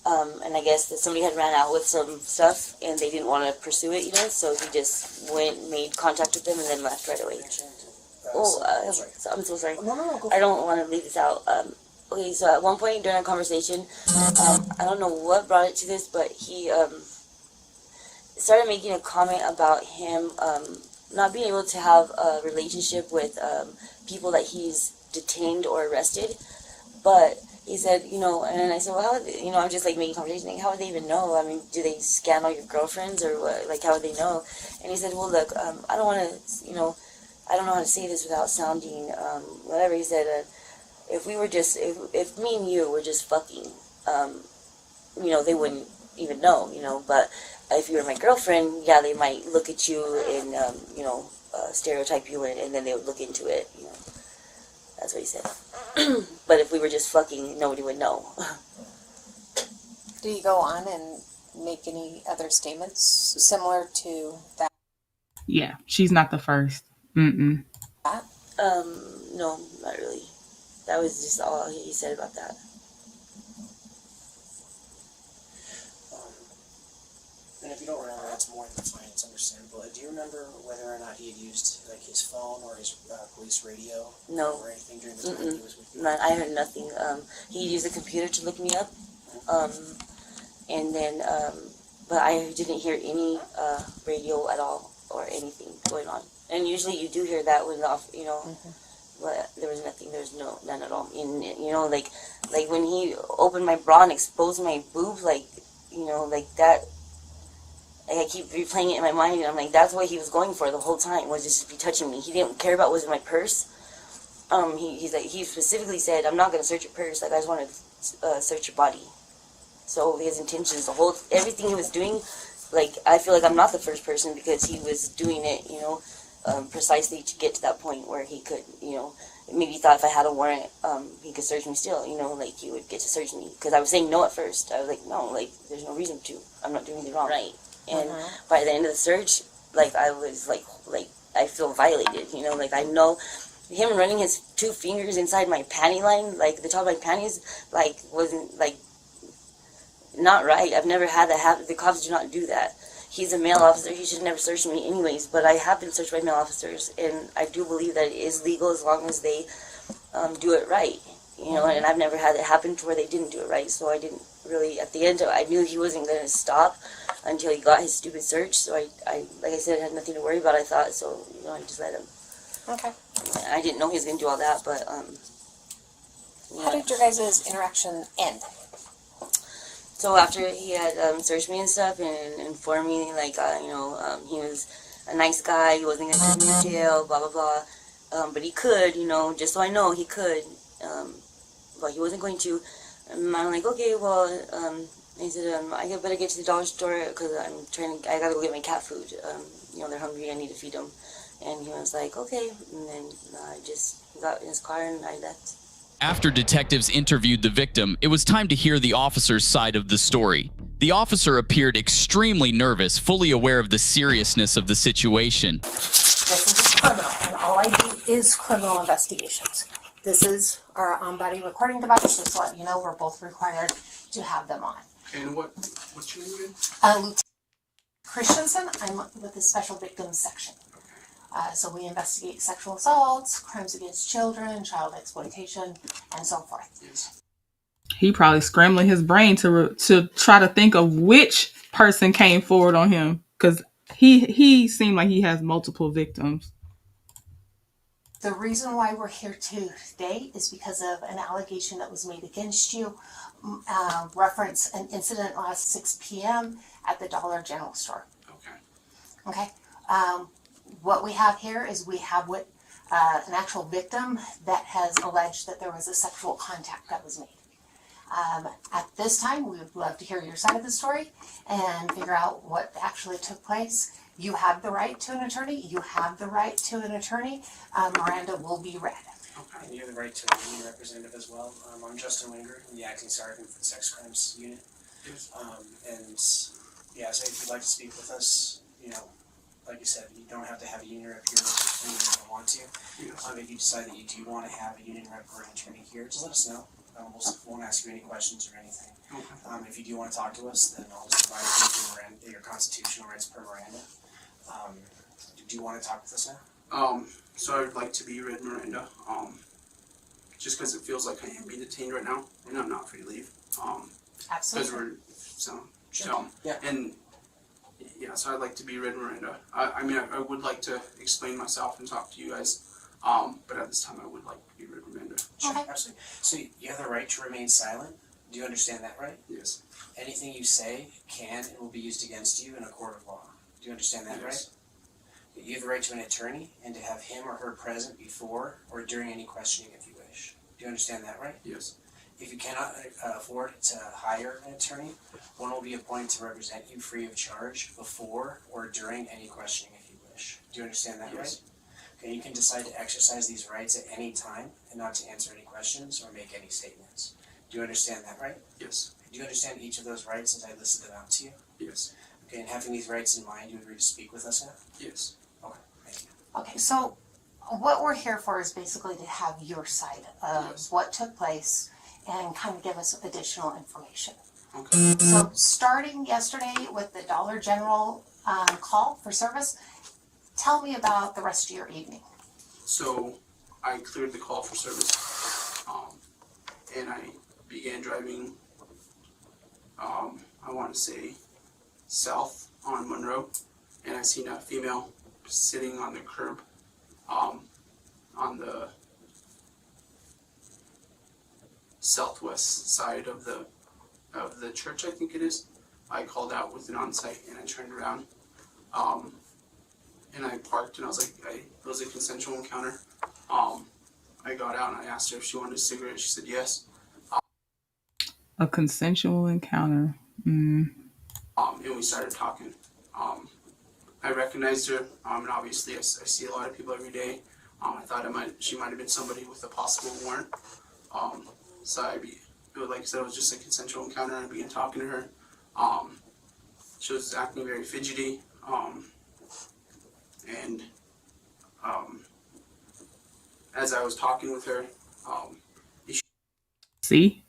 and I guess that somebody had ran out with some stuff, and they didn't want to pursue it, you know, so he just made contact with them, and then left right away. I'm so sorry. No, I don't want to leave this out. Okay, so at one point during our conversation, I don't know what brought it to this, but he started making a comment about him not being able to have a relationship with people that he's detained or arrested. But he said, you know, and I said, well, how would they, you know, I'm just like making conversation, like, how would they even know? I mean, do they scan all your girlfriends or what? Like, how would they know? And he said, well, look, I don't want to, you know, I don't know how to say this without sounding whatever. He said, if we were just, if me and you were just fucking, you know, they wouldn't even know, you know, but if you were my girlfriend, yeah, they might look at you and, you know, stereotype you, and then they would look into it, you know. That's what he said. But if we were just fucking, nobody would know. Did he go on and make any other statements similar to that? Yeah, she's not the first. No, not really. That was just all he said about that. And if you don't remember, that's more than fine. It's understandable. Do you remember whether or not he had used like his phone or his police radio? No. Or anything during the time he was with you? I heard nothing. He used the computer to look me up, and then, but I didn't hear any radio at all or anything going on. And usually you do hear that when the, you know, but there was nothing. There was none at all. And you know, like when he opened my bra and exposed my boobs, like, you know, like that. I keep replaying it in my mind, and I'm like, that's what he was going for the whole time, was just to be touching me. He didn't care about what was in my purse. He specifically said, I'm not going to search your purse, like, I just want to search your body. So his intentions, everything he was doing, like, I feel like I'm not the first person, because he was doing it, you know, precisely to get to that point where he could, you know, maybe he thought if I had a warrant, he could search me still, you know, like, he would get to search me. Because I was saying no at first. I was like, no, like, there's no reason to. I'm not doing anything wrong. Right. And by the end of the search, like, I was like I feel violated, you know, like, I know him running his 2 fingers inside my panty line, like the top of my panties, like, wasn't, like, not right. I've never had that happen. The cops do not do that. He's a male officer. He should never search me anyways, but I have been searched by male officers, and I do believe that it is legal as long as they do it right, you know, and I've never had it happen to where they didn't do it right, so I didn't really, at the end, I knew he wasn't going to stop until he got his stupid search, so I like I said, I had nothing to worry about, I thought, so, you know, I just let him. Okay. I didn't know he was going to do all that, but, yeah. How did your guys' interaction end? So after he had searched me and stuff and informed me, like, you know, he was a nice guy, he wasn't going to put me in jail, blah, blah, blah, but he could, you know, just so I know, he could, but he wasn't going to. And I'm like, okay, well, he said, I better get to the dollar store because I gotta go get my cat food. You know, they're hungry, I need to feed them. And he was like, okay, and then I just got in his car and I left. After detectives interviewed the victim, it was time to hear the officer's side of the story. The officer appeared extremely nervous, fully aware of the seriousness of the situation. This is criminal, and all I do is criminal investigations. This is our on-body recording device, just to let you know we're both required to have them on. And what's your name again? Lieutenant Christensen. I'm with the Special Victims section. So we investigate sexual assaults, crimes against children, child exploitation, and so forth. Yes. He probably scrambling his brain to try to think of which person came forward on him, because he seemed like he has multiple victims. The reason why we're here today is because of an allegation that was made against you, reference an incident last 6 p.m. at the Dollar General store. Okay. Okay. What we have here is we have an actual victim that has alleged that there was a sexual contact that was made. At this time, we would love to hear your side of the story and figure out what actually took place. You have the right to an attorney. You have the right to an attorney. Miranda will be read. And you have the right to a union representative as well. I'm Justin Winger, I'm the acting sergeant for the sex crimes unit. And yeah, so if you'd like to speak with us, you know, like you said, you don't have to have a union rep here if you don't want to. If you decide that you do want to have a union rep or an attorney here, just let us know. We won't ask you any questions or anything. If you do want to talk to us, then I'll just provide you your constitutional rights per Miranda. Do you want to talk with us now? So I'd like to be read Miranda, just because it feels like I am being detained right now, and I'm not free to leave. Absolutely. So I'd like to be read Miranda. I would like to explain myself and talk to you guys, but at this time I would like to be read Miranda. Sure, absolutely. So you have the right to remain silent. Do you understand that, right? Yes. Anything you say can and will be used against you in a court of law. Do you understand that, right? You have the right to an attorney and to have him or her present before or during any questioning if you wish. Do you understand that, right? Yes. If you cannot afford to hire an attorney, one will be appointed to represent you free of charge before or during any questioning if you wish. Do you understand that, right? Okay, you can decide to exercise these rights at any time and not to answer any questions or make any statements. Do you understand that, right? Yes. Do you understand each of those rights as I listed them out to you? Yes. Okay, and having these rights in mind, you agree to speak with us now? Yes. Okay, thank you. Okay, so what we're here for is basically to have your side of what took place and kind of give us additional information. Okay. So starting yesterday with the Dollar General call for service, tell me about the rest of your evening. So I cleared the call for service, and I began driving, I want to say, south on Monroe, and I seen a female sitting on the curb on the southwest side of the church, I think it is. I called out with an on-site and I turned around, and I parked, and I was like, it was a consensual encounter. I got out and I asked her if she wanted a cigarette. She said yes. A consensual encounter. And we started talking. I recognized her, and obviously I see a lot of people every day. I thought she might have been somebody with a possible warrant. Like I said, it was just a consensual encounter, and I began talking to her. She was acting very fidgety, and as I was talking with her, See.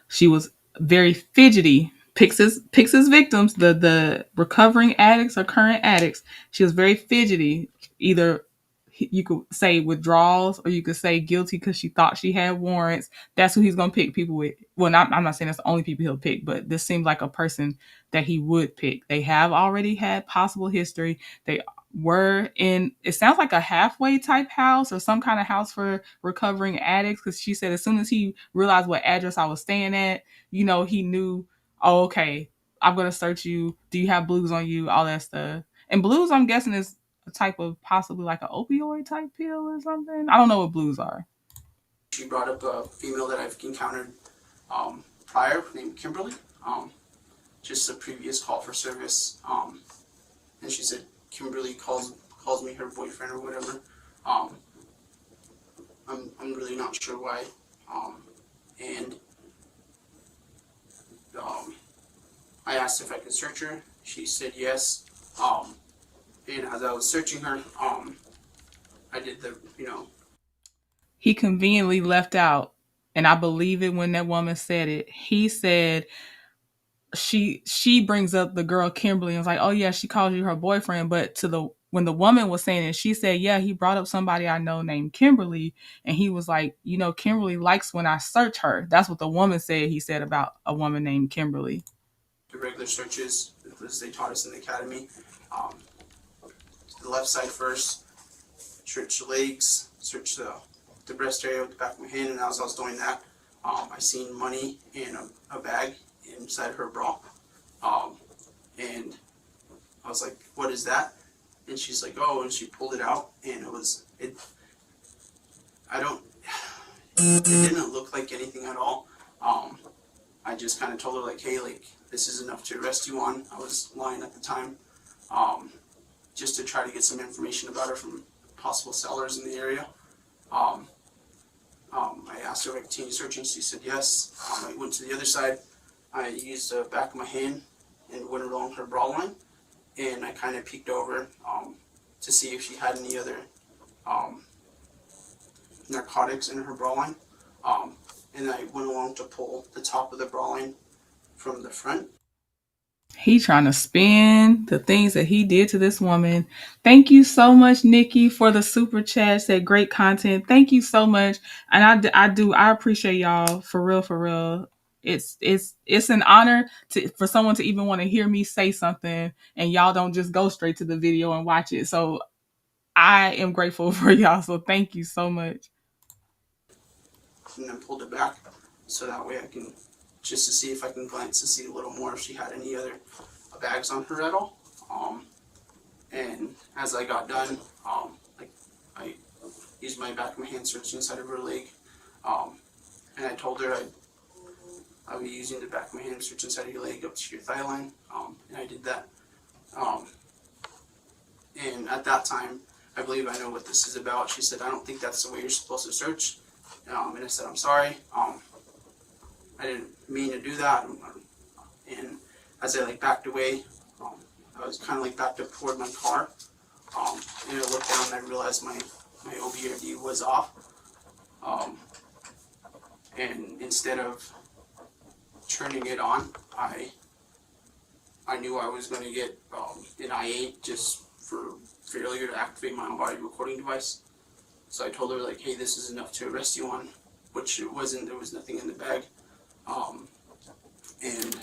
She was very fidgety. Picks his victims, the recovering addicts or current addicts. She was very fidgety. Either you could say withdrawals, or you could say guilty because she thought she had warrants. That's who he's gonna pick people with. Well, I'm not saying that's the only people he'll pick, but this seems like a person that he would pick. They have already had possible history. They were in, it sounds like a halfway type house or some kind of house for recovering addicts, because she said as soon as he realized what address I was staying at, he knew, oh, okay, I'm gonna search you. Do you have blues on you? All that stuff. And blues, I'm guessing, is a type of possibly like an opioid type pill or something. I don't know what blues are. she brought up a female that I've encountered prior named Kimberly. Just a previous call for service. And she said Kimberly calls me her boyfriend or whatever. I'm really not sure why. I asked if I could search her. She said yes. And as I was searching her, I did He conveniently left out, and I believe it when that woman said it. He said she brings up the girl Kimberly and was like, oh yeah, she calls you her boyfriend. But when the woman was saying it, she said, yeah, he brought up somebody I know named Kimberly. And he was like, Kimberly likes when I search her. That's what the woman said. He said about a woman named Kimberly. The regular searches, as they taught us in the academy. The left side first, search the legs, search the breast area with the back of my hand, and as I was doing that, I seen money in a bag inside her bra, and I was like, what is that? And she's like, oh, and she pulled it out, and it didn't look like anything at all. I just kind of told her, like, hey, like, this is enough to arrest you on. I was lying at the time, just to try to get some information about her from possible sellers in the area. I asked her if I could continue searching. She said yes. I went to the other side. I used the back of my hand and went along her bra line, and I kind of peeked over to see if she had any other narcotics in her bra line. And I went along to pull the top of the bra line from the front. He trying to spin the things that he did to this woman. Thank you so much, Nikki, for the super chat. Said great content. Thank you so much. And I appreciate y'all for real, for real. It's an honor for someone to even want to hear me say something, and y'all don't just go straight to the video and watch it. So I am grateful for y'all. So thank you so much. And then pulled it back so that way I can, just to see if I can glance to see a little more if she had any other bags on her at all. And as I got done, like, I used my back of my hand, searched inside of her leg, and I told her I'll be using the back of my hand, search inside of your leg up to your thigh line, and I did that. And at that time, I believe I know what this is about. She said, I don't think that's the way you're supposed to search. And I said, I'm sorry. I didn't mean to do that. And as I backed away, I was kind of backed up toward my car. And I looked down and I realized my OBRD was off. And instead of turning it on, I knew I was going to get an I-8 just for failure to activate my on-body recording device. So I told her, like, hey, this is enough to arrest you on, which it wasn't. There was nothing in the bag. And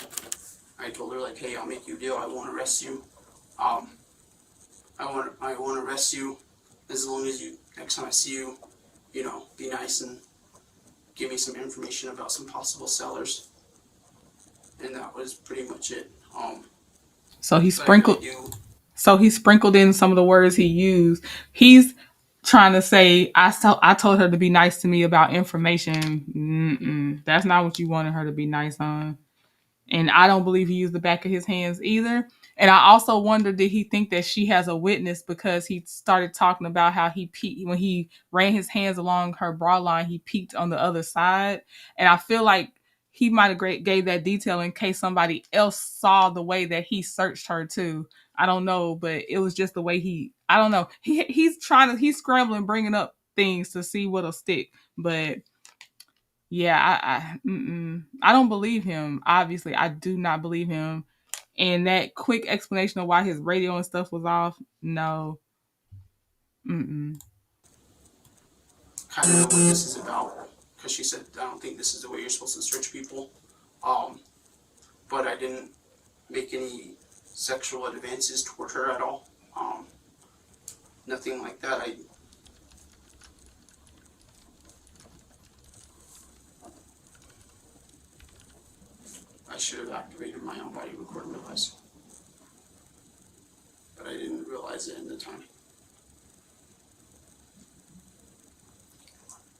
I told her, like, hey, I'll make you a deal. I won't arrest you. I won't arrest you as long as you, next time I see you, be nice and give me some information about some possible sellers. And that was pretty much it. So he sprinkled in some of the words he used. He's trying to say, I told her to be nice to me about information. That's not what you wanted her to be nice on. And I don't believe he used the back of his hands either. And I also wonder, did he think that she has a witness because he started talking about how he peeked when he ran his hands along her bra line, he peeked on the other side. And I feel like he might have gave that detail in case somebody else saw the way that he searched her too. I don't know, but it was just the way I don't know. He's scrambling, bringing up things to see what'll stick. But yeah, I don't believe him. Obviously, I do not believe him. And that quick explanation of why his radio and stuff was off, no. Kind of know what this is about, because she said, I don't think this is the way you're supposed to search people. But I didn't make any sexual advances toward her at all. Nothing like that. I should have activated my own body recording device, but I didn't realize it in the time.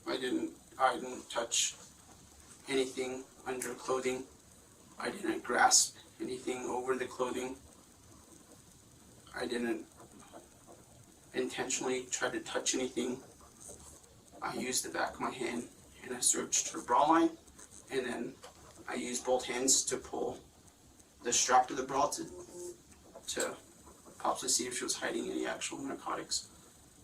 I didn't touch anything under clothing. I didn't grasp anything over the clothing. I didn't intentionally try to touch anything. I used the back of my hand and I searched her bra line, and then I used both hands to pull the strap to the bra to possibly see if she was hiding any actual narcotics.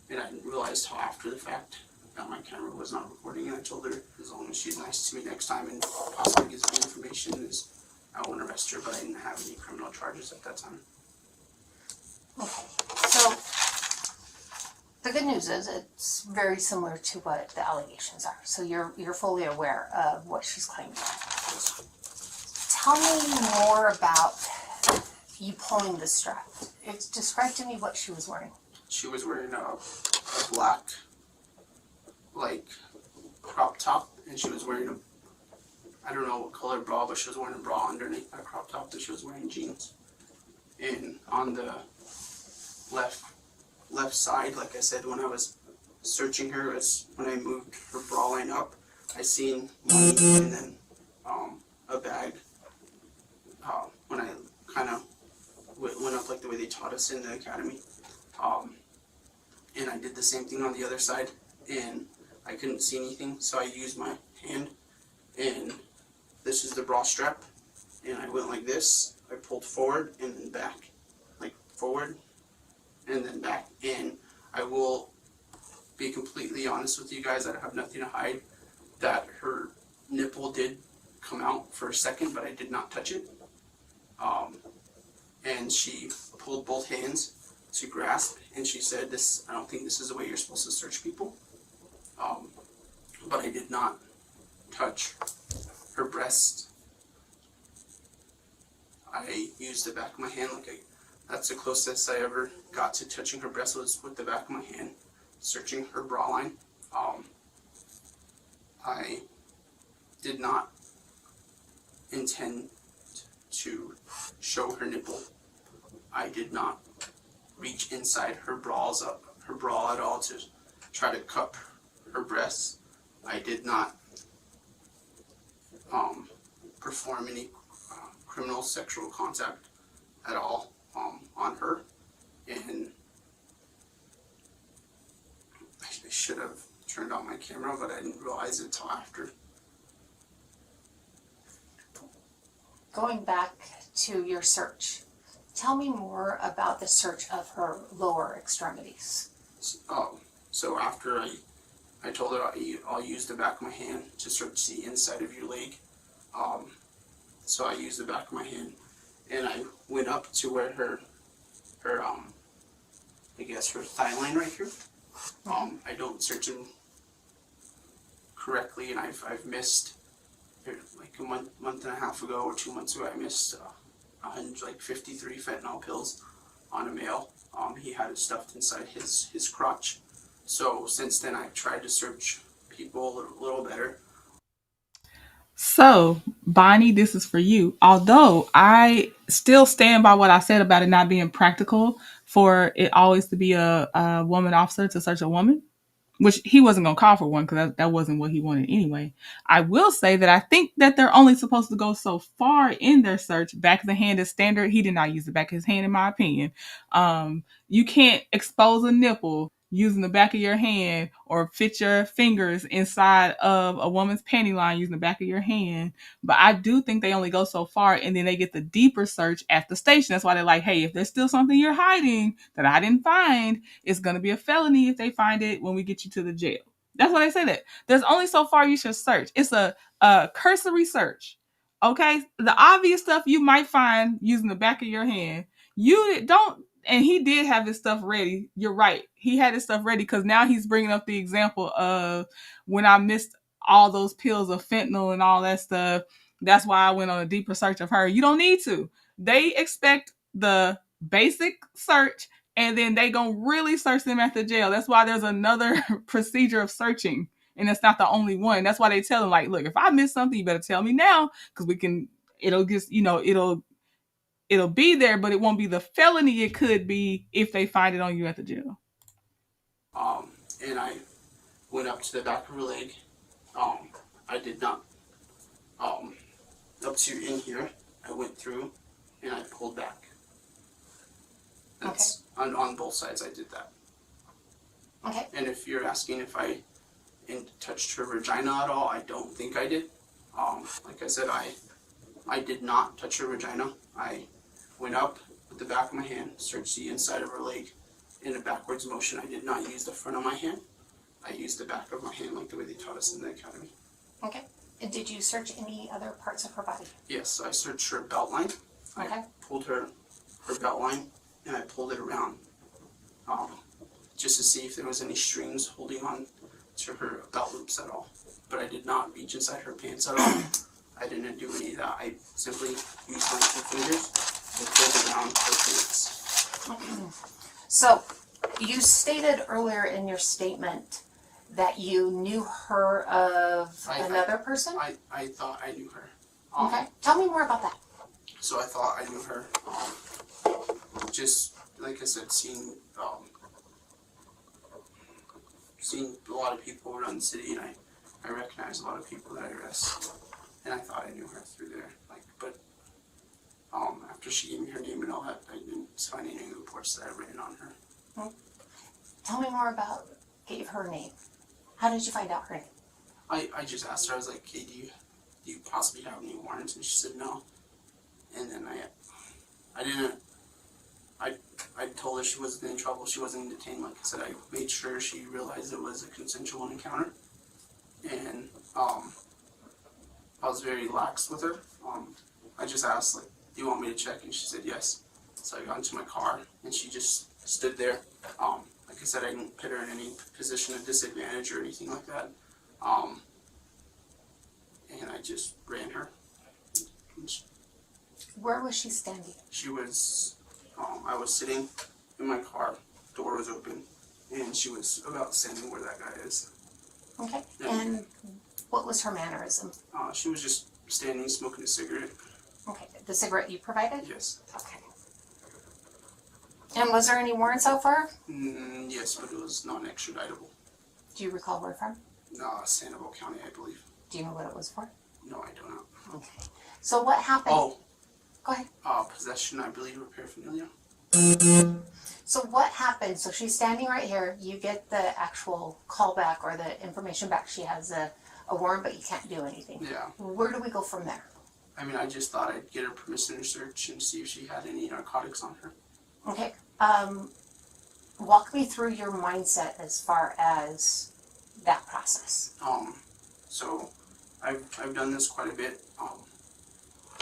And I realized how after the fact that my camera was not recording, and I told her as long as she's nice to me next time and possibly gives me information, I won't arrest her, but I didn't have any criminal charges at that time. Okay, so the good news is it's very similar to what the allegations are. So you're fully aware of what she's claiming. Tell me more about you pulling the strap. Describe to me what she was wearing. She was wearing a black, crop top, and she was wearing I don't know what color bra, but she was wearing a bra underneath that crop top, and she was wearing jeans. And on the left side. Like I said, when I was searching her, it's when I moved her bra line up, I seen money and then a bag. When I kind of went up like the way they taught us in the academy, and I did the same thing on the other side, and I couldn't see anything, so I used my hand, and this is the bra strap, and I went like this. I pulled forward and then back, like forward and then back. And I will be completely honest with you guys, I have nothing to hide, that her nipple did come out for a second, but I did not touch it. And she pulled both hands to grasp, and she said, "This, I don't think this is the way you're supposed to search people." But I did not touch her breast. I used the back of my hand, that's the closest I ever got to touching her breast, was with the back of my hand, searching her bra line. I did not intend to show her nipple. I did not reach inside her bra at all to try to cup her breasts. I did not perform any criminal sexual contact at all on her, and I should have turned on my camera, but I didn't realize it till after. Going back to your search, tell me more about the search of her lower extremities. So after I told her I'll use the back of my hand to search the inside of your leg. So I used the back of my hand, and I went up to where her I guess her thigh line right here. I don't search them correctly, and I've missed, like a month and a half ago or 2 months ago, I missed 53 fentanyl pills on a male. He had it stuffed inside his crotch. So since then, I've tried to search people a little better. So, Bonnie, this is for you. Although I still stand by what I said about it not being practical for it always to be a woman officer to search a woman, which he wasn't going to call for one because that wasn't what he wanted anyway. I will say that I think that they're only supposed to go so far in their search. Back of the hand is standard. He did not use the back of his hand, in my opinion. You can't expose a nipple using the back of your hand or fit your fingers inside of a woman's panty line using the back of your hand. But I do think they only go so far, and then they get the deeper search at the station. That's why they're like, hey, if there's still something you're hiding that I didn't find, it's going to be a felony if they find it when we get you to the jail. That's why they say that. There's only so far you should search. It's a cursory search. Okay? The obvious stuff you might find using the back of your hand. You don't. And he did have his stuff ready. You're right. He had his stuff ready because now he's bringing up the example of when I missed all those pills of fentanyl and all that stuff. That's why I went on a deeper search of her. You don't need to. They expect the basic search, and then they gonna really search them at the jail. That's why there's another procedure of searching, and it's not the only one. That's why they tell them, like, look, if I miss something, you better tell me now because it'll just, it'll be there, but it won't be the felony it could be if they find it on you at the jail. And I went up to the back of her leg. I did not, up to in here, I went through and I pulled back. That's okay. On both sides I did that. Okay. And if you're asking if I touched her vagina at all, I don't think I did. Like I said, I did not touch her vagina. I went up with the back of my hand, searched the inside of her leg in a backwards motion. I did not use the front of my hand. I used the back of my hand like the way they taught us in the academy. Okay. And did you search any other parts of her body? Yes, I searched her belt line. Okay. I pulled her belt line and I pulled it around just to see if there was any strings holding on to her belt loops at all. But I did not reach inside her pants at all. I didn't do any of that. I simply used my 2 fingers and pulled around her pants. So, you stated earlier in your statement that you knew her of another person? I thought I knew her. Okay. Tell me more about that. So I thought I knew her just like I said, seen a lot of people around the city, and I recognize a lot of people that I arrest, and I thought I knew her through there. But after she gave me her name and all that, I didn't find any reports that I've written on her. Well, tell me more about gave her name. How did you find out her name? I just asked her. I was like, "Hey, do you possibly have any warrants?" And she said no. And then I told her she wasn't in trouble. She wasn't detained. Like I said, I made sure she realized it was a consensual encounter, and I was very lax with her. I just asked, like, "Do you want me to check?" And she said yes. So I got into my car, and she just stood there. Like I said, I didn't put her in any position of disadvantage or anything like that. And I just ran her. Where was she standing? She was, I was sitting in my car, door was open, and she was about standing where that guy is. Okay, and what was her mannerism? She was just standing, smoking a cigarette. Okay, the cigarette you provided? Yes. Okay. And was there any warrants out for her? Yes, but it was non-extraditable. Do you recall where from? Sandoval County, I believe. Do you know what it was for? No, I don't know. Okay. So what happened? Oh. Go ahead. Possession, I believe, of paraphernalia. So what happened? So she's standing right here. You get the actual call back or the information back. She has a warrant, but you can't do anything. Yeah. Where do we go from there? I mean, I just thought I'd get her permission to search and see if she had any narcotics on her. Okay. Walk me through your mindset as far as that process. So I've done this quite a bit.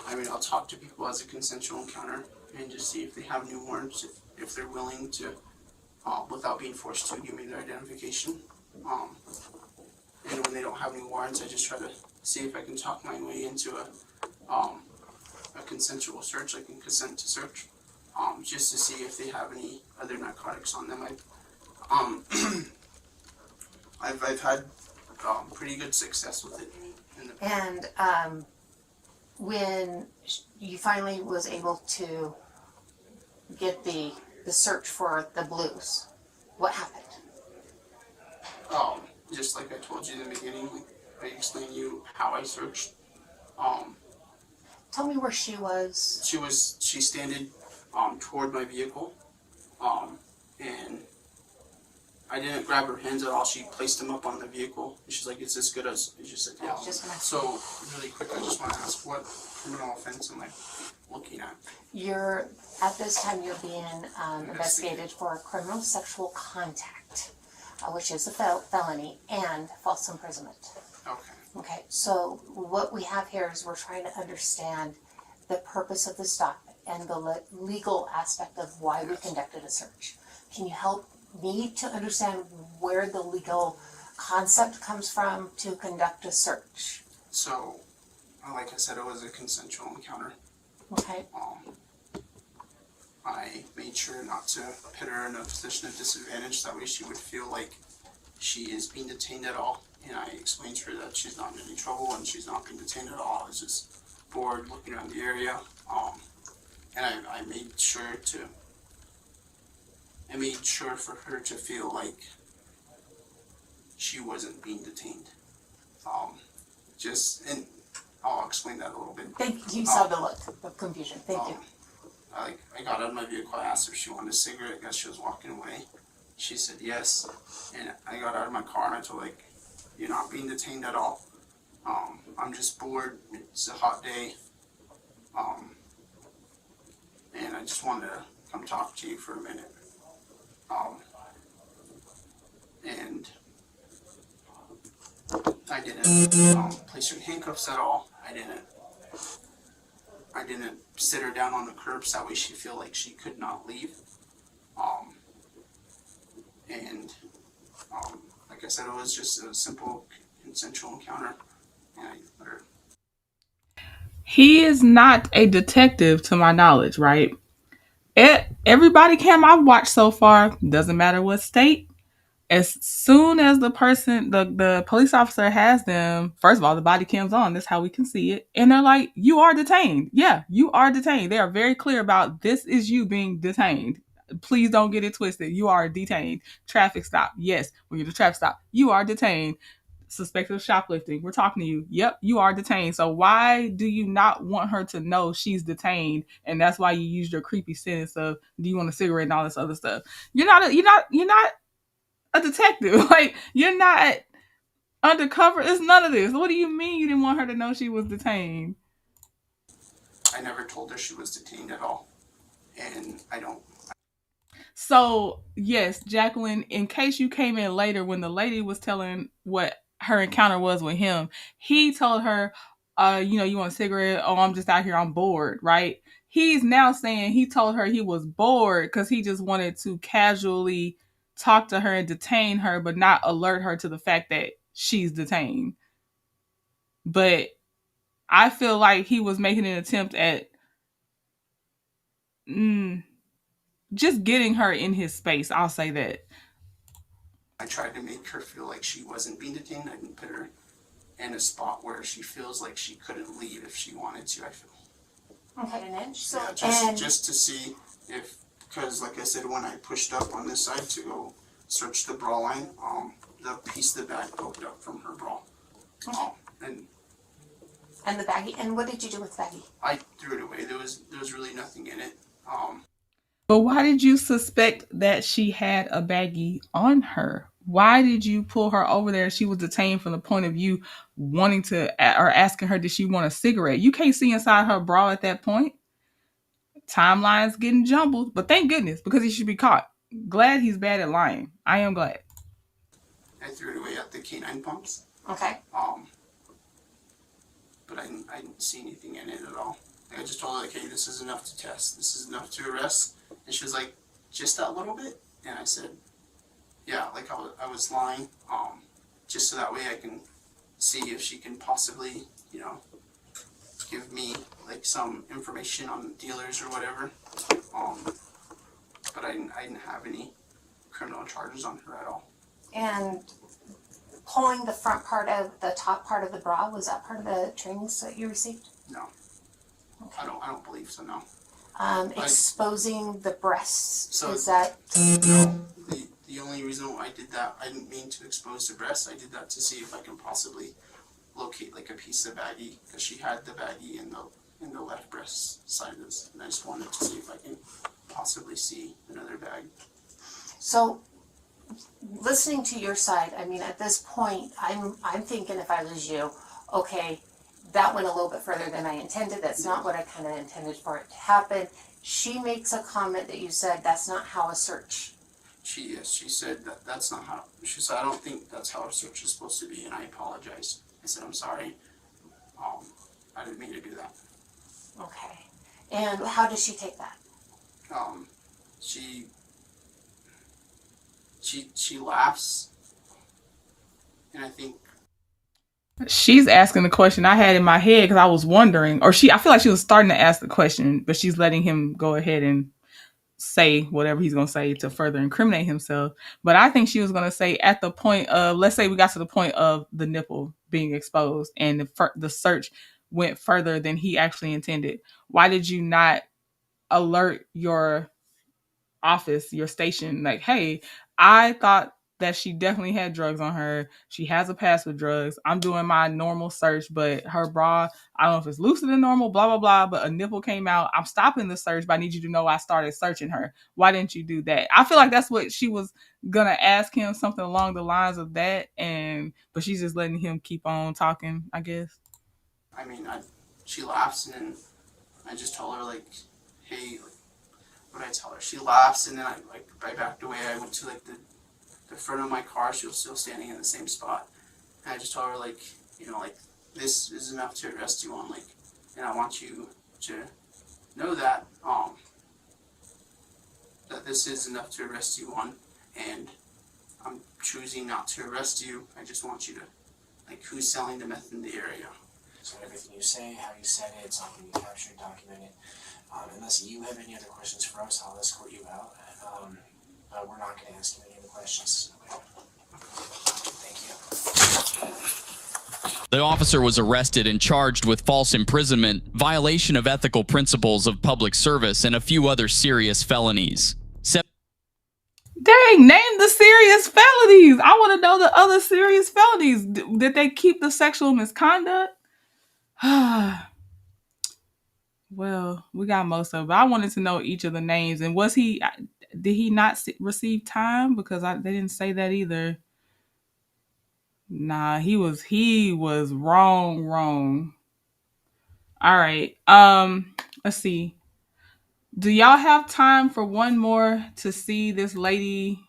I mean, I'll talk to people as a consensual encounter and just see if they have new warrants, if they're willing to, without being forced to, give me their identification. And when they don't have any warrants, I just try to see if I can talk my way into a consensual search. I can consent to search, just to see if they have any other narcotics on them. I've had pretty good success with it. And when you finally was able to get the search for the blues, what happened? Just like I told you in the beginning, I explained to you how I searched. Tell me where she was. She standing toward my vehicle, and I didn't grab her hands at all. She placed them up on the vehicle. And she's like, "Is this good?" As I just said, "Yeah." So really quick, I just want to ask, what criminal offense am I looking at? At this time, you're being investigated for criminal sexual contact, which is a felony, and false imprisonment. Okay. Okay, so what we have here is we're trying to understand the purpose of the stop and the legal aspect of why we conducted a search. Can you help me to understand where the legal concept comes from to conduct a search? So, like I said, it was a consensual encounter. Okay. I made sure not to put her in a position of disadvantage. That way she would feel like she is being detained at all. And I explained to her that she's not in any trouble and she's not being detained at all. I was just bored looking around the area. And I made sure for her to feel like she wasn't being detained. And I'll explain that a little bit. Thank you. Saw the look of confusion. Thank you. I got out of my vehicle. I asked her if she wanted a cigarette. I guess she was walking away. She said yes. And I got out of my car and I told her, like, "You're not being detained at all. I'm just bored. It's a hot day. And I just wanted to come talk to you for a minute." And I didn't place her in handcuffs at all. I didn't sit her down on the curb so that way she'd feel like she could not leave. Like I said, it was just a simple consensual encounter. And I let her. He is not a detective to my knowledge, right? Every body cam I've watched so far, doesn't matter what state, as soon as the police officer has them, first of all, the body cam's on. That's how we can see it. And they're like, "You are detained." Yeah, you are detained. They are very clear about this is you being detained. Please don't get it twisted. You are detained. Traffic stop. Yes, when you're at a traffic stop, you are detained. Suspected of shoplifting. We're talking to you. Yep, you are detained. So why do you not want her to know she's detained? And that's why you used your creepy sentence of, do you want a cigarette and all this other stuff? You're not a detective. Like, you're not undercover. It's none of this. What do you mean you didn't want her to know she was detained? I never told her she was detained at all. And I don't. So, yes, Jacqueline, in case you came in later when the lady was telling what her encounter was with him, he told her, you want a cigarette? Oh, I'm just out here. I'm bored, right? He's now saying he told her he was bored because he just wanted to casually talk to her and detain her, but not alert her to the fact that she's detained. But I feel like he was making an attempt at just getting her in his space. I'll say that. I tried to make her feel like she wasn't being detained. I didn't put her in a spot where she feels like she couldn't leave if she wanted to, I feel. Okay, an inch. So, yeah, just to see if, because like I said, when I pushed up on this side to go search the bra line, the piece of the bag poked up from her bra. Okay. And the baggie. And what did you do with the baggie? I threw it away. There was really nothing in it. But why did you suspect that she had a baggie on her? Why did you pull her over there? She was detained from the point of view wanting to, or asking her, did she want a cigarette? You can't see inside her bra at that point. Timeline's getting jumbled, but thank goodness, because he should be caught. Glad he's bad at lying. I am glad. I threw it away at the canine pumps. Okay. But I didn't see anything in it at all. I just told her, like, hey, this is enough to test. This is enough to arrest. And she was like, just that little bit? And I said, yeah, like I was lying, just so that way I can see if she can possibly, give me like some information on dealers or whatever. But I didn't have any criminal charges on her at all. And pulling the front part of the top part of the bra, was that part of the trainings that you received? No. Okay. I don't believe so, no. Exposing the breasts, so is that? No. The only reason why I did that, I didn't mean to expose the breasts. I did that to see if I can possibly locate like a piece of baggie, because she had the baggie in the left breast side of this, and I just wanted to see if I can possibly see another bag. So, listening to your side, I mean, at this point, I'm thinking if I was you, okay, that went a little bit further than I intended. That's not what I kind of intended for it to happen. She makes a comment that you said that's not how a search. She said that's not how. She said, I don't think that's how a search is supposed to be, and I apologize. I said, I'm sorry. I didn't mean to do that. Okay. And how does she take that? She laughs, and I think she's asking the question I had in my head because I was wondering, or I feel like she was starting to ask the question, but she's letting him go ahead and say whatever he's going to say to further incriminate himself. But I think she was going to say at the point of, let's say we got to the point of the nipple being exposed and the search went further than he actually intended. Why did you not alert your office, your station, like, hey, I thought that she definitely had drugs on her. She has a past with drugs. I'm doing my normal search, but her bra, I don't know if it's looser than normal, blah, blah, blah, but a nipple came out. I'm stopping the search, but I need you to know I started searching her. Why didn't you do that? I feel like that's what she was going to ask him, something along the lines of that, but she's just letting him keep on talking, I guess. I mean, she laughs, and then I just told her, like, hey, like, what did I tell her? She laughs, and then I backed away. I went to, like, the front of my car. She was still standing in the same spot. And I just told her, like, like, this is enough to arrest you on, like, and I want you to know that, that this is enough to arrest you on, and I'm choosing not to arrest you. I just want you to, like, who's selling the meth in the area. So everything you say, how you said it, it's all going to be captured, documented. Unless you have any other questions for us, I'll escort you out. We're not going to ask you any other questions. Okay. Thank you. The officer was arrested and charged with false imprisonment, violation of ethical principles of public service, and a few other serious felonies. Dang, name the serious felonies. I want to know the other serious felonies. Did they keep the sexual misconduct? Well, we got most of it. I wanted to know each of the names. And did he not receive time? Because they didn't say that either. Nah, he was wrong. All right. Let's see. Do y'all have time for one more to see this lady,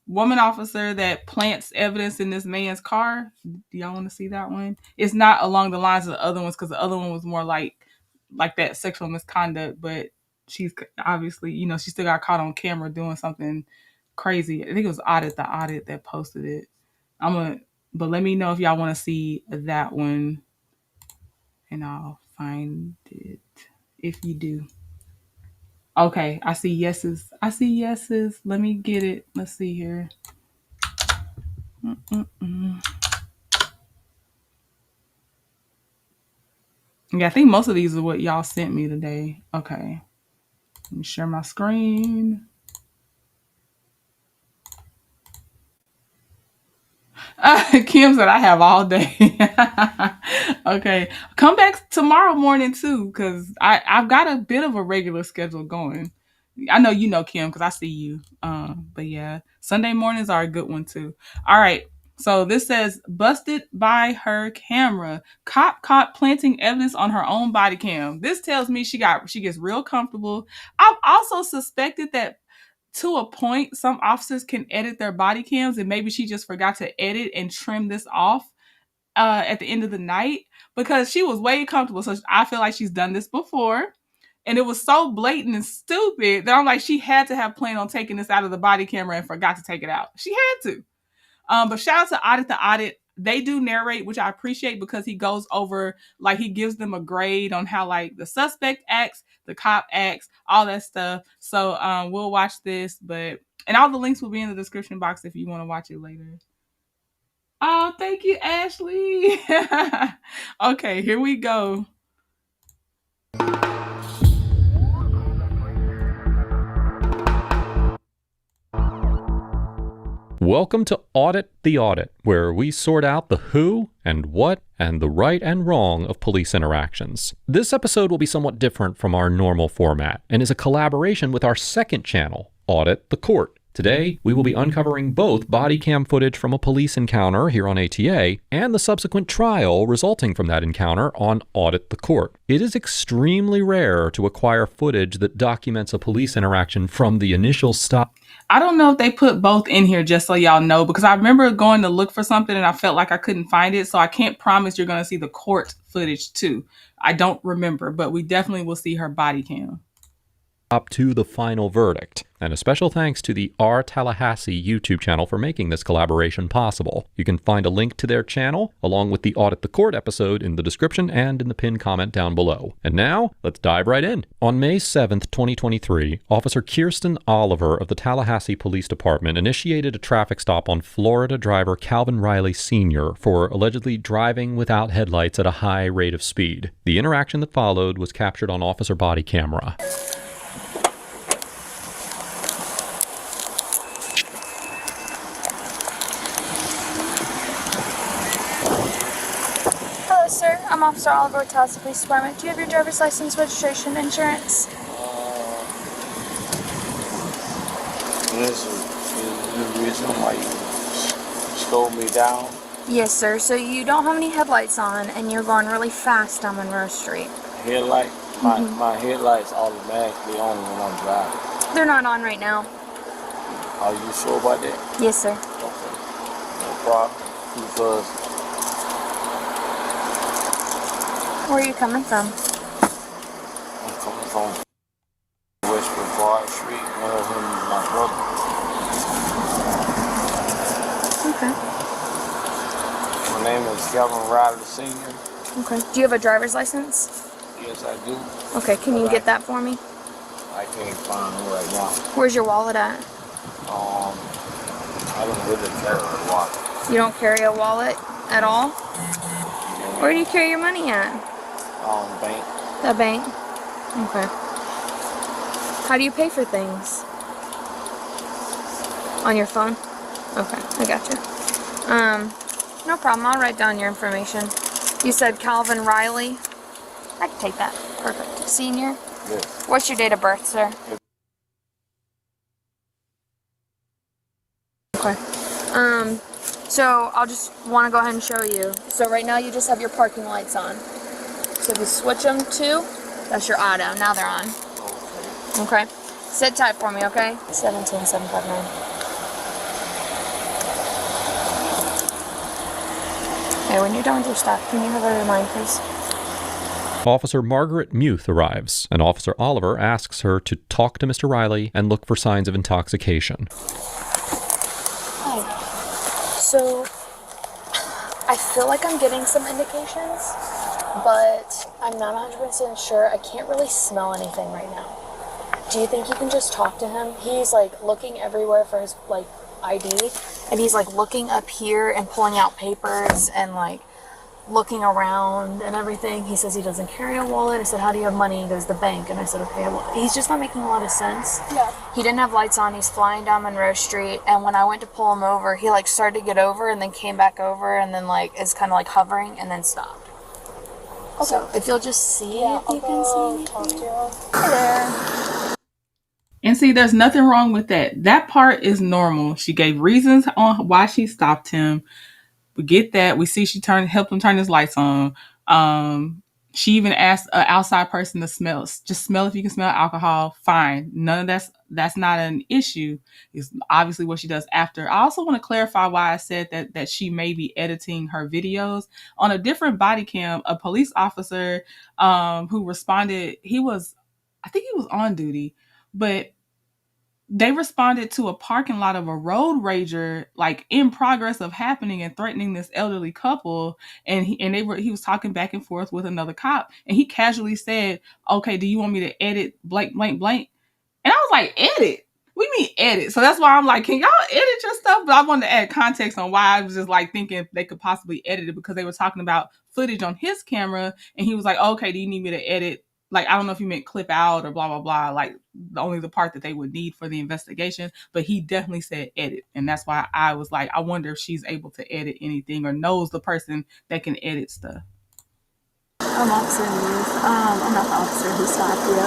woman officer that plants evidence in this man's car? Do y'all want to see that one? It's not along the lines of the other ones because the other one was more like that sexual misconduct, but she's obviously, she still got caught on camera doing something crazy. I think it was the audit that posted it. But let me know if y'all want to see that one, and I'll find it if you do. Okay, I see yeses. Let me get it. Let's see here. Yeah, I think most of these are what y'all sent me today. Okay. Let me share my screen. Kim said I have all day. Okay. Come back tomorrow morning too, because I've got a bit of a regular schedule going. I know you know, Kim, because I see you. But yeah, Sunday mornings are a good one too. All right. So this says, busted by her camera. Cop caught planting evidence on her own body cam. This tells me she gets real comfortable. I've also suspected that to a point, some officers can edit their body cams, and maybe she just forgot to edit and trim this off at the end of the night, because she was way comfortable. So I feel like she's done this before. And it was so blatant and stupid that I'm like, she had to have planned on taking this out of the body camera and forgot to take it out. She had to. But shout out to Audit the Audit. They do narrate, which I appreciate, because he goes over, like, he gives them a grade on how, like, the suspect acts, the cop acts, all that stuff. So we'll watch this, and all the links will be in the description box if you want to watch it later. Oh, thank you, Ashley. Okay, here we go. Welcome to Audit the Audit, where we sort out the who and what and the right and wrong of police interactions. This episode will be somewhat different from our normal format and is a collaboration with our second channel, Audit the Court. Today, we will be uncovering both body cam footage from a police encounter here on ATA and the subsequent trial resulting from that encounter on Audit the Court. It is extremely rare to acquire footage that documents a police interaction from the initial stop. I don't know if they put both in here, just so y'all know, because I remember going to look for something and I felt like I couldn't find it. So I can't promise you're going to see the court footage too. I don't remember, but we definitely will see her body cam. Up to the final verdict. And a special thanks to the R Tallahassee YouTube channel for making this collaboration possible. You can find a link to their channel, along with the Audit the Court episode, in the description and in the pinned comment down below. And now, let's dive right in. On May 7th, 2023, Officer Kirsten Oliver of the Tallahassee Police Department initiated a traffic stop on Florida driver Calvin Riley Sr. for allegedly driving without headlights at a high rate of speed. The interaction that followed was captured on officer body camera. Sir, I'm Officer Oliver with Tallahassee Police Department. Do you have your driver's license, registration, insurance? This is the reason why you slowed me down. Yes, sir. So you don't have any headlights on, and you're going really fast down Monroe Street. Headlight? My headlights automatically on when I'm driving. They're not on right now. Are you sure about that? Yes, sir. Okay. No problem. Because where are you coming from? I'm coming from West Brevard Street, one of them is my brother. Okay. My name is Calvin Riley Sr. Okay. Do you have a driver's license? Yes, I do. Okay, can you get that for me? I can't find it right now. Where's your wallet at? I don't really carry a wallet. You don't carry a wallet at all? Where do you carry your money at? Bank. The bank? Okay. How do you pay for things? On your phone? Okay, I gotcha. No problem. I'll write down your information. You said Calvin Riley? I can take that. Perfect. Senior? Yes. What's your date of birth, sir? Okay. So I'll just want to go ahead and show you. So right now you just have your parking lights on. So if you switch them to, that's your auto. Now they're on. Okay. Sit tight for me, okay? 17759. Okay, when you're done with your stop, can you have a remind, please? Officer Margaret Muth arrives, and Officer Oliver asks her to talk to Mr. Riley and look for signs of intoxication. Hi. So, I feel like I'm getting some indications, but I'm not 100% sure. I can't really smell anything right now. Do you think you can just talk to him? He's like looking everywhere for his like ID, and he's like looking up here and pulling out papers and like looking around and everything. He says he doesn't carry a wallet. I said, how do you have money? He goes, the bank. And I said, okay, well, he's just not making a lot of sense. Yeah. He didn't have lights on. He's flying down Monroe Street. And when I went to pull him over, he like started to get over and then came back over and then like is kind of like hovering and then stopped. Okay. So if you'll just see if you can see anything. Hey there. And see, there's nothing wrong with that. That part is normal. She gave reasons on why she stopped him. We get that. We see she helped him turn his lights on. She even asked an outside person to smell. Just smell if you can smell alcohol. Fine. None of that's not an issue. It's obviously what she does after. I also want to clarify why I said that she may be editing her videos. On a different body cam, a police officer who responded, I think he was on duty, but they responded to a parking lot of a road rager, like in progress of happening and threatening this elderly couple. And he was talking back and forth with another cop, and he casually said, okay, do you want me to edit blank, blank, blank? And I was like, edit? We mean edit. So that's why I'm like, can y'all edit your stuff? But I wanted to add context on why I was just like thinking they could possibly edit it, because they were talking about footage on his camera. And he was like, okay, do you need me to edit? Like, I don't know if you meant clip out or blah, blah, blah. Like only the part that they would need for the investigation. But he definitely said edit. And that's why I was like, I wonder if she's able to edit anything or knows the person that can edit stuff. I'm Officer Muth. I'm not the officer who stopped you.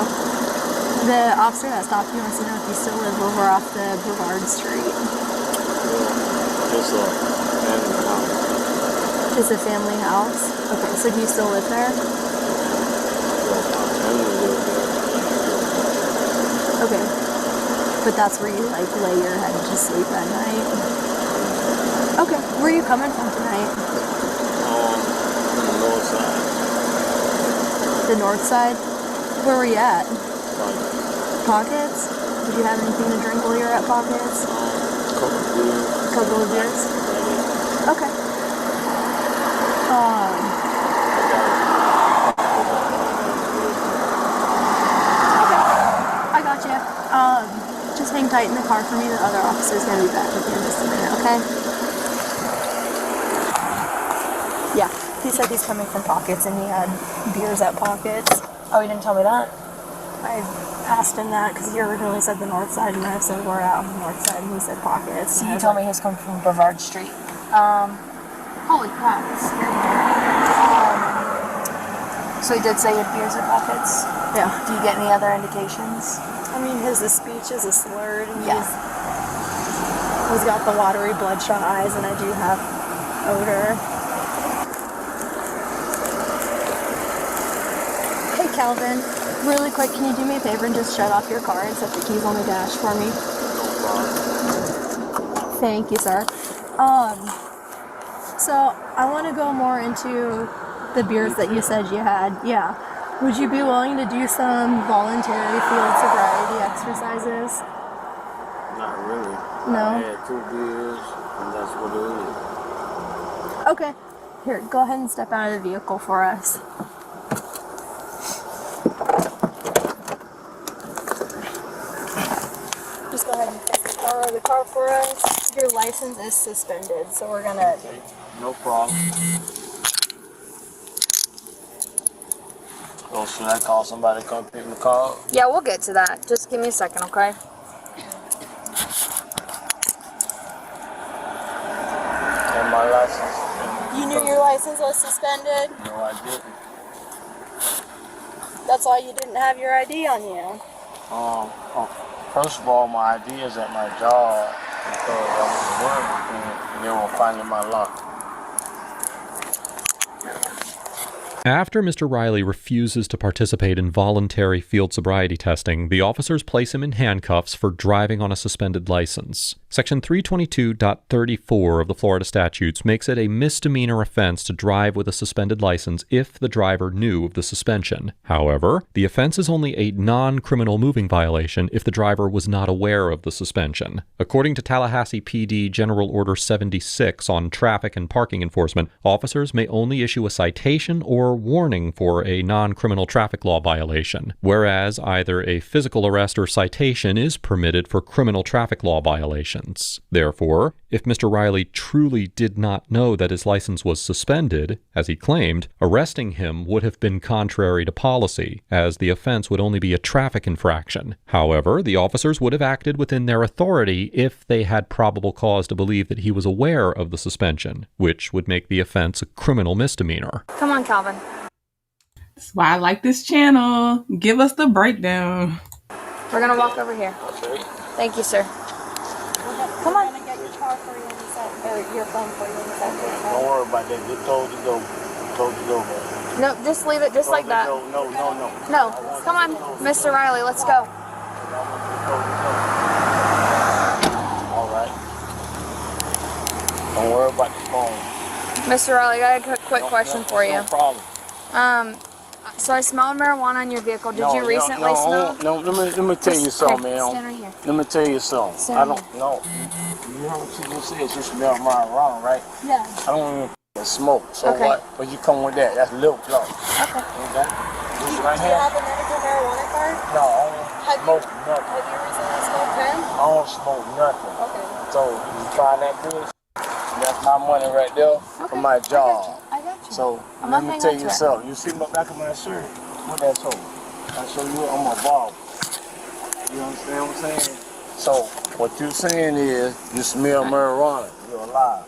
The officer that stopped you wants to know if you still live over off the Brevard Street. Yeah, it's a family house. It's a family house? Okay, so do you still live there? Okay, but that's where you like lay your head to sleep at night? Okay, where are you coming from tonight? From the north side. The north side? Where were you at? Pockets. Pockets? Did you have anything to drink while you were at Pockets? Couple of beers? Okay. I got you. Just hang tight in the car for me. The other officer's gonna be back with you in just a minute, okay? Yeah, he said he's coming from Pockets and he had beers at Pockets. Oh, he didn't tell me that? I asked him that because he originally said the north side and I said we're out on the north side and he said Pockets. He told me he was coming from Brevard Street. Holy crap, it's scary. So he did say he had beers at Pockets? Yeah. Do you get any other indications? I mean, his speech is slurred and he's got the watery bloodshot eyes and I do have odor. Hey Calvin, really quick, can you do me a favor and just shut off your car and set the keys on the dash for me? Thank you, sir. So I want to go more into the beers that you said you had. Yeah. Would you be willing to do some voluntary field sobriety exercises? Not really. No? I had 2 beers, and that's what it is. Okay. Here, go ahead and step out of the vehicle for us. Just go ahead and fix the car for us. Your license is suspended, so we're gonna... No problem. So should I call somebody to come pick the car up? Yeah, we'll get to that. Just give me a second, okay? license was suspended? No, I didn't. That's why you didn't have your ID on you. First of all, my ID is at my job because I was at work and they were finding my locker. After Mr. Riley refuses to participate in voluntary field sobriety testing, the officers place him in handcuffs for driving on a suspended license. Section 322.34 of the Florida statutes makes it a misdemeanor offense to drive with a suspended license if the driver knew of the suspension. However, the offense is only a non-criminal moving violation if the driver was not aware of the suspension. According to Tallahassee PD General Order 76 on traffic and parking enforcement, officers may only issue a citation or warning for a non-criminal traffic law violation, whereas either a physical arrest or citation is permitted for criminal traffic law violations. Therefore, if Mr. Riley truly did not know that his license was suspended, as he claimed, arresting him would have been contrary to policy, as the offense would only be a traffic infraction. However, the officers would have acted within their authority if they had probable cause to believe that he was aware of the suspension, which would make the offense a criminal misdemeanor. Come on, Calvin. That's why I like this channel. Give us the breakdown. We're gonna walk over here. Thank you, sir. Come on. We're gonna get your car for you in a second, or your phone for you in a second. Don't worry about that. Just told you go. Told you go. No, just leave it just like that. No. No, come on, Mr. Riley, let's go. All right. Don't worry about the phone. Mr. Riley, I got a quick question for you. No problem. So I smell marijuana in your vehicle. Did you recently smell? No, let me tell you something, man. Stand right here. Let me tell you something. Stand I don't know. You heard what you said. You smell marijuana, right? Yeah. I don't even smoke. So Okay. what? But you come with that. That's little blow. Okay. Okay? This Do right you here. have a medical marijuana card? No, I don't smoke nothing. Have you recently smoked hemp? I don't smoke nothing. Okay. So you find that good? That's my money right there for my job. I got you. So I'm let not me paying tell up you to it. something. You see my back of my shirt? What that show? I show you I'm a barber. You understand what I'm saying? So what you saying is you smell marijuana. You're alive.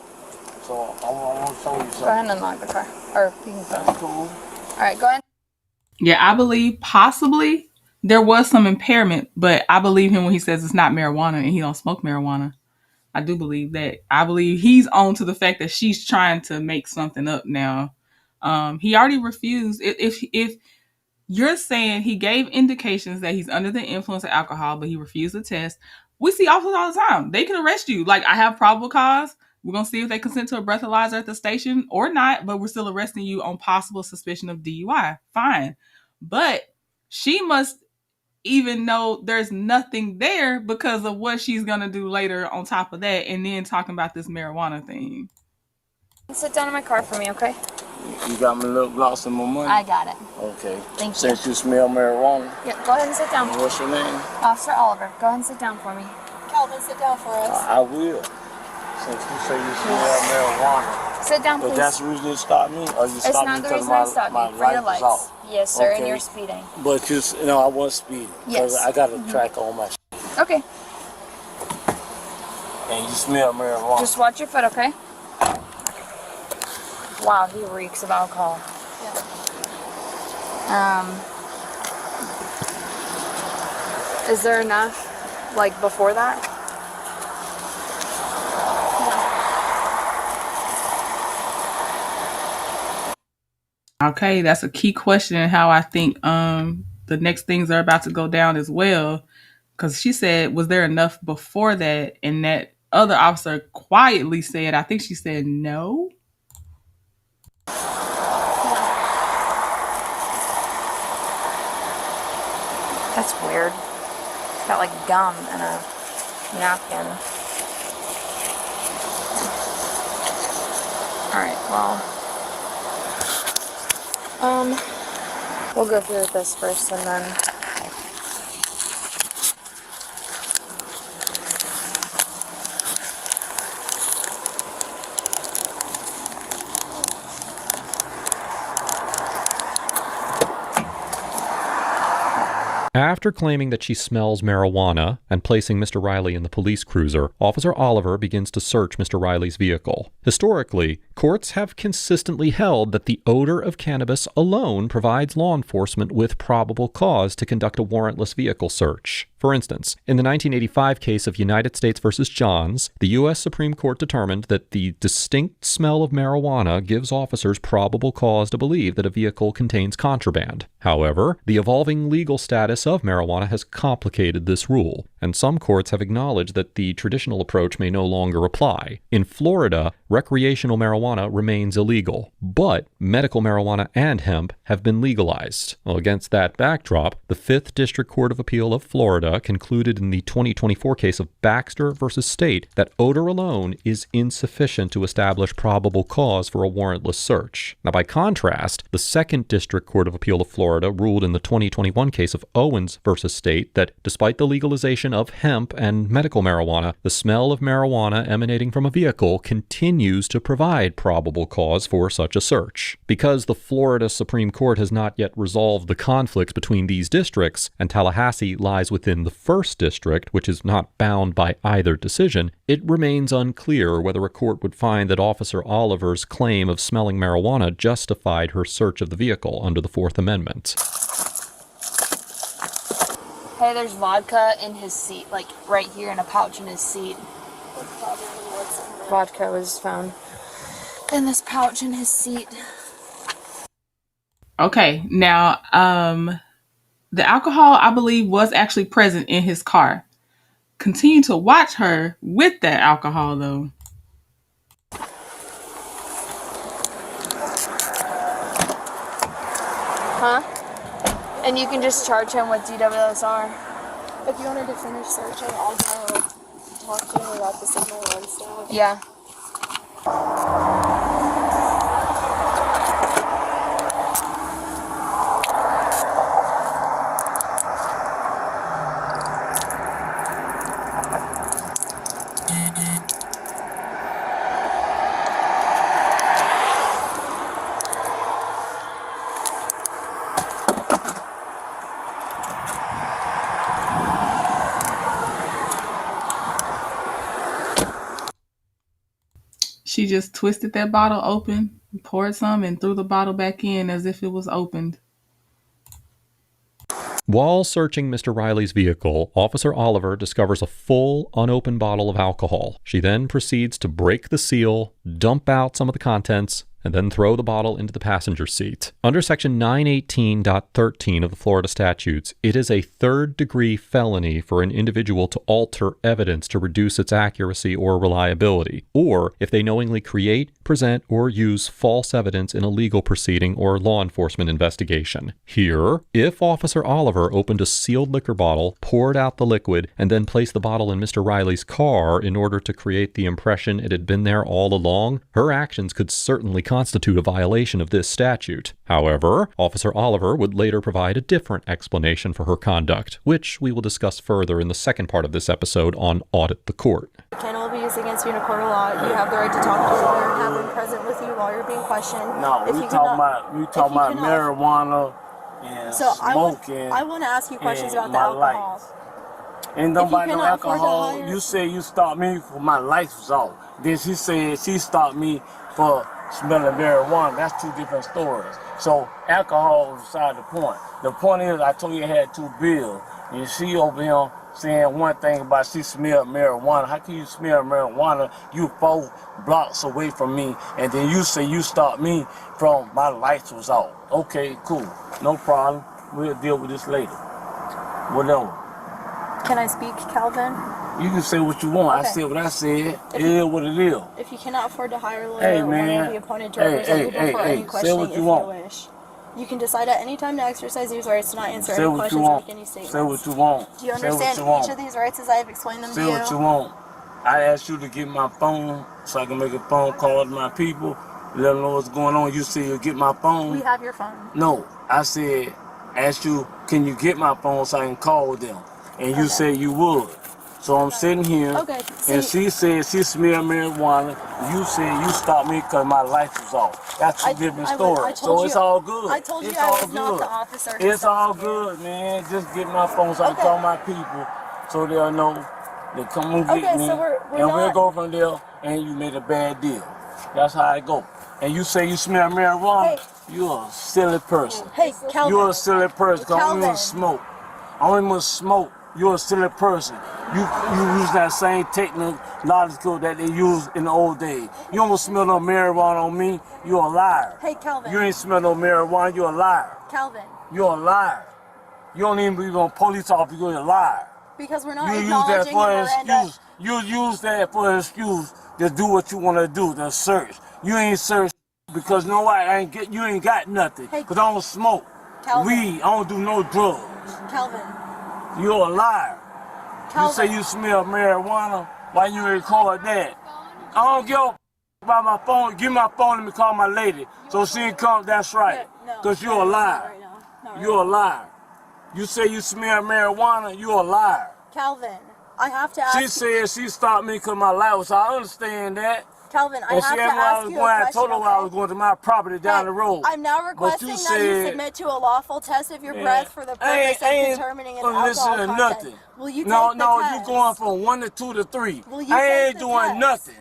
So I want to show you something. Go ahead and unlock the car. Or you can go. That's cool. All right, go ahead. Yeah, I believe possibly there was some impairment, but I believe him when he says it's not marijuana and he don't smoke marijuana. I do believe that. I believe he's on to the fact that she's trying to make something up now. He already refused. If you're saying he gave indications that he's under the influence of alcohol, but he refused the test, we see officers all the time. They can arrest you. Like, I have probable cause. We're going to see if they consent to a breathalyzer at the station or not, but we're still arresting you on possible suspicion of DUI. Fine. But she must even know there's nothing there because of what she's going to do later on top of that, and then talking about this marijuana thing. Sit down in my car for me, okay? You got me a little lost in my money? I got it. Okay. Thank you. Since you smell marijuana. Yeah, go ahead and sit down. What's your name? Officer Oliver, go ahead and sit down for me. Calvin, sit down for us. I will. Since you say you smell marijuana. Sit down, please. But that's the reason you stopped me? Or you It's stopped not me the because reason I my stopped you, for light your was lights. off? Yes, sir, and Okay. you're speeding. But I was speeding. Yes. Because I got a track on my Okay, and you smell marijuana. just watch your foot, okay? Wow, he reeks of alcohol. Is there enough, like, before that? Okay, that's a key question and how I think the next things are about to go down as well. Because she said, was there enough before that? And that other officer quietly said, I think she said no. That's weird. It's got like gum and a napkin. Alright, well. We'll go through this first and then. After claiming that she smells marijuana and placing Mr. Riley in the police cruiser, Officer Oliver begins to search Mr. Riley's vehicle. Historically, courts have consistently held that the odor of cannabis alone provides law enforcement with probable cause to conduct a warrantless vehicle search. For instance, in the 1985 case of United States versus Johns, the U.S. Supreme Court determined that the distinct smell of marijuana gives officers probable cause to believe that a vehicle contains contraband. However, the evolving legal status of marijuana has complicated this rule, and some courts have acknowledged that the traditional approach may no longer apply. In Florida, recreational marijuana remains illegal, but medical marijuana and hemp have been legalized. Well, against that backdrop, the 5th District Court of Appeal of Florida concluded in the 2024 case of Baxter versus State that odor alone is insufficient to establish probable cause for a warrantless search. Now, by contrast, the 2nd District Court of Appeal of Florida ruled in the 2021 case of Owens versus State that despite the legalization of hemp and medical marijuana, the smell of marijuana emanating from a vehicle continues to provide probable cause for such a search. Because the Florida Supreme Court has not yet resolved the conflicts between these districts, and Tallahassee lies within the 1st District, which is not bound by either decision, it remains unclear whether a court would find that Officer Oliver's claim of smelling marijuana justified her search of the vehicle under the 4th Amendment. Hey, there's vodka in his seat, like right here in a pouch in his seat. Vodka was found in this pouch in his seat. Okay, now, the alcohol, I believe, was actually present in his car. Continue to watch her with that alcohol, though. Huh? And you can just charge him with DWSR. If you wanted to finish searching, I'll go talk to him about the signal and stuff. Yeah. She just twisted that bottle open, poured some, and threw the bottle back in as if it was opened. While searching Mr. Riley's vehicle, Officer Oliver discovers a full, unopened bottle of alcohol. She then proceeds to break the seal, dump out some of the contents, and then throw the bottle into the passenger seat. Under Section 918.13 of the Florida statutes, it is a third-degree felony for an individual to alter evidence to reduce its accuracy or reliability, or if they knowingly create, present, or use false evidence in a legal proceeding or law enforcement investigation. Here, if Officer Oliver opened a sealed liquor bottle, poured out the liquid, and then placed the bottle in Mr. Riley's car in order to create the impression it had been there all along, her actions could certainly constitute a violation of this statute. However, Officer Oliver would later provide a different explanation for her conduct, which we will discuss further in the second part of this episode on Audit the Court. Can will be used against you in a court of law. You have the right to talk to a lawyer and have him present with you while you're being questioned. No, we talking about marijuana and smoking. I want to ask you questions about the alcohol. And nobody no alcohol. You said you stopped me for my lights was off. Then she said she stopped me for smelling marijuana. That's two different stories. So alcohol is beside the point. The point is, I told you I had 2 bills. And she over here saying one thing about she smelled marijuana. How can you smell marijuana? You 4 blocks away from me, and then you say you stopped me from my lights was off. Okay, cool. No problem. We'll deal with this later. Whatever. Can I speak, Calvin? You can say what you want. Okay. I said what I said. It is what it is. If you cannot afford to hire a lawyer, Hey, one man. will be appointed to represent you before any Say questioning what if you you want. wish. You can decide at any time to exercise these rights to not answer Say any what you questions or want. make any statements. Say what you want. Do you Say what understand you want. each of these rights as I have explained them Say to you? what you want. I asked you to get my phone so I can make a phone call to my people, let them know what's going on. You said you'll get my phone. We have your phone. No, I said, asked you, can you get my phone so I can call them? And you said you would. So I'm sitting here, and she said she smelled marijuana. You said you stopped me because my lights was off. That's a different story. So it's all good. I told you it's I all was not good. the officer. It's all good, man. Just get my phone so I can call my people so they'll know. They come and get me, so we're and we'll not- go from there, and you made a bad deal. That's how I go. And you say you smell marijuana, you're a silly person. Hey, Calvin. You're a silly person. 'Cause I only want to smoke. I only want to smoke. You're a silly person. You use that same technological that they used in the old days. You don't smell no marijuana on me. You're a liar. Hey, Calvin. You ain't smell no marijuana. You're a liar. Calvin. You're a liar. You don't even believe on police officers. You're a liar. Because we're not You use that acknowledging for an Miranda. excuse. You use that for an excuse to do what you want to do, to search. You ain't search because no, you ain't got nothing. Because I don't smoke weed. I don't do no drugs. Calvin. You're a liar. Calvin. You say you smell marijuana. Why you record that? I don't give a about my phone. Give me my phone. Let me call my lady. So she can come. That's right. Because you're a liar. You're a liar. You say you smell marijuana. You're a liar. Calvin, I have to ask She said she stopped me because my light was. I understand that. Calvin, I And have she to asked me ask you a I question, told her I was going to my property down the road. I'm now But requesting you that you said- submit to a lawful test of your Yeah. breath for the purpose of determining its gonna listen alcohol to content. nothing. Will you No, take the no, test? you going from 1 to 2 to 3. Will you I take ain't the doing test? nothing.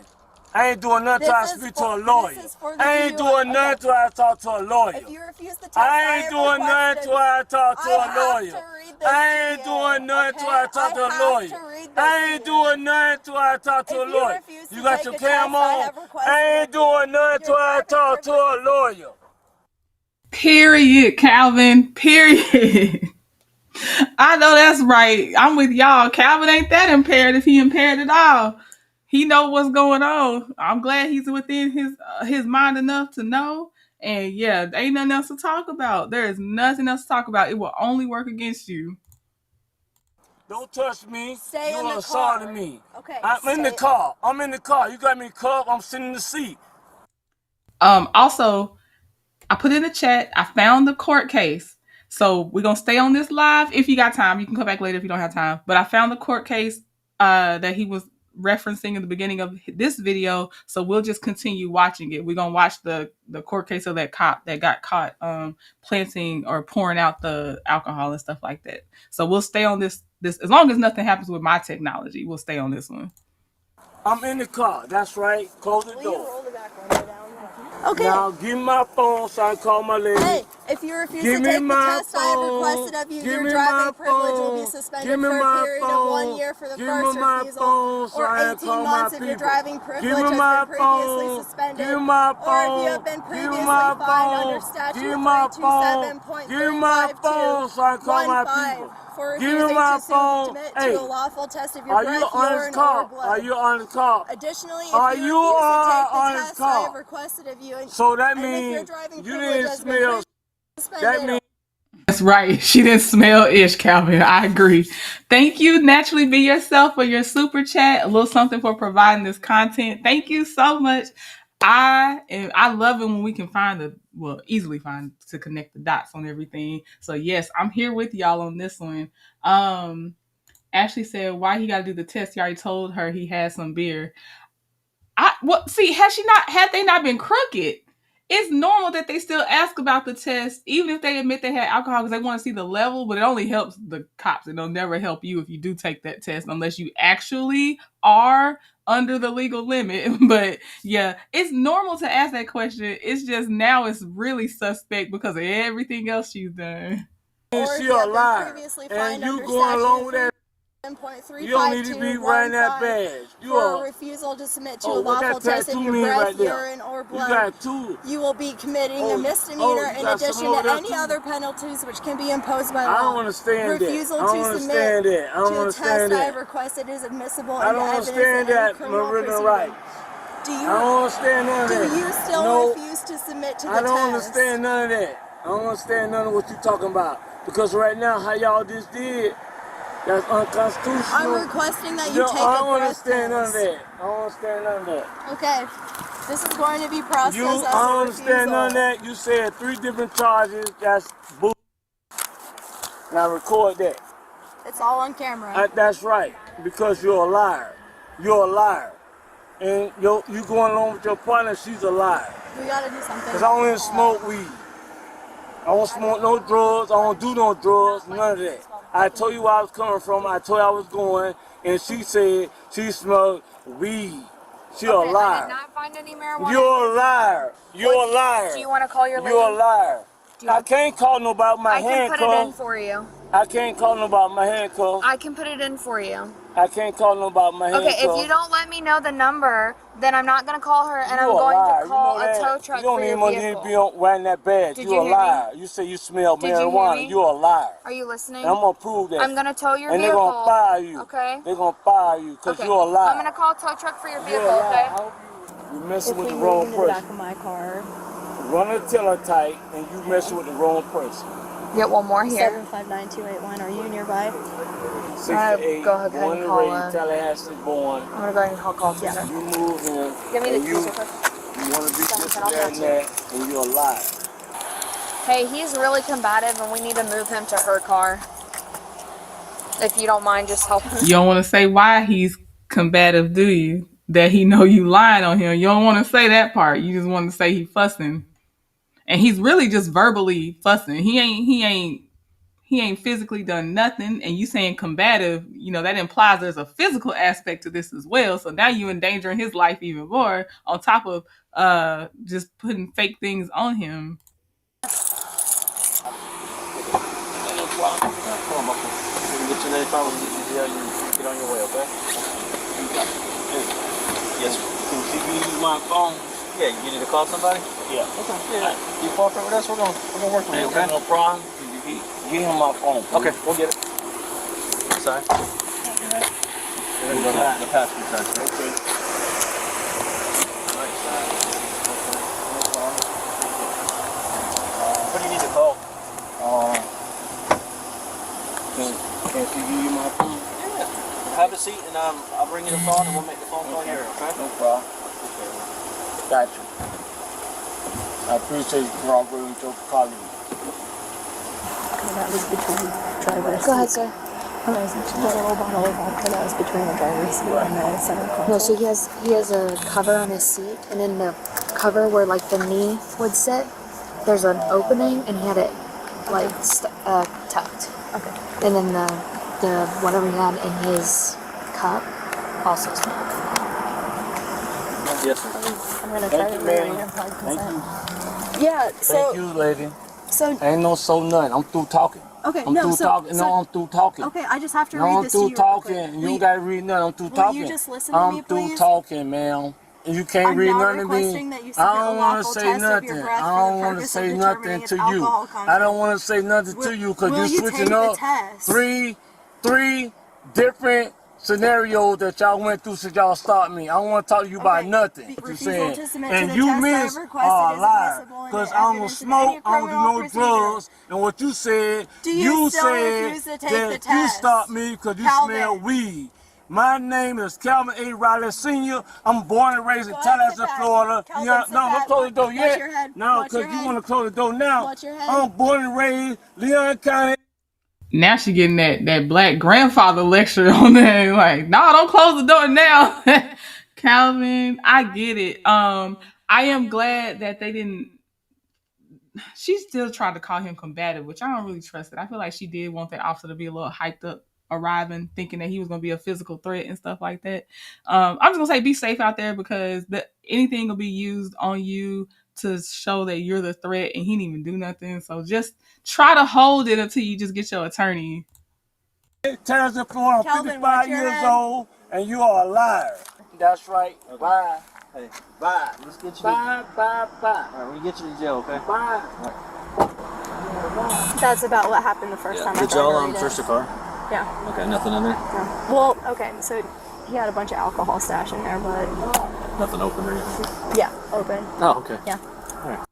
I ain't doing nothing till I This is speak for- to a lawyer. this is for the I ain't DUI. doing nothing till I talk to a lawyer. If you refuse the test, I ain't doing nothing till I talk to a lawyer. I ain't doing nothing till I talk to a lawyer. I ain't doing nothing till I talk to a lawyer. You got your cam on? I ain't doing nothing till I talk to a lawyer. Period, Calvin. Period. I know that's right. I'm with y'all. Calvin ain't that impaired if he impaired at all. He know what's going on. I'm glad he's within his mind enough to know. And yeah, there ain't nothing else to talk about. There is nothing else to talk about. It will only work against you. Don't touch me. Stay you in the assaulting car. me. Okay. I'm in the car. I'm in the car. You got me cuffed. I'm sitting in the seat. Also, I put in the chat, I found the court case. So we're going to stay on this live. If you got time, you can come back later if you don't have time. But I found the court case that he was referencing in the beginning of this video. So we'll just continue watching it. We're going to watch the court case of that cop that got caught planting or pouring out the alcohol and stuff like that. So we'll stay on this as long as nothing happens with my technology. We'll stay on this one. I'm in the car. That's right. Close the door. Roll the back window down? Okay. Now give me my phone so I can call my lady. Hey, if you refuse Give to me take the my test I have phone. requested of you, Give your me driving my privilege will be phone. suspended Give me for a my period of phone. 1 year for the Give first me my refusal, phone so or I can 18 call my months if your people. driving Give privilege me has my been previously phone. suspended, Give me my or if phone. you have been Give previously me my fined phone. under statute Give me my phone. 327.352. Give me my phone so I can call my people. For Give me refusing my to phone. submit Hey, to a lawful test of your are you breath, on this urine, or call? blood. Are you on the call? Additionally, if Are you you refuse to take the on this test I have call? requested of you, So that and if your means driving you privilege didn't has been smell. suspended, That means. That's right. She didn't smell ish, Calvin. I agree. Thank you, Naturally Be Yourself, for your super chat. A little something for providing this content. Thank you so much. I love it when we can easily find to connect the dots on everything. So yes, I'm here with y'all on this one. Ashley said, why he got to do the test? He already told her he had some beer. Had they not been crooked, it's normal that they still ask about the test, even if they admit they had alcohol, because they want to see the level, but it only helps the cops. It'll never help you if you do take that test, unless you actually are under the legal limit. But yeah, it's normal to ask that question. It's just now it's really suspect because of everything else she's done. or if She you a have been liar. previously And fined you under going along with statute that. You don't need to be wearing that 352.15 badge. You for are. a refusal to submit to a What lawful that test of tattoo your mean breath, right there? urine, or You blood. got two. You will be committing a you misdemeanor in got some addition over to there any too? other penalties which can be imposed by law. I don't understand that. Refusal I don't to understand submit that. I don't to a understand test I that. have requested is admissible I into don't evidence understand in any that, criminal Marina proceeding. Wright. I don't understand none of that. Do you still No, refuse to submit to the I don't test? understand none of that. I don't understand none of what you're talking about. Because right now, how y'all just did, that's unconstitutional. I'm requesting that you take I a don't breath understand none of test. that. I don't understand none of that. Okay, this is going to be processed You, as I a don't refusal. understand none of that. You said 3 different charges. That's bull. Now record that. It's all on camera. That's right. Because you're a liar. You're a liar. And you going along with your partner, she's a liar. We gotta do something. Because I don't even smoke weed. I don't smoke no drugs. I don't do no drugs. None of that. I told you where I was coming from. I told you I was going. And she said she smelled weed. She a liar. I did not find any marijuana. You're a liar. You're a liar. Do you want to call your lady? You're a liar. I can't call nobody my handcuff. I can put it in for you. I can't call nobody my handcuff. I can put it in for you. I can't call nobody my handcuff. Okay, if you don't let me know the number, then I'm not going to call her, and I'm going to call a tow truck for your vehicle. You don't even need to be wearing that badge. You're a liar. You say you smell marijuana. You're a liar. Are you listening? And I'm going to prove that. I'm going to tow your and vehicle. And they're going to fire you. Okay. They're going to fire you because you're a liar. I'm going to call a tow truck for your vehicle, okay? You're messing with the wrong person. Back of my car. Run a teletype and you messing with the wrong person. Get one more here. 759-281. Are you nearby? 68, go ahead born and and call raised, Tallahassee born. I'm going to go ahead and call call center. You move in. Give me the keys. You want to be this and that, and you're a liar. Hey, he's really combative, and we need to move him to her car. If you don't mind, just helping. You don't want to say why he's combative, do you? That he know you lying on him. You don't want to say that part. You just want to say he fussing. And he's really just verbally fussing. He ain't physically done nothing. And you saying combative, you know, that implies there's a physical aspect to this as well. So now you endangering his life even more on top of just putting fake things on him. Get your name, get on your way, okay? Yes, sir. Can you use my phone? Yeah, you need to call somebody? Yeah. Okay. Yeah. You cooperate with us? We're gonna work with you, okay? No problem. Give him my phone, please. Okay, we'll get it. Sorry. We're gonna go to the passenger side. Okay. Right side. Okay. No problem. What do you need to call? Can she give you my phone? Yeah. Have a seat and I'll bring you the phone and we'll make the phone call here, okay? No problem. Okay. Got you. I appreciate you cooperating with your colleague. That was between driver's Go ahead, sir. The little bottle of vodka that was between the driver's seat and the center console. No, so he has a cover on his seat, and in the cover where like the knee would sit, there's an opening, and he had it like tucked. Okay. And then the whatever he had in his cup also smelled. Yes, sir. I'm gonna try to read your consent. Yeah. So. Thank you, lady. So. Ain't no so nothing. I'm through talking. Okay. I'm through talking. No, I'm through talking. Okay, I just have to read this to you. I'm through talking. You don't gotta read nothing. I'm through talking. Will you just listen to me, please? I'm through talking, ma'am. You can't read nothing to me. I don't want to say nothing. I don't want to say nothing to you. I don't want to say nothing to you because you're switching up three different scenarios that y'all went through since y'all started me. I don't want to talk to you about nothing. You're saying, and you miss a liar because I don't smoke, I don't do no drugs, and what you said, you said that you stopped me because you smell weed. My name is Calvin A. Riley Sr. I'm born and raised in Tallahassee, Florida. No, don't close the door yet. No, because you want to close the door now. I'm born and raised Leon County. Now she getting that black grandfather lecture on there. Like, no, don't close the door now. Calvin, I get it. I am glad that they didn't. She still tried to call him combative, which I don't really trust it. I feel like she did want that officer to be a little hyped up, arriving, thinking that he was going to be a physical threat and stuff like that. I'm just going to say be safe out there because anything will be used on you to show that you're the threat and he didn't even do nothing. So just try to hold it until you just get your attorney. Tallahassee, Florida, I'm 55 years old and you are a liar. That's right. Okay. Bye. Hey, bye. Let's get you. Bye. All right, we'll get you to jail, okay? Bye. Right. That's about what happened the first time I Did y'all search the car? Yeah. Okay, nothing in there? No. Well, okay, so he had a bunch of alcohol stashed in there, but... Nothing open or anything? Yeah, open. Oh, okay. Yeah. All right.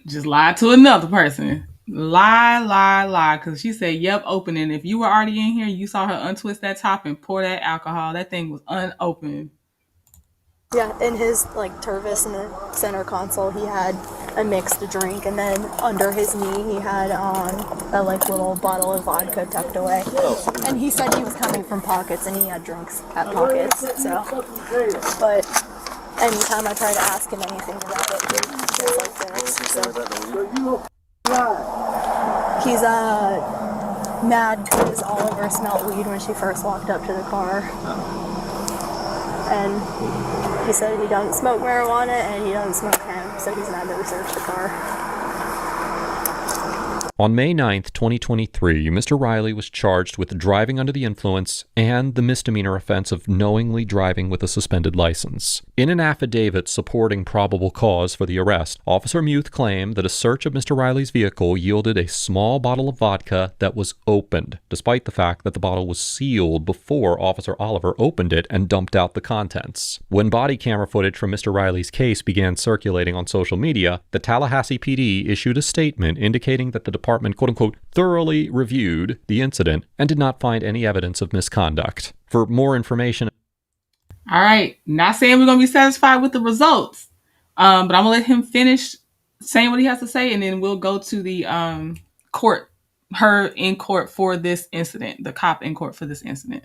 Just lie to another person. Lie, because she said, yep, open. And if you were already in here, you saw her untwist that top and pour that alcohol. That thing was unopened. Yeah, in his, Tervis in the center console, he had a mixed drink, and then under his knee, he had a, little bottle of vodka tucked away. And he said he was coming from Pockets, and he had drinks at Pockets, so. But anytime I try to ask him anything about it, it's like this, so. He's, mad because Oliver smelled weed when she first walked up to the car. And he said he doesn't smoke marijuana and he doesn't smoke hemp, so he's not going to search the car. On May 9th, 2023, Mr. Riley was charged with driving under the influence and the misdemeanor offense of knowingly driving with a suspended license. In an affidavit supporting probable cause for the arrest, Officer Muth claimed that a search of Mr. Riley's vehicle yielded a small bottle of vodka that was opened, despite the fact that the bottle was sealed before Officer Oliver opened it and dumped out the contents. When body camera footage from Mr. Riley's case began circulating on social media, the Tallahassee PD issued a statement indicating that the department quote-unquote thoroughly reviewed the incident and did not find any evidence of misconduct. For more information... All right, not saying we're going to be satisfied with the results, but I'm going to let him finish saying what he has to say, and then we'll go to the court, her in court for this incident, the cop in court for this incident.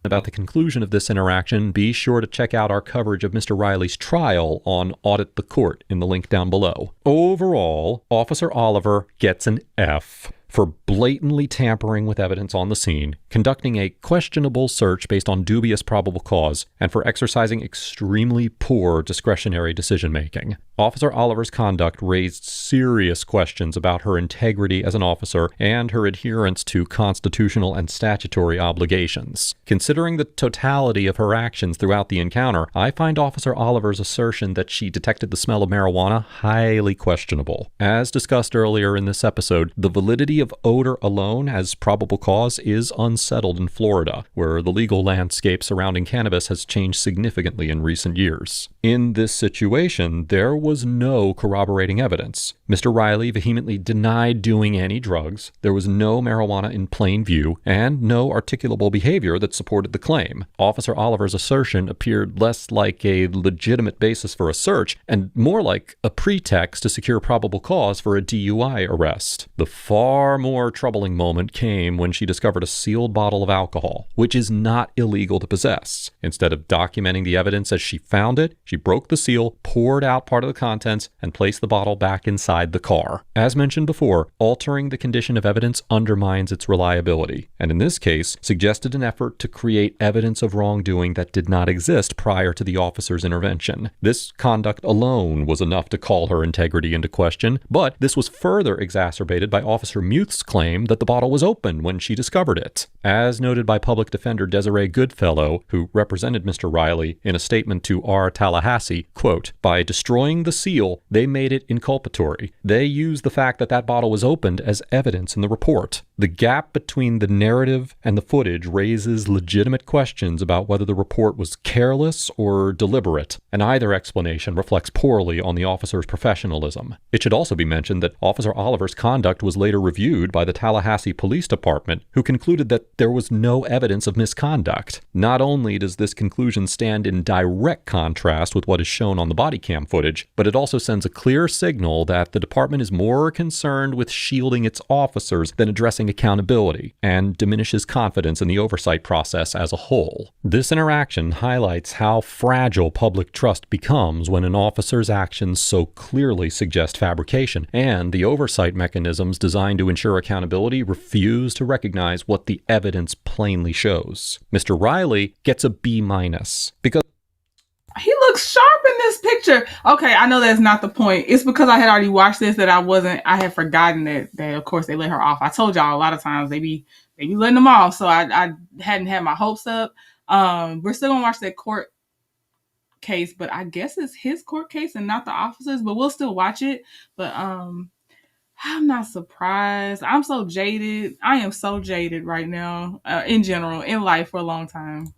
About the conclusion of this interaction, be sure to check out our coverage of Mr. Riley's trial on Audit the Court in the link down below. Overall, Officer Oliver gets an F for blatantly tampering with evidence on the scene, conducting a questionable search based on dubious probable cause, and for exercising extremely poor discretionary decision-making. Officer Oliver's conduct raised serious questions about her integrity as an officer and her adherence to constitutional and statutory obligations. Considering the totality of her actions throughout the encounter, I find Officer Oliver's assertion that she detected the smell of marijuana highly questionable. As discussed earlier in this episode, the validity of odor alone as probable cause is unsettled in Florida, where the legal landscape surrounding cannabis has changed significantly in recent years. In this situation, there was no corroborating evidence. Mr. Riley vehemently denied doing any drugs, there was no marijuana in plain view, and no articulable behavior that supported the claim. Officer Oliver's assertion appeared less like a legitimate basis for a search and more like a pretext to secure probable cause for a DUI arrest. The far more troubling moment came when she discovered a sealed bottle of alcohol, which is not illegal to possess. Instead of documenting the evidence as she found it, she broke the seal, poured out part of the contents, and placed the bottle back inside the car. As mentioned before, altering the condition of evidence undermines its reliability, and in this case, suggested an effort to create evidence of wrongdoing that did not exist prior to the officer's intervention. This conduct alone was enough to call her integrity into question, but this was further exacerbated by Officer Muth's claim that the bottle was open when she discovered it. As noted by Public Defender Desiree Goodfellow, who represented Mr. Riley in a statement to R. Tallahassee, quote, "By destroying the seal, they made it inculpatory. They used the fact that that bottle was opened as evidence in the report. The gap between the narrative and the footage raises legitimate questions about whether the report was careless or deliberate, and either explanation reflects poorly on the officer's professionalism." It should also be mentioned that Officer Oliver's conduct was later reviewed by the Tallahassee Police Department, who concluded that there was no evidence of misconduct. Not only does this conclusion stand in direct contrast with what is shown on the body cam footage, but it also sends a clear signal that the department is more concerned with shielding its officers than addressing accountability, and diminishes confidence in the oversight process as a whole. This interaction highlights how fragile public trust becomes when an officer's actions so clearly suggest fabrication, and the oversight mechanisms designed to ensure accountability refuse to recognize what the evidence plainly shows. Mr. Riley gets a B- because he looks sharp in this picture. Okay, I know that's not the point. It's because I had already watched this that I had forgotten that of course they let her off. I told y'all a lot of times they be letting them off, so I hadn't had my hopes up. We're still gonna watch that court case, but I guess it's his court case and not the officers, but we'll still watch it. But I'm not surprised. I'm so jaded. I am so jaded right now, in general, in life for a long time.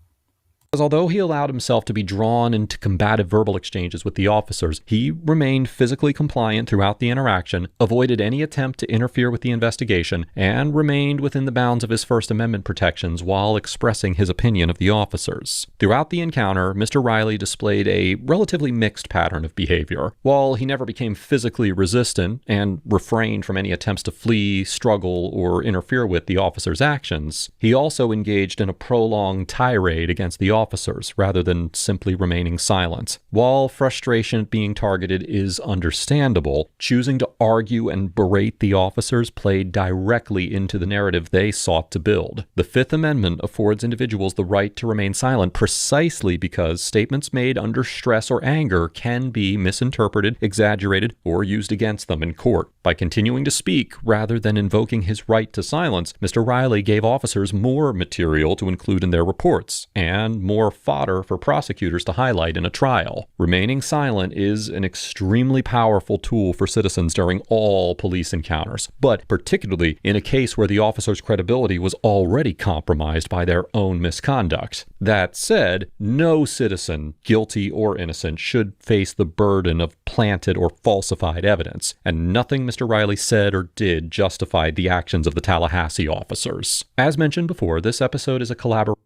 Although he allowed himself to be drawn into combative verbal exchanges with the officers, he remained physically compliant throughout the interaction, avoided any attempt to interfere with the investigation, and remained within the bounds of his First Amendment protections while expressing his opinion of the officers. Throughout the encounter, Mr. Riley displayed a relatively mixed pattern of behavior. While he never became physically resistant and refrained from any attempts to flee, struggle, or interfere with the officers' actions, he also engaged in a prolonged tirade against the officers officers rather than simply remaining silent. While frustration at being targeted is understandable, choosing to argue and berate the officers played directly into the narrative they sought to build. The Fifth Amendment affords individuals the right to remain silent precisely because statements made under stress or anger can be misinterpreted, exaggerated, or used against them in court. By continuing to speak rather than invoking his right to silence, Mr. Riley gave officers more material to include in their reports and more fodder for prosecutors to highlight in a trial. Remaining silent is an extremely powerful tool for citizens during all police encounters, but particularly in a case where the officer's credibility was already compromised by their own misconduct. That said, no citizen, guilty or innocent, should face the burden of planted or falsified evidence, and nothing Mr. Riley said or did justified the actions of the Tallahassee officers. As mentioned before, this episode is a collaboration.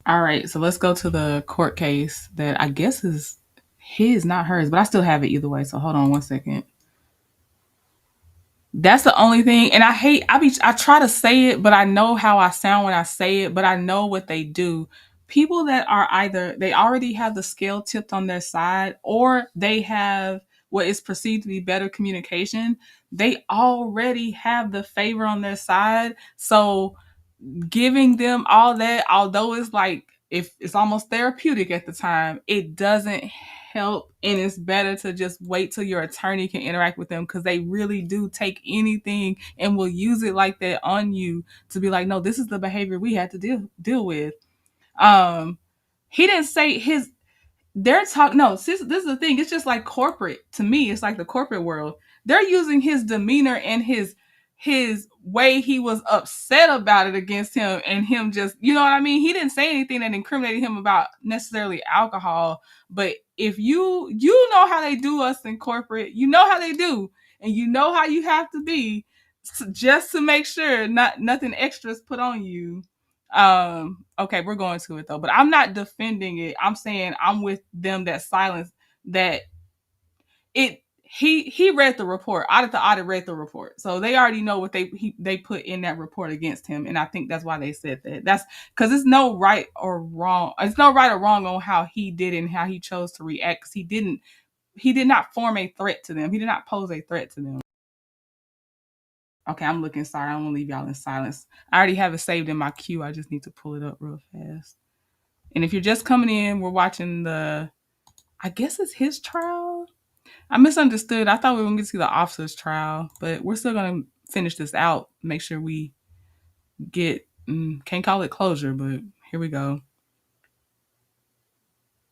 All right, so let's go to the court case that I guess is his, not hers, but I still have it either way. So hold on one second. That's the only thing, and I try to say it, but I know how I sound when I say it, but I know what they do. People that are either they already have the scale tipped on their side, or they have what is perceived to be better communication. They already have the favor on their side. So giving them all that, although it's like if it's almost therapeutic at the time, it doesn't help, and it's better to just wait till your attorney can interact with them, because they really do take anything and will use it like that on you to be like, no, this is the behavior we had to deal with. He didn't say his they're talking. No, this is the thing. It's just like corporate. To me, it's like the corporate world. They're using his demeanor and his way he was upset about it against him, and him just, you know what I mean? He didn't say anything that incriminated him about necessarily alcohol, but if you know how they do us in corporate, you know how they do, and you know how you have to be just to make sure nothing extra is put on you. Okay, we're going to it though, but I'm not defending it. I'm saying I'm with them that silence that it. He read the report. Audit read the report, so they already know what they put in that report against him, and I think that's why they said that. That's because it's no right or wrong. It's no right or wrong on how he did it and how he chose to react. 'Cause he did not form a threat to them. He did not pose a threat to them. Okay, I'm looking. Sorry, I don't want to leave y'all in silence. I already have it saved in my queue. I just need to pull it up real fast. And if you're just coming in, we're watching I guess it's his trial. I misunderstood. I thought we were going to get to the officer's trial, but we're still going to finish this out. Make sure we get, can't call it closure, but here we go.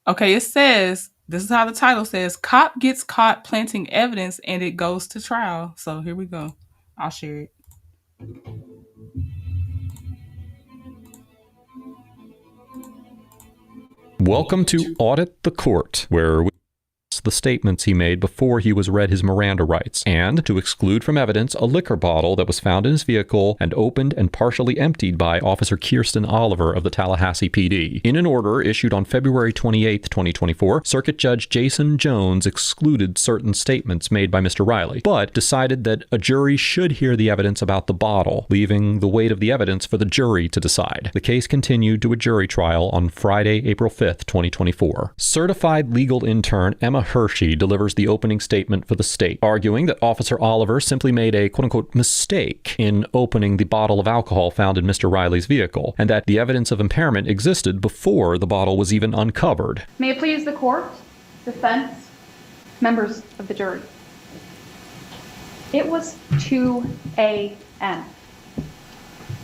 Okay, it says, this is how the title says, cop gets caught planting evidence and it goes to trial. So here we go. I'll share it. Welcome to Audit the Court, where we the statements he made before he was read his Miranda rights, and to exclude from evidence a liquor bottle that was found in his vehicle and opened and partially emptied by Officer Kirsten Oliver of the Tallahassee PD. In an order issued on February 28, 2024, Circuit Judge Jason Jones excluded certain statements made by Mr. Riley, but decided that a jury should hear the evidence about the bottle, leaving the weight of the evidence for the jury to decide. The case continued to a jury trial on Friday, April 5th, 2024. Certified legal intern Emma Hershey delivers the opening statement for the state, arguing that Officer Oliver simply made a quote-unquote mistake in opening the bottle of alcohol found in Mr. Riley's vehicle, and that the evidence of impairment existed before the bottle was even uncovered. May it please the court, defense, members of the jury. It was 2 a.m.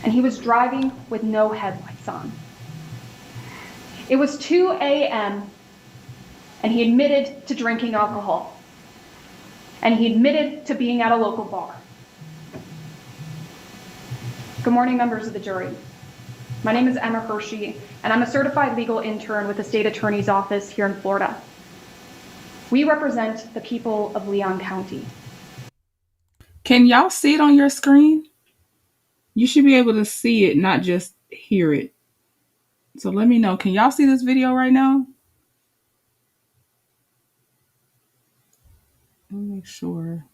and he was driving with no headlights on. It was 2 a.m. and he admitted to drinking alcohol. And he admitted to being at a local bar. Good morning, members of the jury. My name is Emma Hershey, and I'm a certified legal intern with the State Attorney's Office here in Florida. We represent the people of Leon County. Can y'all see it on your screen? You should be able to see it, not just hear it. So let me know. Can y'all see this video right now? Let me make sure.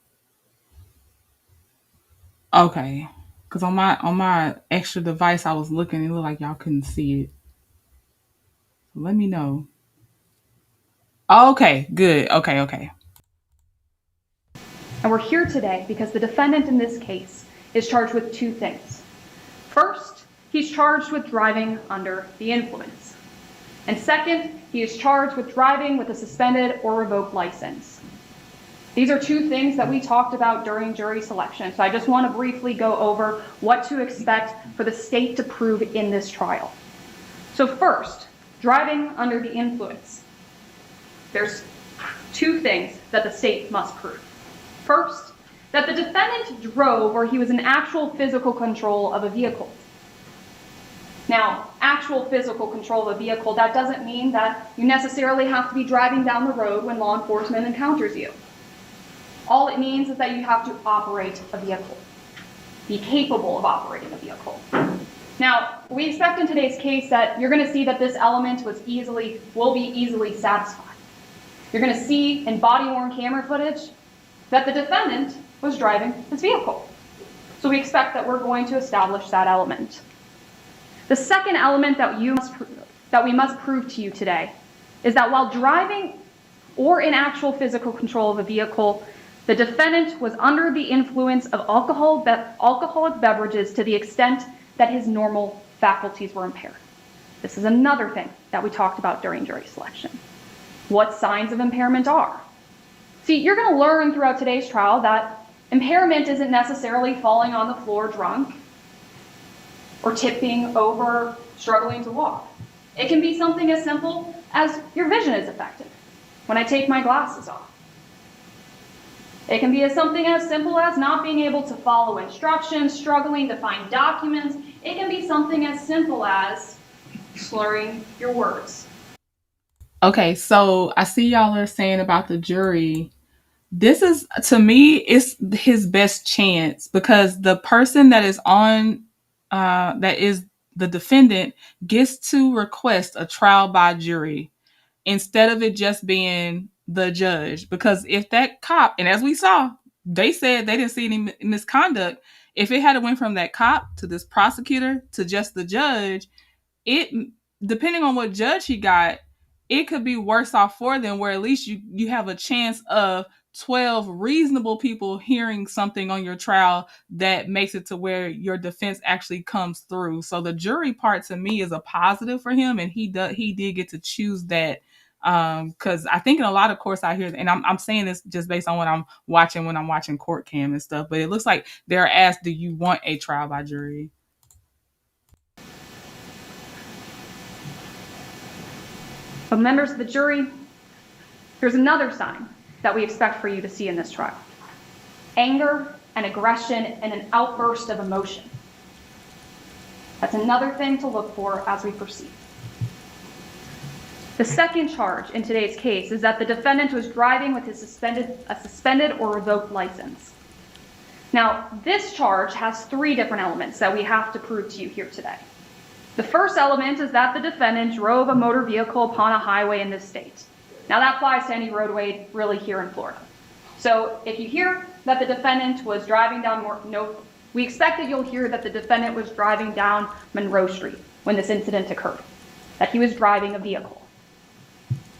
Okay. Because on my extra device I was looking, it looked like y'all couldn't see it. Let me know. Okay, good. Okay. And we're here today because the defendant in this case is charged with two things. First, he's charged with driving under the influence. And second, he is charged with driving with a suspended or revoked license. These are two things that we talked about during jury selection. So I just want to briefly go over what to expect for the state to prove in this trial. So first, driving under the influence. There's two things that the state must prove. First, that the defendant drove or he was in actual physical control of a vehicle. Now, actual physical control of a vehicle, that doesn't mean that you necessarily have to be driving down the road when law enforcement encounters you. All it means is that you have to operate a vehicle, be capable of operating a vehicle. Now, we expect in today's case that you're going to see that this element will be easily satisfied. You're going to see in body-worn camera footage that the defendant was driving his vehicle. So we expect that we're going to establish that element. The second element that we must prove to you today is that while driving or in actual physical control of a vehicle, the defendant was under the influence of alcoholic beverages to the extent that his normal faculties were impaired. This is another thing that we talked about during jury selection. What signs of impairment are. See, you're going to learn throughout today's trial that impairment isn't necessarily falling on the floor drunk or tipping over, struggling to walk. It can be something as simple as your vision is affected when I take my glasses off. It can be something as simple as not being able to follow instructions, struggling to find documents. It can be something as simple as slurring your words. Okay, so I see y'all are saying about the jury. This is, to me, it's his best chance because the person that is on, that is the defendant, gets to request a trial by jury instead of it just being the judge. Because if that cop, and as we saw, they said they didn't see any misconduct. If it had went from that cop to this prosecutor to just the judge, it, depending on what judge he got, it could be worse off for them, where at least you have a chance of 12 reasonable people hearing something on your trial that makes it to where your defense actually comes through. So the jury part to me is a positive for him, and he did get to choose that. Because I think in a lot of courts out here, and I'm saying this just based on what I'm watching when I'm watching court cam and stuff, but it looks like they're asked, do you want a trial by jury? But members of the jury, there's another sign that we expect for you to see in this trial. Anger and aggression and an outburst of emotion. That's another thing to look for as we proceed. The second charge in today's case is that the defendant was driving with a suspended or revoked license. Now, this charge has three different elements that we have to prove to you here today. The first element is that the defendant drove a motor vehicle upon a highway in this state. Now that applies to any roadway really here in Florida. So if you hear that the defendant was driving down we expect that you'll hear that the defendant was driving down Monroe Street when this incident occurred, that he was driving a vehicle.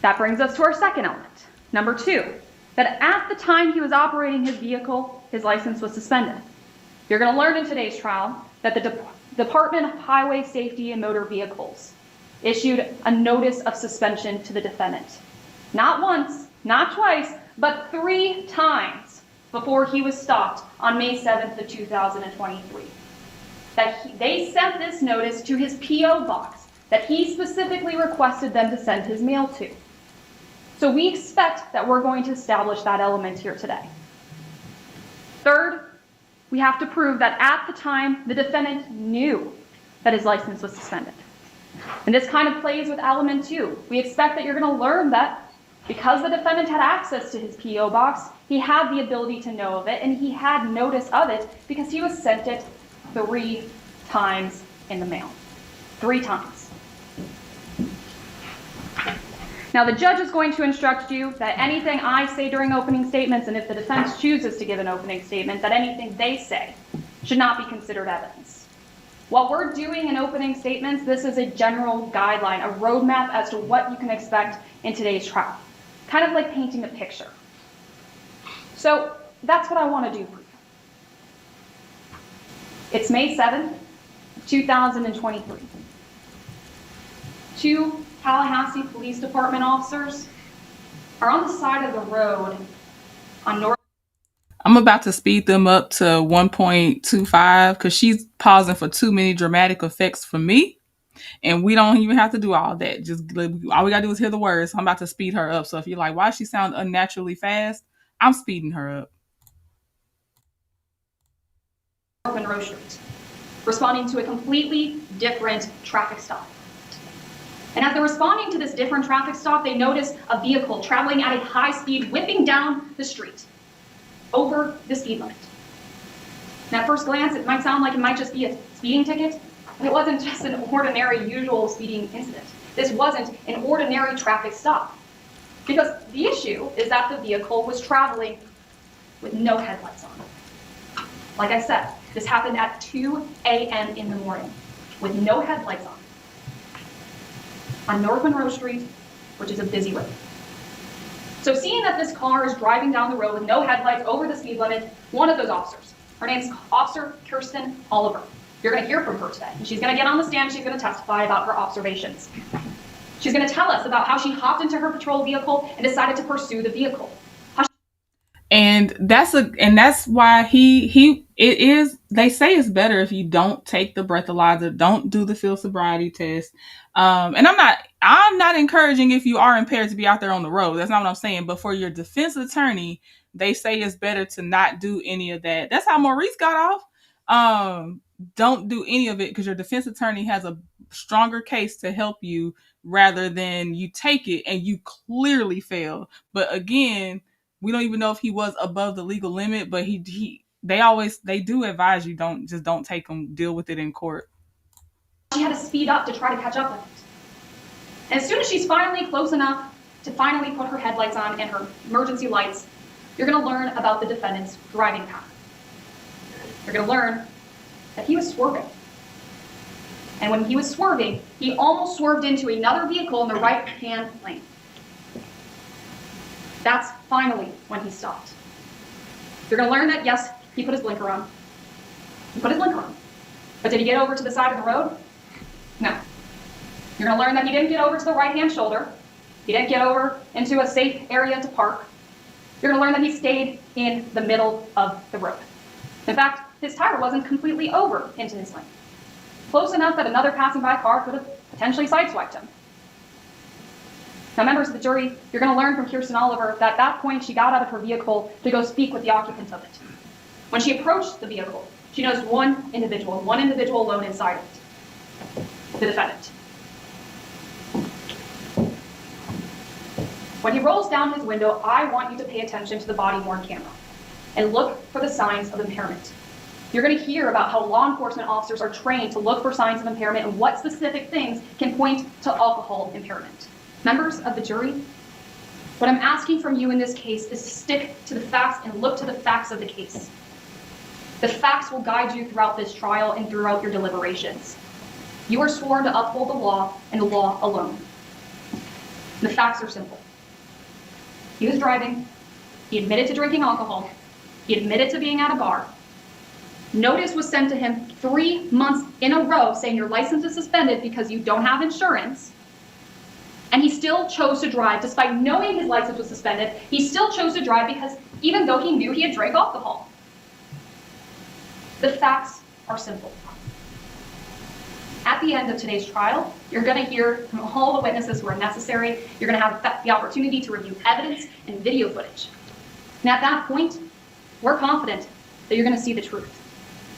That brings us to our second element. Number two, that at the time he was operating his vehicle, his license was suspended. You're going to learn in today's trial that the Department of Highway Safety and Motor Vehicles issued a notice of suspension to the defendant. Not once, not twice, but 3 times before he was stopped on May 7th of 2023. They sent this notice to his P.O. box that he specifically requested them to send his mail to. So we expect that we're going to establish that element here today. Third, we have to prove that at the time the defendant knew that his license was suspended. And this kind of plays with element 2. We expect that you're going to learn that because the defendant had access to his P.O. box, he had the ability to know of it, and he had notice of it because he was sent it 3 times in the mail. 3 times. Now the judge is going to instruct you that anything I say during opening statements, and if the defense chooses to give an opening statement, that anything they say should not be considered evidence. While we're doing in opening statements, this is a general guideline, a roadmap as to what you can expect in today's trial. Kind of like painting a picture. So that's what I want to do for you. It's May 7th, 2023. 2 Tallahassee Police Department officers are on the side of the road on North. I'm about to speed them up to 1.25 because she's pausing for too many dramatic effects for me. And we don't even have to do all that. Just all we gotta do is hear the words. I'm about to speed her up. So if you're like, why does she sound unnaturally fast? I'm speeding her up. Rose Street, responding to a completely different traffic stop. And as they're responding to this different traffic stop, they notice a vehicle traveling at a high speed, whipping down the street over the speed limit. And at first glance, it might sound like it might just be a speeding ticket, but it wasn't just an ordinary, usual speeding incident. This wasn't an ordinary traffic stop. Because the issue is that the vehicle was traveling with no headlights on. Like I said, this happened at 2 a.m. in the morning with no headlights on North Monroe Street, which is a busy road. So seeing that this car is driving down the road with no headlights over the speed limit, one of those officers, her name's Officer Kirsten Oliver. You're going to hear from her today. And she's going to get on the stand. She's going to testify about her observations. She's going to tell us about how she hopped into her patrol vehicle and decided to pursue the vehicle. And that's why they say it's better if you don't take the breathalyzer, don't do the field sobriety test. And I'm not encouraging if you are impaired to be out there on the road. That's not what I'm saying. But for your defense attorney, they say it's better to not do any of that. That's how Maurice got off. Don't do any of it because your defense attorney has a stronger case to help you rather than you take it and you clearly fail. But again, we don't even know if he was above the legal limit, but they do advise you don't take them, deal with it in court. She had to speed up to try to catch up with it. And as soon as she's finally close enough to finally put her headlights on and her emergency lights, you're going to learn about the defendant's driving pattern. You're going to learn that he was swerving. And when he was swerving, he almost swerved into another vehicle in the right-hand lane. That's finally when he stopped. You're going to learn that, yes, he put his blinker on. He put his blinker on. But did he get over to the side of the road? No. You're going to learn that he didn't get over to the right-hand shoulder. He didn't get over into a safe area to park. You're going to learn that he stayed in the middle of the road. In fact, his tire wasn't completely over into his lane. Close enough that another passing by car could have potentially sideswiped him. Now, members of the jury, you're going to learn from Kirsten Oliver that at that point she got out of her vehicle to go speak with the occupants of it. When she approached the vehicle, she noticed one individual alone inside of it, the defendant. When he rolls down his window, I want you to pay attention to the body-worn camera and look for the signs of impairment. You're going to hear about how law enforcement officers are trained to look for signs of impairment and what specific things can point to alcohol impairment. Members of the jury, what I'm asking from you in this case is to stick to the facts and look to the facts of the case. The facts will guide you throughout this trial and throughout your deliberations. You are sworn to uphold the law and the law alone. The facts are simple. He was driving. He admitted to drinking alcohol. He admitted to being at a bar. Notice was sent to him 3 months in a row saying your license is suspended because you don't have insurance. And he still chose to drive despite knowing his license was suspended. He still chose to drive because even though he knew he had drank alcohol. The facts are simple. At the end of today's trial, you're going to hear from all the witnesses who are necessary. You're going to have the opportunity to review evidence and video footage. And at that point, we're confident that you're going to see the truth,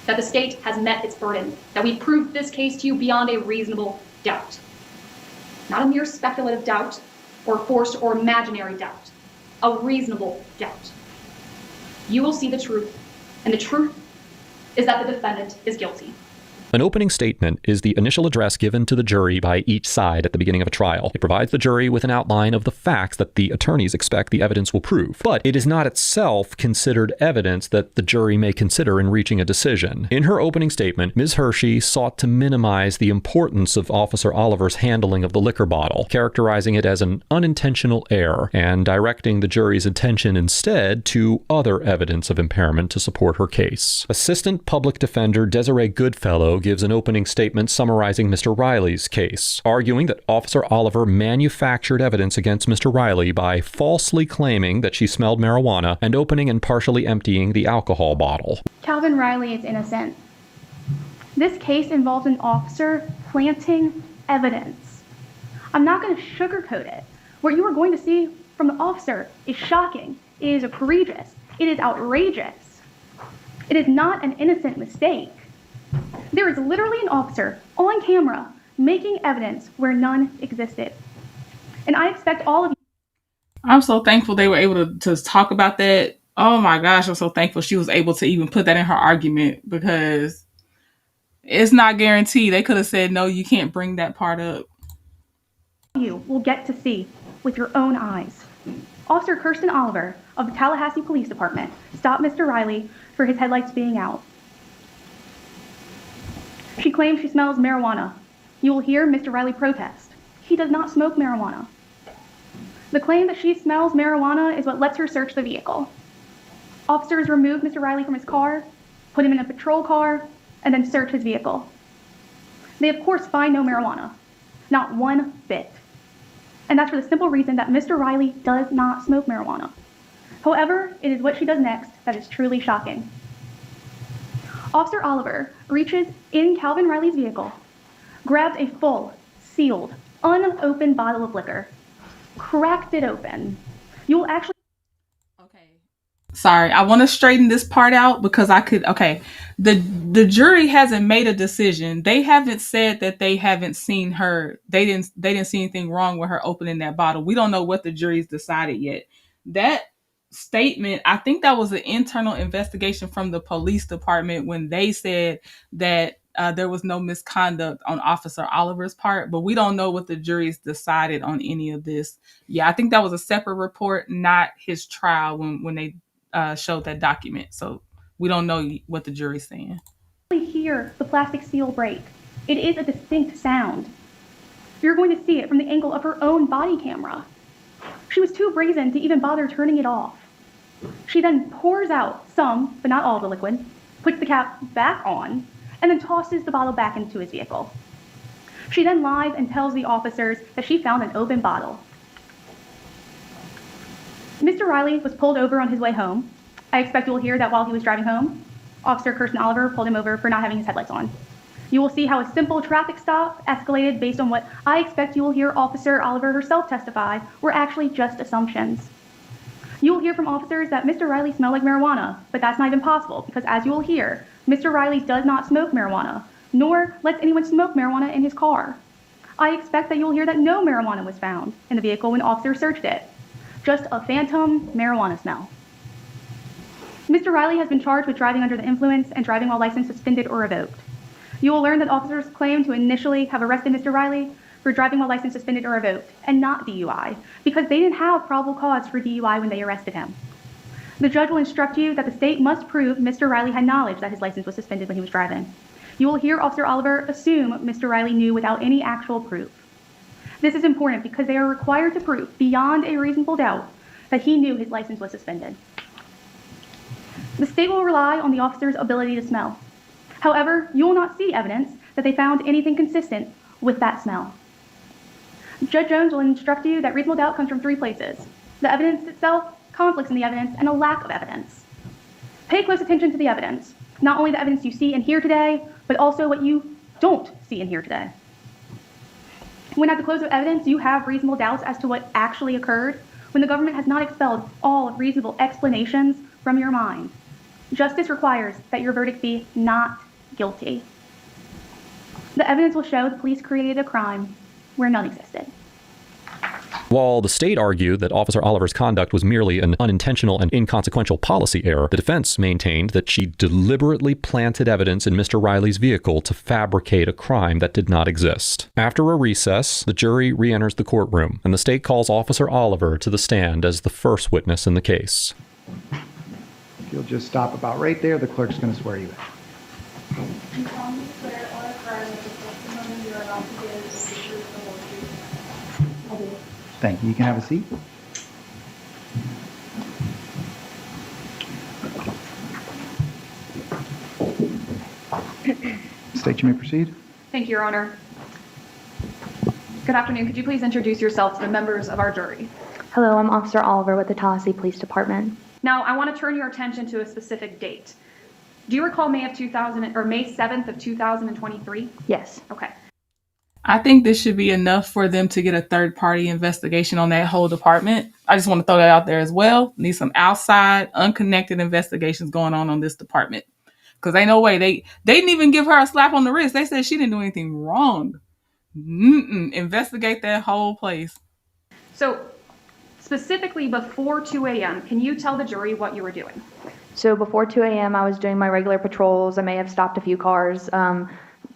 that the state has met its burden, that we've proved this case to you beyond a reasonable doubt. Not a mere speculative doubt or forced or imaginary doubt, a reasonable doubt. You will see the truth, and the truth is that the defendant is guilty. An opening statement is the initial address given to the jury by each side at the beginning of a trial. It provides the jury with an outline of the facts that the attorneys expect the evidence will prove, but it is not itself considered evidence that the jury may consider in reaching a decision. In her opening statement, Ms. Hershey sought to minimize the importance of Officer Oliver's handling of the liquor bottle, characterizing it as an unintentional error and directing the jury's attention instead to other evidence of impairment to support her case. Assistant Public Defender Desiree Goodfellow gives an opening statement summarizing Mr. Riley's case, arguing that Officer Oliver manufactured evidence against Mr. Riley by falsely claiming that she smelled marijuana and opening and partially emptying the alcohol bottle. Calvin Riley is innocent. This case involves an officer planting evidence. I'm not going to sugarcoat it. What you are going to see from the officer is shocking. It is egregious. It is outrageous. It is not an innocent mistake. There is literally an officer on camera making evidence where none existed. And I expect all of you. I'm so thankful they were able to talk about that. Oh my gosh, I'm so thankful she was able to even put that in her argument, because it's not guaranteed. They could have said, no, you can't bring that part up. You will get to see with your own eyes. Officer Kirsten Oliver of the Tallahassee Police Department stopped Mr. Riley for his headlights being out. She claims she smells marijuana. You will hear Mr. Riley protest. He does not smoke marijuana. The claim that she smells marijuana is what lets her search the vehicle. Officers removed Mr. Riley from his car, put him in a patrol car, and then search his vehicle. They of course find no marijuana, not one bit. And that's for the simple reason that Mr. Riley does not smoke marijuana. However, it is what she does next that is truly shocking. Officer Oliver reaches in Calvin Riley's vehicle, grabs a full, sealed, unopened bottle of liquor, cracked it open. You will actually... Sorry, I want to straighten this part out because the jury hasn't made a decision. They haven't said that they haven't seen her. They didn't see anything wrong with her opening that bottle. We don't know what the jury's decided yet. That statement, I think that was an internal investigation from the police department when they said that there was no misconduct on Officer Oliver's part, but we don't know what the jury's decided on any of this. Yeah, I think that was a separate report, not his trial when they showed that document. So we don't know what the jury's saying. Hear the plastic seal break. It is a distinct sound. You're going to see it from the angle of her own body camera. She was too brazen to even bother turning it off. She then pours out some, but not all of the liquid, puts the cap back on, and then tosses the bottle back into his vehicle. She then lies and tells the officers that she found an open bottle. Mr. Riley was pulled over on his way home. I expect you will hear that while he was driving home, Officer Kirsten Oliver pulled him over for not having his headlights on. You will see how a simple traffic stop escalated based on what I expect you will hear Officer Oliver herself testify were actually just assumptions. You will hear from officers that Mr. Riley smelled like marijuana, but that's not even possible because, as you will hear, Mr. Riley does not smoke marijuana, nor lets anyone smoke marijuana in his car. I expect that you will hear that no marijuana was found in the vehicle when officers searched it. Just a phantom marijuana smell. Mr. Riley has been charged with driving under the influence and driving while license suspended or revoked. You will learn that officers claim to initially have arrested Mr. Riley for driving while license suspended or revoked and not DUI because they didn't have probable cause for DUI when they arrested him. The judge will instruct you that the state must prove Mr. Riley had knowledge that his license was suspended when he was driving. You will hear Officer Oliver assume Mr. Riley knew without any actual proof. This is important because they are required to prove beyond a reasonable doubt that he knew his license was suspended. The state will rely on the officer's ability to smell. However, you will not see evidence that they found anything consistent with that smell. Judge Jones will instruct you that reasonable doubt comes from three places: the evidence itself, conflicts in the evidence, and a lack of evidence. Pay close attention to the evidence, not only the evidence you see and hear today, but also what you don't see and hear today. When at the close of evidence you have reasonable doubts as to what actually occurred, when the government has not expelled all reasonable explanations from your mind, justice requires that your verdict be not guilty. The evidence will show the police created a crime where none existed. While the state argued that Officer Oliver's conduct was merely an unintentional and inconsequential policy error, the defense maintained that she deliberately planted evidence in Mr. Riley's vehicle to fabricate a crime that did not exist. After a recess, the jury re-enters the courtroom, and the state calls Officer Oliver to the stand as the first witness in the case. If you'll just stop about right there, the clerk's going to swear you in. Thank you. You can have a seat. State, you may proceed. Thank you, Your Honor. Good afternoon. Could you please introduce yourself to the members of our jury? Hello, I'm Officer Oliver with the Tallahassee Police Department. Now, I want to turn your attention to a specific date. Do you recall May 7th of 2023? Yes. Okay. I think this should be enough for them to get a third-party investigation on that whole department. I just want to throw that out there as well. Need some outside, unconnected investigations going on this department. Because ain't no way. They didn't even give her a slap on the wrist. They said she didn't do anything wrong. Investigate that whole place. So, specifically before 2 a.m., can you tell the jury what you were doing? So before 2 a.m., I was doing my regular patrols. I may have stopped a few cars.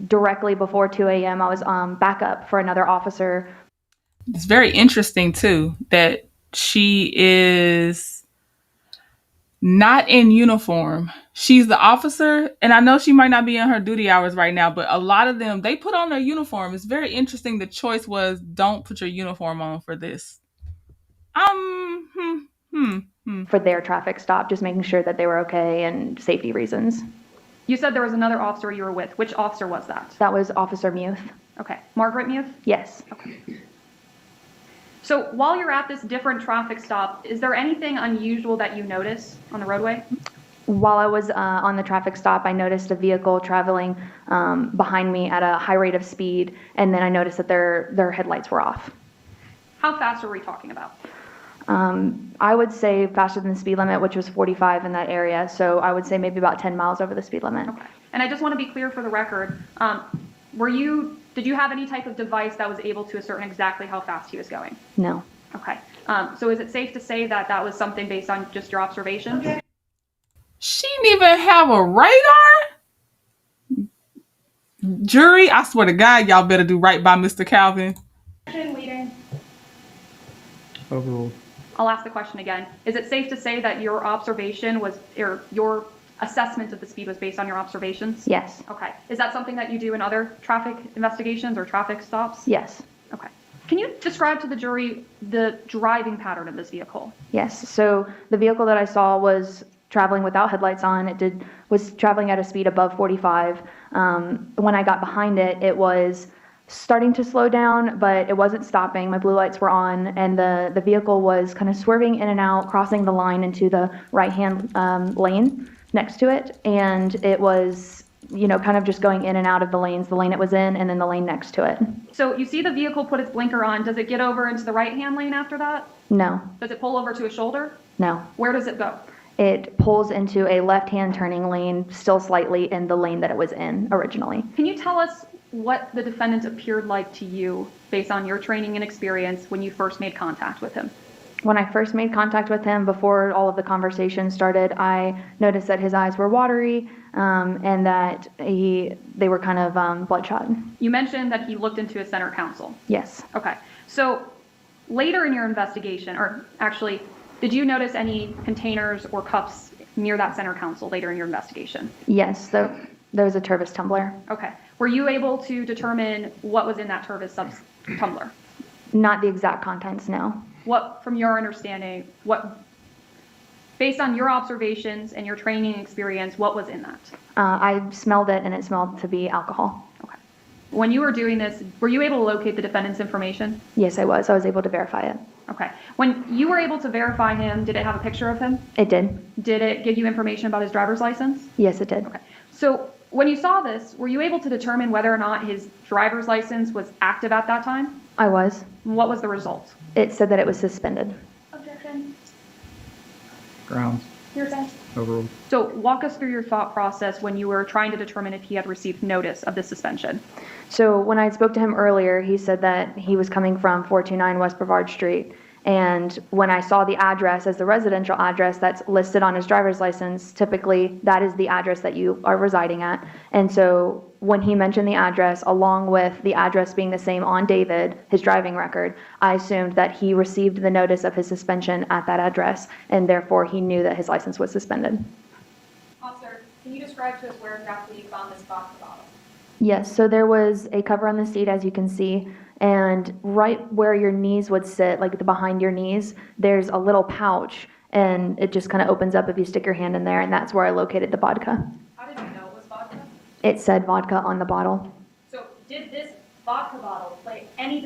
Directly before 2 a.m., I was backup for another officer. It's very interesting, too, that she is not in uniform. She's the officer, and I know she might not be in her duty hours right now, but a lot of them, they put on their uniform. It's very interesting. The choice was, don't put your uniform on for this. For their traffic stop, just making sure that they were okay and safety reasons. You said there was another officer you were with. Which officer was that? That was Officer Muth. Okay. Margaret Muth? Yes. Okay. So while you're at this different traffic stop, is there anything unusual that you notice on the roadway? While I was on the traffic stop, I noticed a vehicle traveling behind me at a high rate of speed, and then I noticed that their headlights were off. How fast are we talking about? I would say faster than the speed limit, which was 45 in that area. So I would say maybe about 10 miles over the speed limit. Okay. And I just want to be clear for the record. Did you have any type of device that was able to ascertain exactly how fast he was going? No. Okay. So is it safe to say that that was something based on just your observations? She didn't even have a radar? Jury, I swear to God, y'all better do right by Mr. Calvin. Overruled. I'll ask the question again. Is it safe to say that your observation was, or your assessment of the speed was based on your observations? Yes. Okay. Is that something that you do in other traffic investigations or traffic stops? Yes. Okay. Can you describe to the jury the driving pattern of this vehicle? Yes. So the vehicle that I saw was traveling without headlights on. It was traveling at a speed above 45. When I got behind it, it was starting to slow down, but it wasn't stopping. My blue lights were on, and the vehicle was kind of swerving in and out, crossing the line into the right-hand lane next to it, and it was, kind of just going in and out of the lanes, the lane it was in, and then the lane next to it. So you see the vehicle put its blinker on. Does it get over into the right-hand lane after that? No. Does it pull over to a shoulder? No. Where does it go? It pulls into a left-hand turning lane, still slightly in the lane that it was in originally. Can you tell us what the defendant appeared like to you based on your training and experience when you first made contact with him? When I first made contact with him, before all of the conversation started, I noticed that his eyes were watery and that they were kind of bloodshot. You mentioned that he looked into a center console. Yes. Okay. So later in your investigation, or actually, did you notice any containers or cups near that center console later in your investigation? Yes, there was a Tervis tumbler. Okay. Were you able to determine what was in that Tervis tumbler? Not the exact contents, no. What, from your understanding, based on your observations and your training experience, what was in that? I smelled it, and it smelled to be alcohol. Okay. When you were doing this, were you able to locate the defendant's information? Yes, I was. I was able to verify it. Okay. When you were able to verify him, did it have a picture of him? It did. Did it give you information about his driver's license? Yes, it did. Okay. So when you saw this, were you able to determine whether or not his driver's license was active at that time? I was. What was the result? It said that it was suspended. Objection. Grounds. Hearsay. Overruled. So walk us through your thought process when you were trying to determine if he had received notice of the suspension. So when I spoke to him earlier, he said that he was coming from 429 West Brevard Street. And when I saw the address as the residential address that's listed on his driver's license, typically that is the address that you are residing at. And so when he mentioned the address, along with the address being the same on David, his driving record, I assumed that he received the notice of his suspension at that address, and therefore he knew that his license was suspended. Officer, can you describe to us where exactly you found this vodka bottle? Yes, so there was a cover on the seat, as you can see, and right where your knees would sit, like behind your knees, there's a little pouch, and it just kind of opens up if you stick your hand in there, and that's where I located the vodka. How did you know it was vodka? It said vodka on the bottle. So did this vodka bottle play any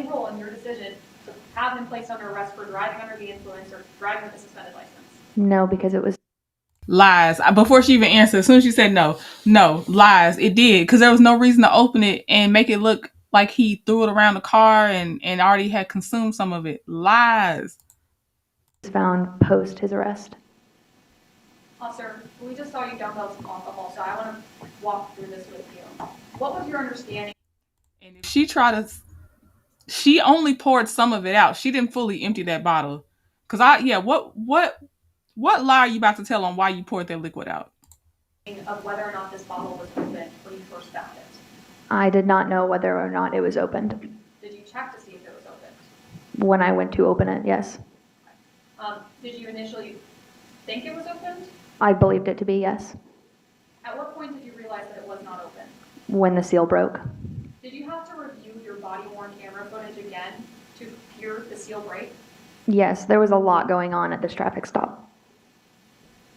role in your decision to have him placed under arrest for driving under the influence or driving with a suspended license? No, because it was Lies. Before she even answered, as soon as she said no, lies. It did, because there was no reason to open it and make it look like he threw it around the car and already had consumed some of it. Lies. found post his arrest. Officer, we just saw you dump out some alcohol, so I want to walk through this with you. What was your understanding? And if she only poured some of it out. She didn't fully empty that bottle. What lie are you about to tell on why you poured that liquid out? Of whether or not this bottle was open when you first found it. I did not know whether or not it was opened. Did you check to see if it was open? When I went to open it, yes. Did you initially think it was opened? I believed it to be, yes. At what point did you realize that it was not open? When the seal broke. Did you have to review your body-worn camera footage again to hear the seal break? Yes, there was a lot going on at this traffic stop.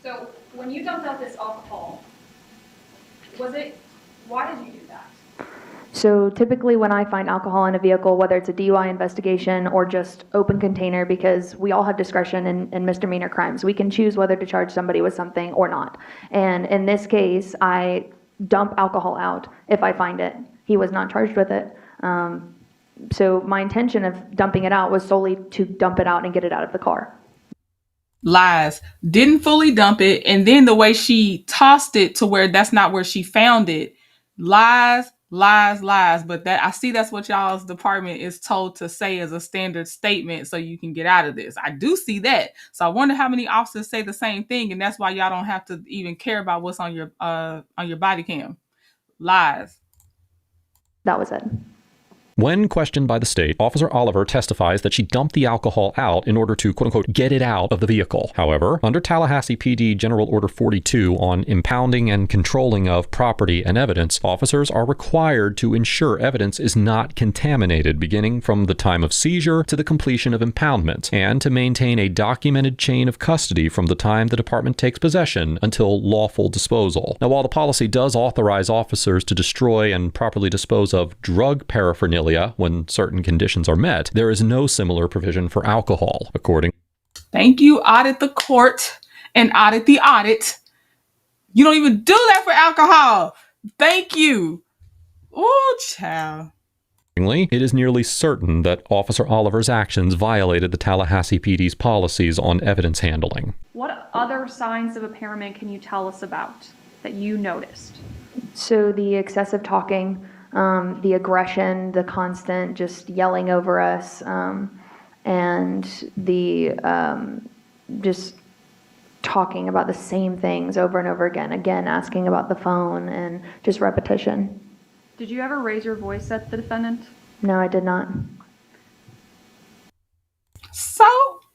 So when you dumped out this alcohol, why did you do that? So typically when I find alcohol in a vehicle, whether it's a DUI investigation or just open container, because we all have discretion in misdemeanor crimes, we can choose whether to charge somebody with something or not. And in this case, I dump alcohol out if I find it. He was not charged with it. So my intention of dumping it out was solely to dump it out and get it out of the car. Lies. Didn't fully dump it, and then the way she tossed it to where that's not where she found it. Lies. But that, I see, that's what y'all's department is told to say as a standard statement so you can get out of this. I do see that. So I wonder how many officers say the same thing, and that's why y'all don't have to even care about what's on your body cam. Lies. That was it. When questioned by the state, Officer Oliver testifies that she dumped the alcohol out in order to, quote-unquote, get it out of the vehicle. However, under Tallahassee PD General Order 42 on impounding and controlling of property and evidence, officers are required to ensure evidence is not contaminated beginning from the time of seizure to the completion of impoundment, and to maintain a documented chain of custody from the time the department takes possession until lawful disposal. Now, while the policy does authorize officers to destroy and properly dispose of drug paraphernalia when certain conditions are met, there is no similar provision for alcohol, according. Thank you, audit the court and audit the audit. You don't even do that for alcohol. Thank you. Oh, child. It is nearly certain that Officer Oliver's actions violated the Tallahassee PD's policies on evidence handling. What other signs of impairment can you tell us about that you noticed? So the excessive talking, the aggression, the constant just yelling over us, and the just talking about the same things over and over again, asking about the phone, and just repetition. Did you ever raise your voice at the defendant? No, I did not. So,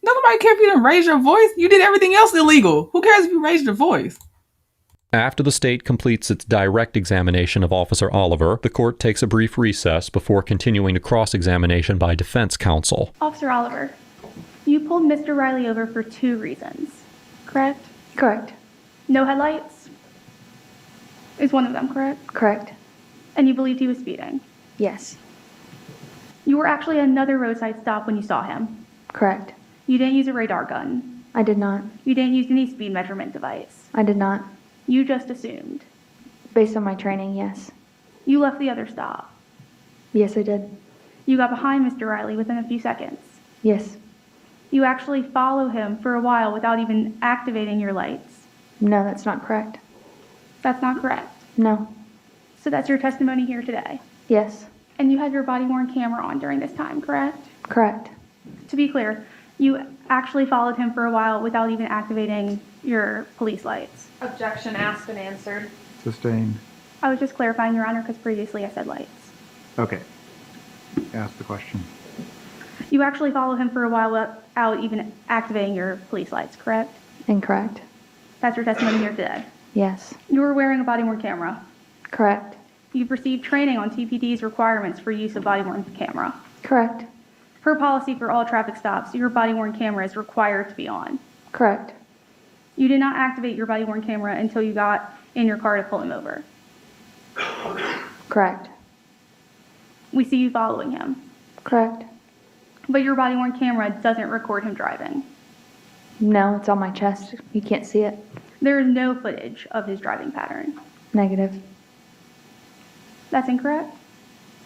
nobody cared if you didn't raise your voice. You did everything else illegal. Who cares if you raised your voice? After the state completes its direct examination of Officer Oliver, the court takes a brief recess before continuing to cross-examination by defense counsel. Officer Oliver, you pulled Mr. Riley over for 2 reasons, correct? Correct. No headlights is one of them, correct? Correct. And you believed he was speeding? Yes. You were actually at another roadside stop when you saw him? Correct. You didn't use a radar gun? I did not. You didn't use any speed measurement device? I did not. You just assumed? Based on my training, yes. You left the other stop? Yes, I did. You got behind Mr. Riley within a few seconds? Yes. You actually follow him for a while without even activating your lights. No, that's not correct. That's not correct. No. So that's your testimony here today. Yes. And you had your body-worn camera on during this time, correct? Correct. To be clear, you actually followed him for a while without even activating your police lights. Objection asked and answered. Sustained. I was just clarifying, Your Honor, because previously I said lights. Okay. Ask the question. You actually followed him for a while without even activating your police lights, correct? Incorrect. That's your testimony here today. Yes. You were wearing a body-worn camera. Correct. You've received training on TPD's requirements for use of body-worn camera. Correct. Per policy for all traffic stops, your body-worn camera is required to be on. Correct. You did not activate your body-worn camera until you got in your car to pull him over. Correct. We see you following him. Correct. But your body-worn camera doesn't record him driving. No, it's on my chest. You can't see it. There is no footage of his driving pattern. Negative. That's incorrect?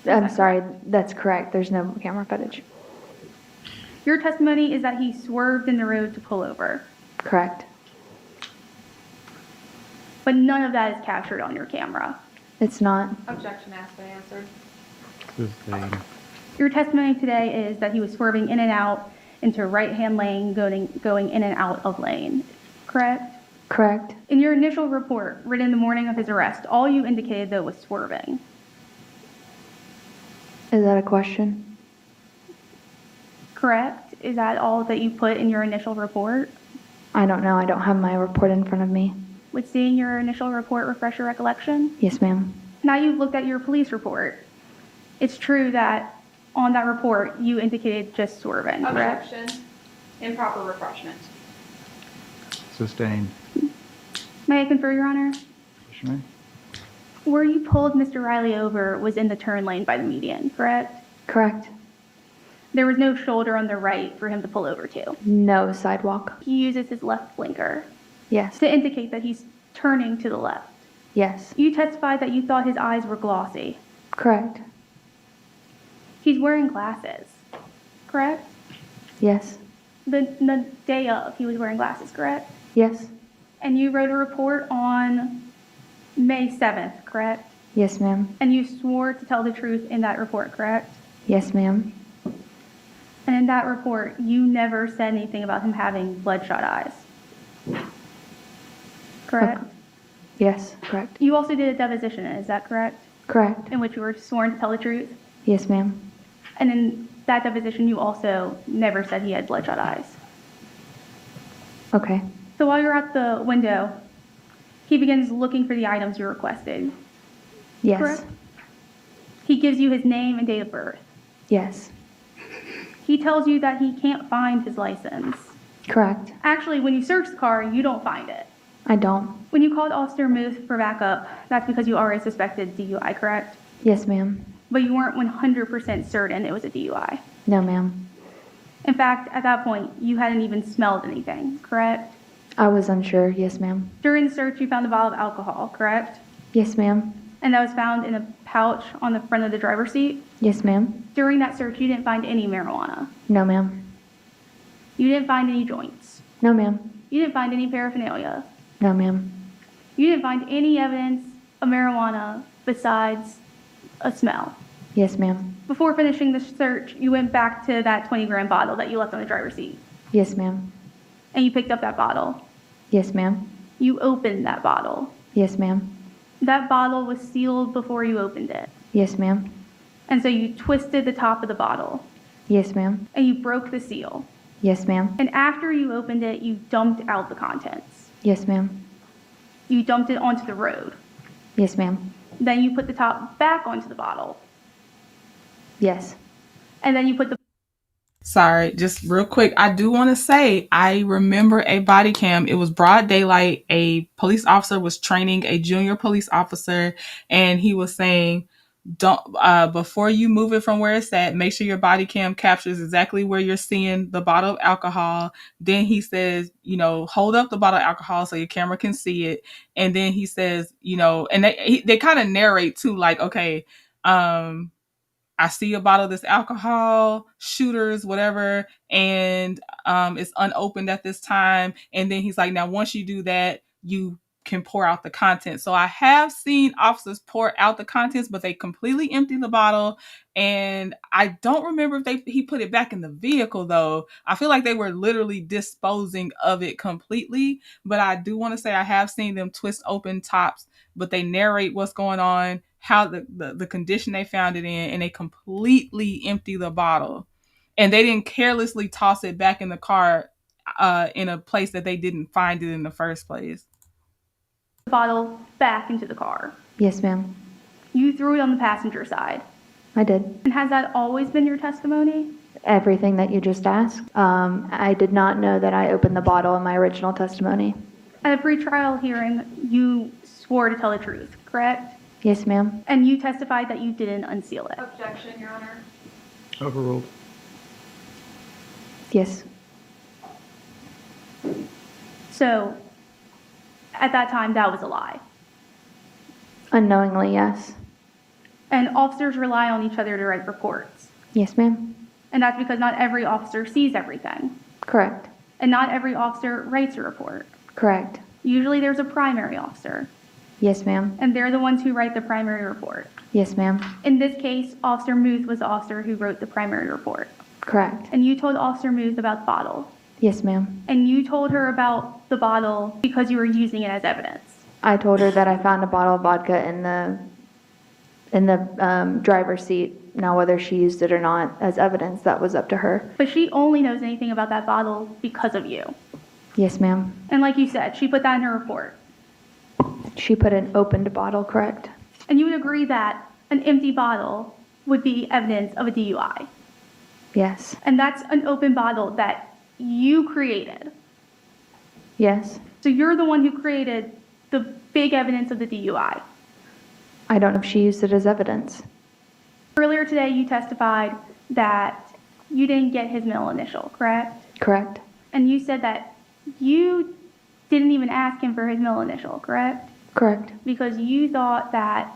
I'm sorry, that's correct. There's no camera footage. Your testimony is that he swerved in the road to pull over. Correct. But none of that is captured on your camera. It's not. Objection asked and answered. Sustained. Your testimony today is that he was swerving in and out into right-hand lane, going in and out of lane. Correct? Correct. In your initial report, written the morning of his arrest, all you indicated, though, was swerving. Is that a question? Correct? Is that all that you put in your initial report? I don't know. I don't have my report in front of me. Would seeing your initial report refresh your recollection? Yes, ma'am. Now you've looked at your police report. It's true that on that report, you indicated just swerving, correct? Objection. Improper refreshment. Sustained. May I confer, Your Honor? Yes, ma'am. Where you pulled Mr. Riley over was in the turn lane by the median, correct? Correct. There was no shoulder on the right for him to pull over to. No sidewalk. He uses his left blinker Yes. to indicate that he's turning to the left. Yes. You testified that you thought his eyes were glossy. Correct. He's wearing glasses, correct? Yes. The day of, he was wearing glasses, correct? Yes. And you wrote a report on May 7th, correct? Yes, ma'am. And you swore to tell the truth in that report, correct? Yes, ma'am. And in that report, you never said anything about him having bloodshot eyes. Correct? Yes, correct. You also did a deposition, is that correct? Correct. In which you were sworn to tell the truth? Yes, ma'am. And in that deposition, you also never said he had bloodshot eyes. Okay. So while you're at the window, he begins looking for the items you requested. Yes. Correct? He gives you his name and date of birth. Yes. He tells you that he can't find his license. Correct. Actually, when you search the car, you don't find it. I don't. When you called Officer Muth for backup, that's because you already suspected DUI, correct? Yes, ma'am. But you weren't 100% certain it was a DUI. No, ma'am. In fact, at that point, you hadn't even smelled anything, correct? I was unsure. Yes, ma'am. During the search, you found a bottle of alcohol, correct? Yes, ma'am. And that was found in a pouch on the front of the driver's seat? Yes, ma'am. During that search, you didn't find any marijuana. No, ma'am. You didn't find any joints. No, ma'am. You didn't find any paraphernalia. No, ma'am. You didn't find any evidence of marijuana besides a smell. Yes, ma'am. Before finishing the search, you went back to that 20-gram bottle that you left on the driver's seat. Yes, ma'am. And you picked up that bottle. Yes, ma'am. You opened that bottle. Yes, ma'am. That bottle was sealed before you opened it. Yes, ma'am. And so you twisted the top of the bottle. Yes, ma'am. And you broke the seal. Yes, ma'am. And after you opened it, you dumped out the contents. Yes, ma'am. You dumped it onto the road. Yes, ma'am. Then you put the top back onto the bottle. Yes. And then you put the... Sorry, just real quick. I do want to say, I remember a body cam. It was broad daylight. A police officer was training a junior police officer, and he was saying, don't, before you move it from where it's at, make sure your body cam captures exactly where you're seeing the bottle of alcohol. Then he says, hold up the bottle of alcohol so your camera can see it. And then he says, and they kind of narrate too, like, okay, I see a bottle of this alcohol, shooters, whatever, and it's unopened at this time. And then he's like, now, once you do that, you can pour out the contents. So I have seen officers pour out the contents, but they completely empty the bottle. And I don't remember if he put it back in the vehicle, though. I feel like they were literally disposing of it completely. But I do want to say I have seen them twist open tops, but they narrate what's going on, how the condition they found it in, and they completely empty the bottle. And they didn't carelessly toss it back in the car in a place that they didn't find it in the first place. The bottle back into the car. Yes, ma'am. You threw it on the passenger side. I did. And has that always been your testimony? Everything that you just asked. I did not know that I opened the bottle in my original testimony. At a pre-trial hearing, you swore to tell the truth, correct? Yes, ma'am. And you testified that you didn't unseal it. Objection, Your Honor. Overruled. Yes. So, at that time, that was a lie. Unknowingly, yes. And officers rely on each other to write reports. Yes, ma'am. And that's because not every officer sees everything. Correct. And not every officer writes a report. Correct. Usually there's a primary officer. Yes, ma'am. And they're the ones who write the primary report. Yes, ma'am. In this case, Officer Muth was the officer who wrote the primary report. Correct. And you told Officer Muth about the bottle. Yes, ma'am. And you told her about the bottle because you were using it as evidence. I told her that I found a bottle of vodka in the driver's seat. Now, whether she used it or not as evidence, that was up to her. But she only knows anything about that bottle because of you. Yes, ma'am. And like you said, she put that in her report. She put an opened bottle, correct? And you would agree that an empty bottle would be evidence of a DUI. Yes. And that's an open bottle that you created. Yes. So you're the one who created the big evidence of the DUI. I don't know if she used it as evidence. Earlier today, you testified that you didn't get his middle initial, correct? Correct. And you said that you didn't even ask him for his middle initial, correct? Correct. Because you thought that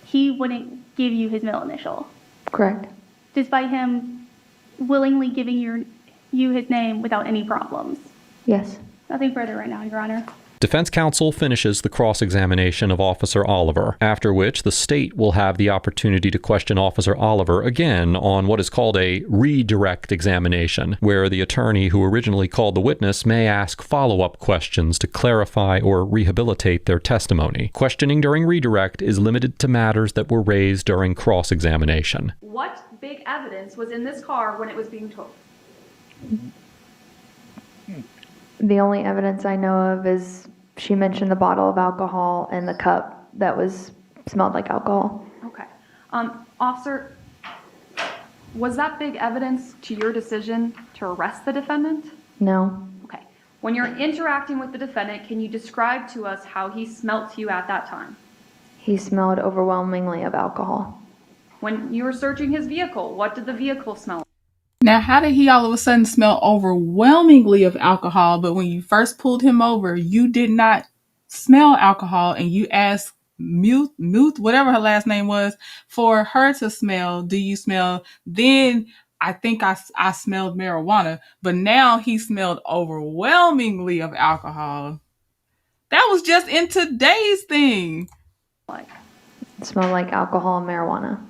he wouldn't give you his middle initial. Correct. Despite him willingly giving you his name without any problems. Yes. Nothing further right now, Your Honor. Defense counsel finishes the cross-examination of Officer Oliver, after which the state will have the opportunity to question Officer Oliver again on what is called a redirect examination, where the attorney who originally called the witness may ask follow-up questions to clarify or rehabilitate their testimony. Questioning during redirect is limited to matters that were raised during cross-examination. What big evidence was in this car when it was being towed? The only evidence I know of is she mentioned the bottle of alcohol and the cup that smelled like alcohol. Okay. Officer, was that big evidence to your decision to arrest the defendant? No. Okay. When you're interacting with the defendant, can you describe to us how he smelt to you at that time? He smelled overwhelmingly of alcohol. When you were searching his vehicle, what did the vehicle smell like? Now, how did he all of a sudden smell overwhelmingly of alcohol, but when you first pulled him over, you did not smell alcohol, and you asked Muth, whatever her last name was, for her to smell, do you smell? Then I think I smelled marijuana, but now he smelled overwhelmingly of alcohol. That was just in today's thing. It smelled like alcohol and marijuana.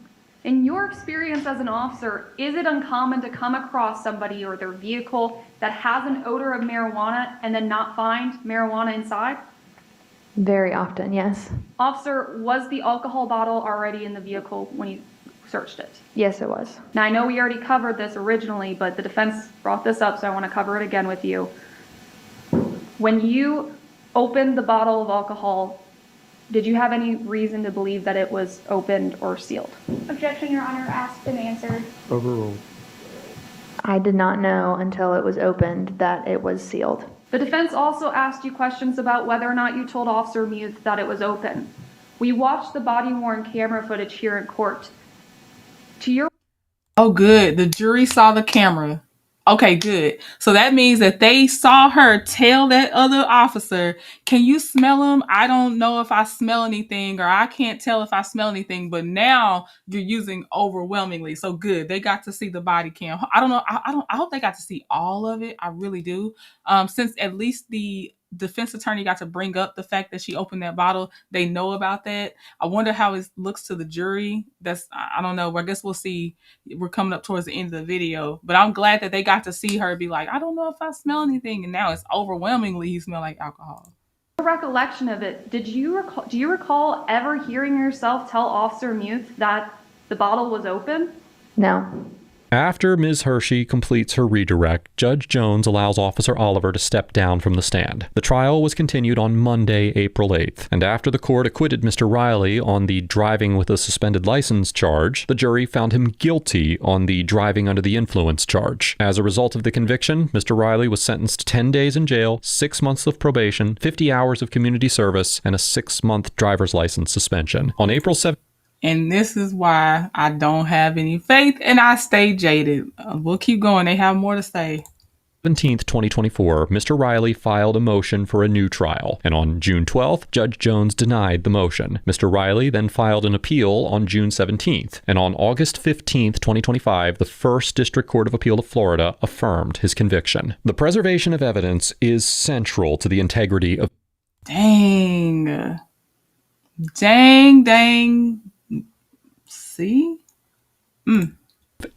In your experience as an officer, is it uncommon to come across somebody or their vehicle that has an odor of marijuana and then not find marijuana inside? Very often, yes. Officer, was the alcohol bottle already in the vehicle when you searched it? Yes, it was. Now, I know we already covered this originally, but the defense brought this up, so I want to cover it again with you. When you opened the bottle of alcohol, did you have any reason to believe that it was opened or sealed? Objection, Your Honor, asked and answered. Overruled. I did not know until it was opened that it was sealed. The defense also asked you questions about whether or not you told Officer Muth that it was open. We watched the body-worn camera footage here in court. To your... Oh, good. The jury saw the camera. Okay, good. So that means that they saw her tell that other officer, can you smell him? I don't know if I smell anything, or I can't tell if I smell anything, but now you're using overwhelmingly. So good. They got to see the body cam. I don't know. I hope they got to see all of it. I really do. Since at least the defense attorney got to bring up the fact that she opened that bottle, they know about that. I wonder how it looks to the jury. I don't know. I guess we'll see. We're coming up towards the end of the video, but I'm glad that they got to see her be like, I don't know if I smell anything, and now it's overwhelmingly you smell like alcohol. Recollection of it, do you recall ever hearing yourself tell Officer Muth that the bottle was open? No. After Ms. Hershey completes her redirect, Judge Jones allows Officer Oliver to step down from the stand. The trial was continued on Monday, April 8th, and after the court acquitted Mr. Riley on the driving with a suspended license charge, the jury found him guilty on the driving under the influence charge. As a result of the conviction, Mr. Riley was sentenced to 10 days in jail, 6 months of probation, 50 hours of community service, and a 6-month driver's license suspension. On April 7th, and this is why I don't have any faith and I stay jaded. We'll keep going. They have more to say. 17th, 2024, Mr. Riley filed a motion for a new trial, and on June 12th, Judge Jones denied the motion. Mr. Riley then filed an appeal on June 17th, and on August 15th, 2025, the First District Court of Appeal of Florida affirmed his conviction. The preservation of evidence is central to the integrity of... Dang. See?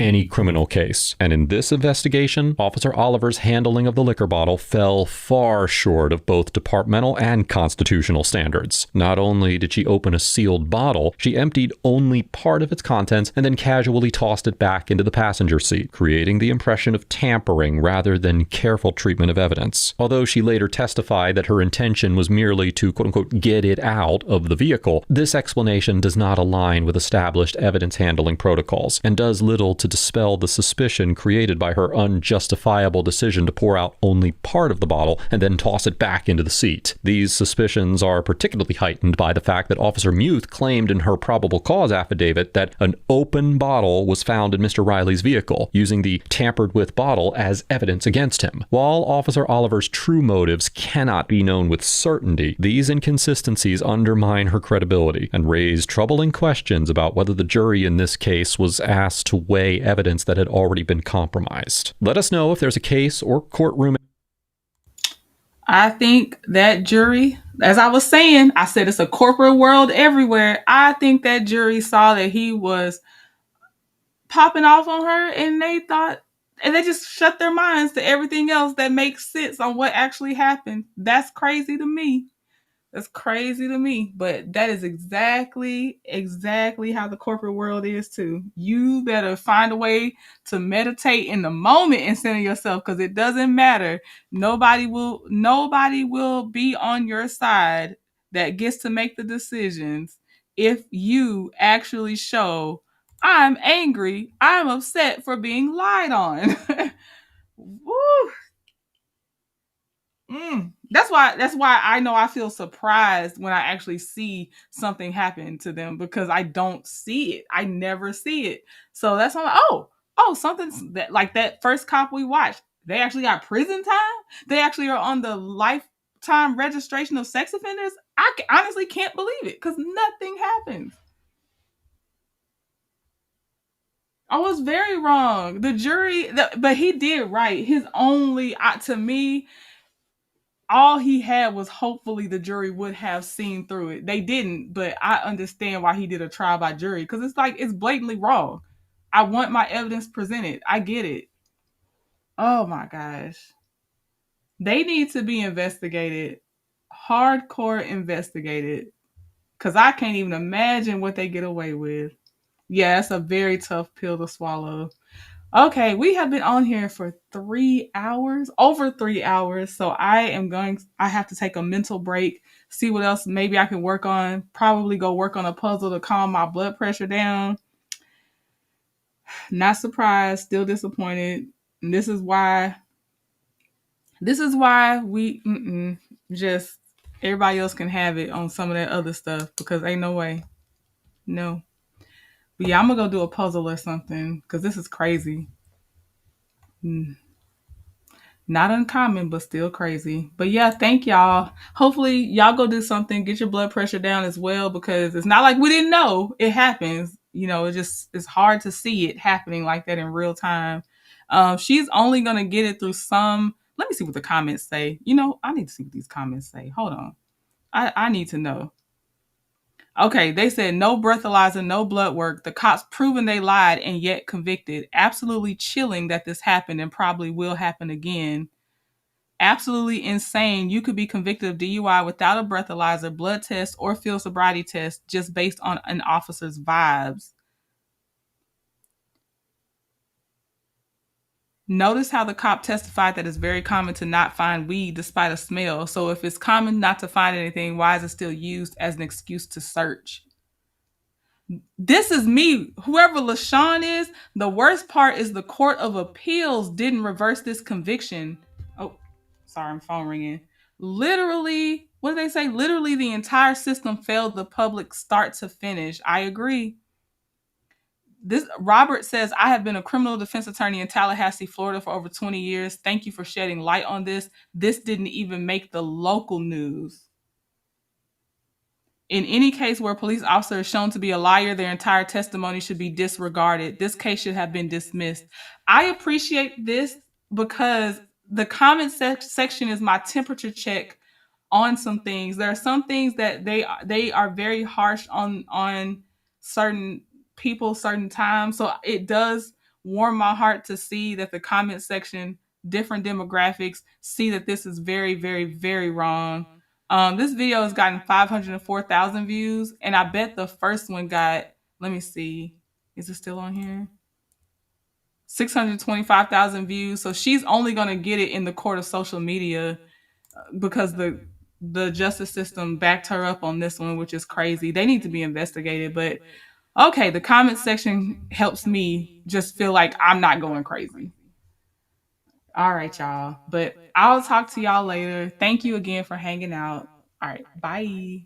Any criminal case. And in this investigation, Officer Oliver's handling of the liquor bottle fell far short of both departmental and constitutional standards. Not only did she open a sealed bottle, she emptied only part of its contents and then casually tossed it back into the passenger seat, creating the impression of tampering rather than careful treatment of evidence. Although she later testified that her intention was merely to quote-unquote get it out of the vehicle, this explanation does not align with established evidence handling protocols and does little to dispel the suspicion created by her unjustifiable decision to pour out only part of the bottle and then toss it back into the seat. These suspicions are particularly heightened by the fact that Officer Muth claimed in her probable cause affidavit that an open bottle was found in Mr. Riley's vehicle, using the tampered with bottle as evidence against him. While Officer Oliver's true motives cannot be known with certainty, these inconsistencies undermine her credibility and raise troubling questions about whether the jury in this case was asked to weigh evidence that had already been compromised. Let us know if there's a case or courtroom. I think that jury, as I was saying, I said it's a corporate world everywhere. I think that jury saw that he was popping off on her and they thought, and they just shut their minds to everything else that makes sense on what actually happened. That's crazy to me. That's crazy to me, but that is exactly how the corporate world is too. You better find a way to meditate in the moment and center yourself, because it doesn't matter. Nobody will be on your side that gets to make the decisions if you actually show, I'm angry, I'm upset for being lied on. Woo. That's why I know I feel surprised when I actually see something happen to them, because I don't see it. I never see it. So that's why I'm like, something's that, like that first cop we watched, they actually got prison time. They actually are on the lifetime registration of sex offenders. I honestly can't believe it, because nothing happens. I was very wrong. The jury, but he did right. His only, to me, all he had was hopefully the jury would have seen through it. They didn't, but I understand why he did a trial by jury, because it's like, it's blatantly wrong. I want my evidence presented. I get it. Oh my gosh. They need to be investigated. Hardcore investigated. Because I can't even imagine what they get away with. Yeah, it's a very tough pill to swallow. Okay, we have been on here for 3 hours, over 3 hours. So I have to take a mental break, see what else maybe I can work on, probably go work on a puzzle to calm my blood pressure down. Not surprised, still disappointed. And this is why we just everybody else can have it on some of that other stuff, because ain't no way. No. But yeah, I'm gonna go do a puzzle or something, because this is crazy. Not uncommon, but still crazy. But yeah, thank y'all. Hopefully, y'all go do something, get your blood pressure down as well, because it's not like we didn't know it happens. You know, it's hard to see it happening like that in real time. She's only gonna get it through some. Let me see what the comments say. You know, I need to see what these comments say. Hold on, I need to know. Okay, they said no breathalyzer, no blood work. The cops proven they lied and yet convicted. Absolutely chilling that this happened and probably will happen again. Absolutely insane. You could be convicted of DUI without a breathalyzer, blood test, or field sobriety test just based on an officer's vibes. Notice how the cop testified that it's very common to not find weed despite a smell. So if it's common not to find anything, why is it still used as an excuse to search? This is me. Whoever LaShawn is, the worst part is the Court of Appeals didn't reverse this conviction. Oh, sorry, I'm phone ringing. Literally, what did they say? Literally, the entire system failed the public start to finish. I agree. This Robert says, I have been a criminal defense attorney in Tallahassee, Florida for over 20 years. Thank you for shedding light on this. This didn't even make the local news. In any case where a police officer is shown to be a liar, their entire testimony should be disregarded. This case should have been dismissed. I appreciate this because the comment section is my temperature check on some things. There are some things that they are very harsh on certain people, certain times. So it does warm my heart to see that the comment section, different demographics, see that this is very, very, very wrong. This video has gotten 504,000 views, and I bet the first one got, let me see, is it still on here? 625,000 views. So she's only going to get it in the court of social media because the justice system backed her up on this one, which is crazy. They need to be investigated. But okay, the comment section helps me just feel like I'm not going crazy. All right, y'all. But I'll talk to y'all later. Thank you again for hanging out. All right, bye.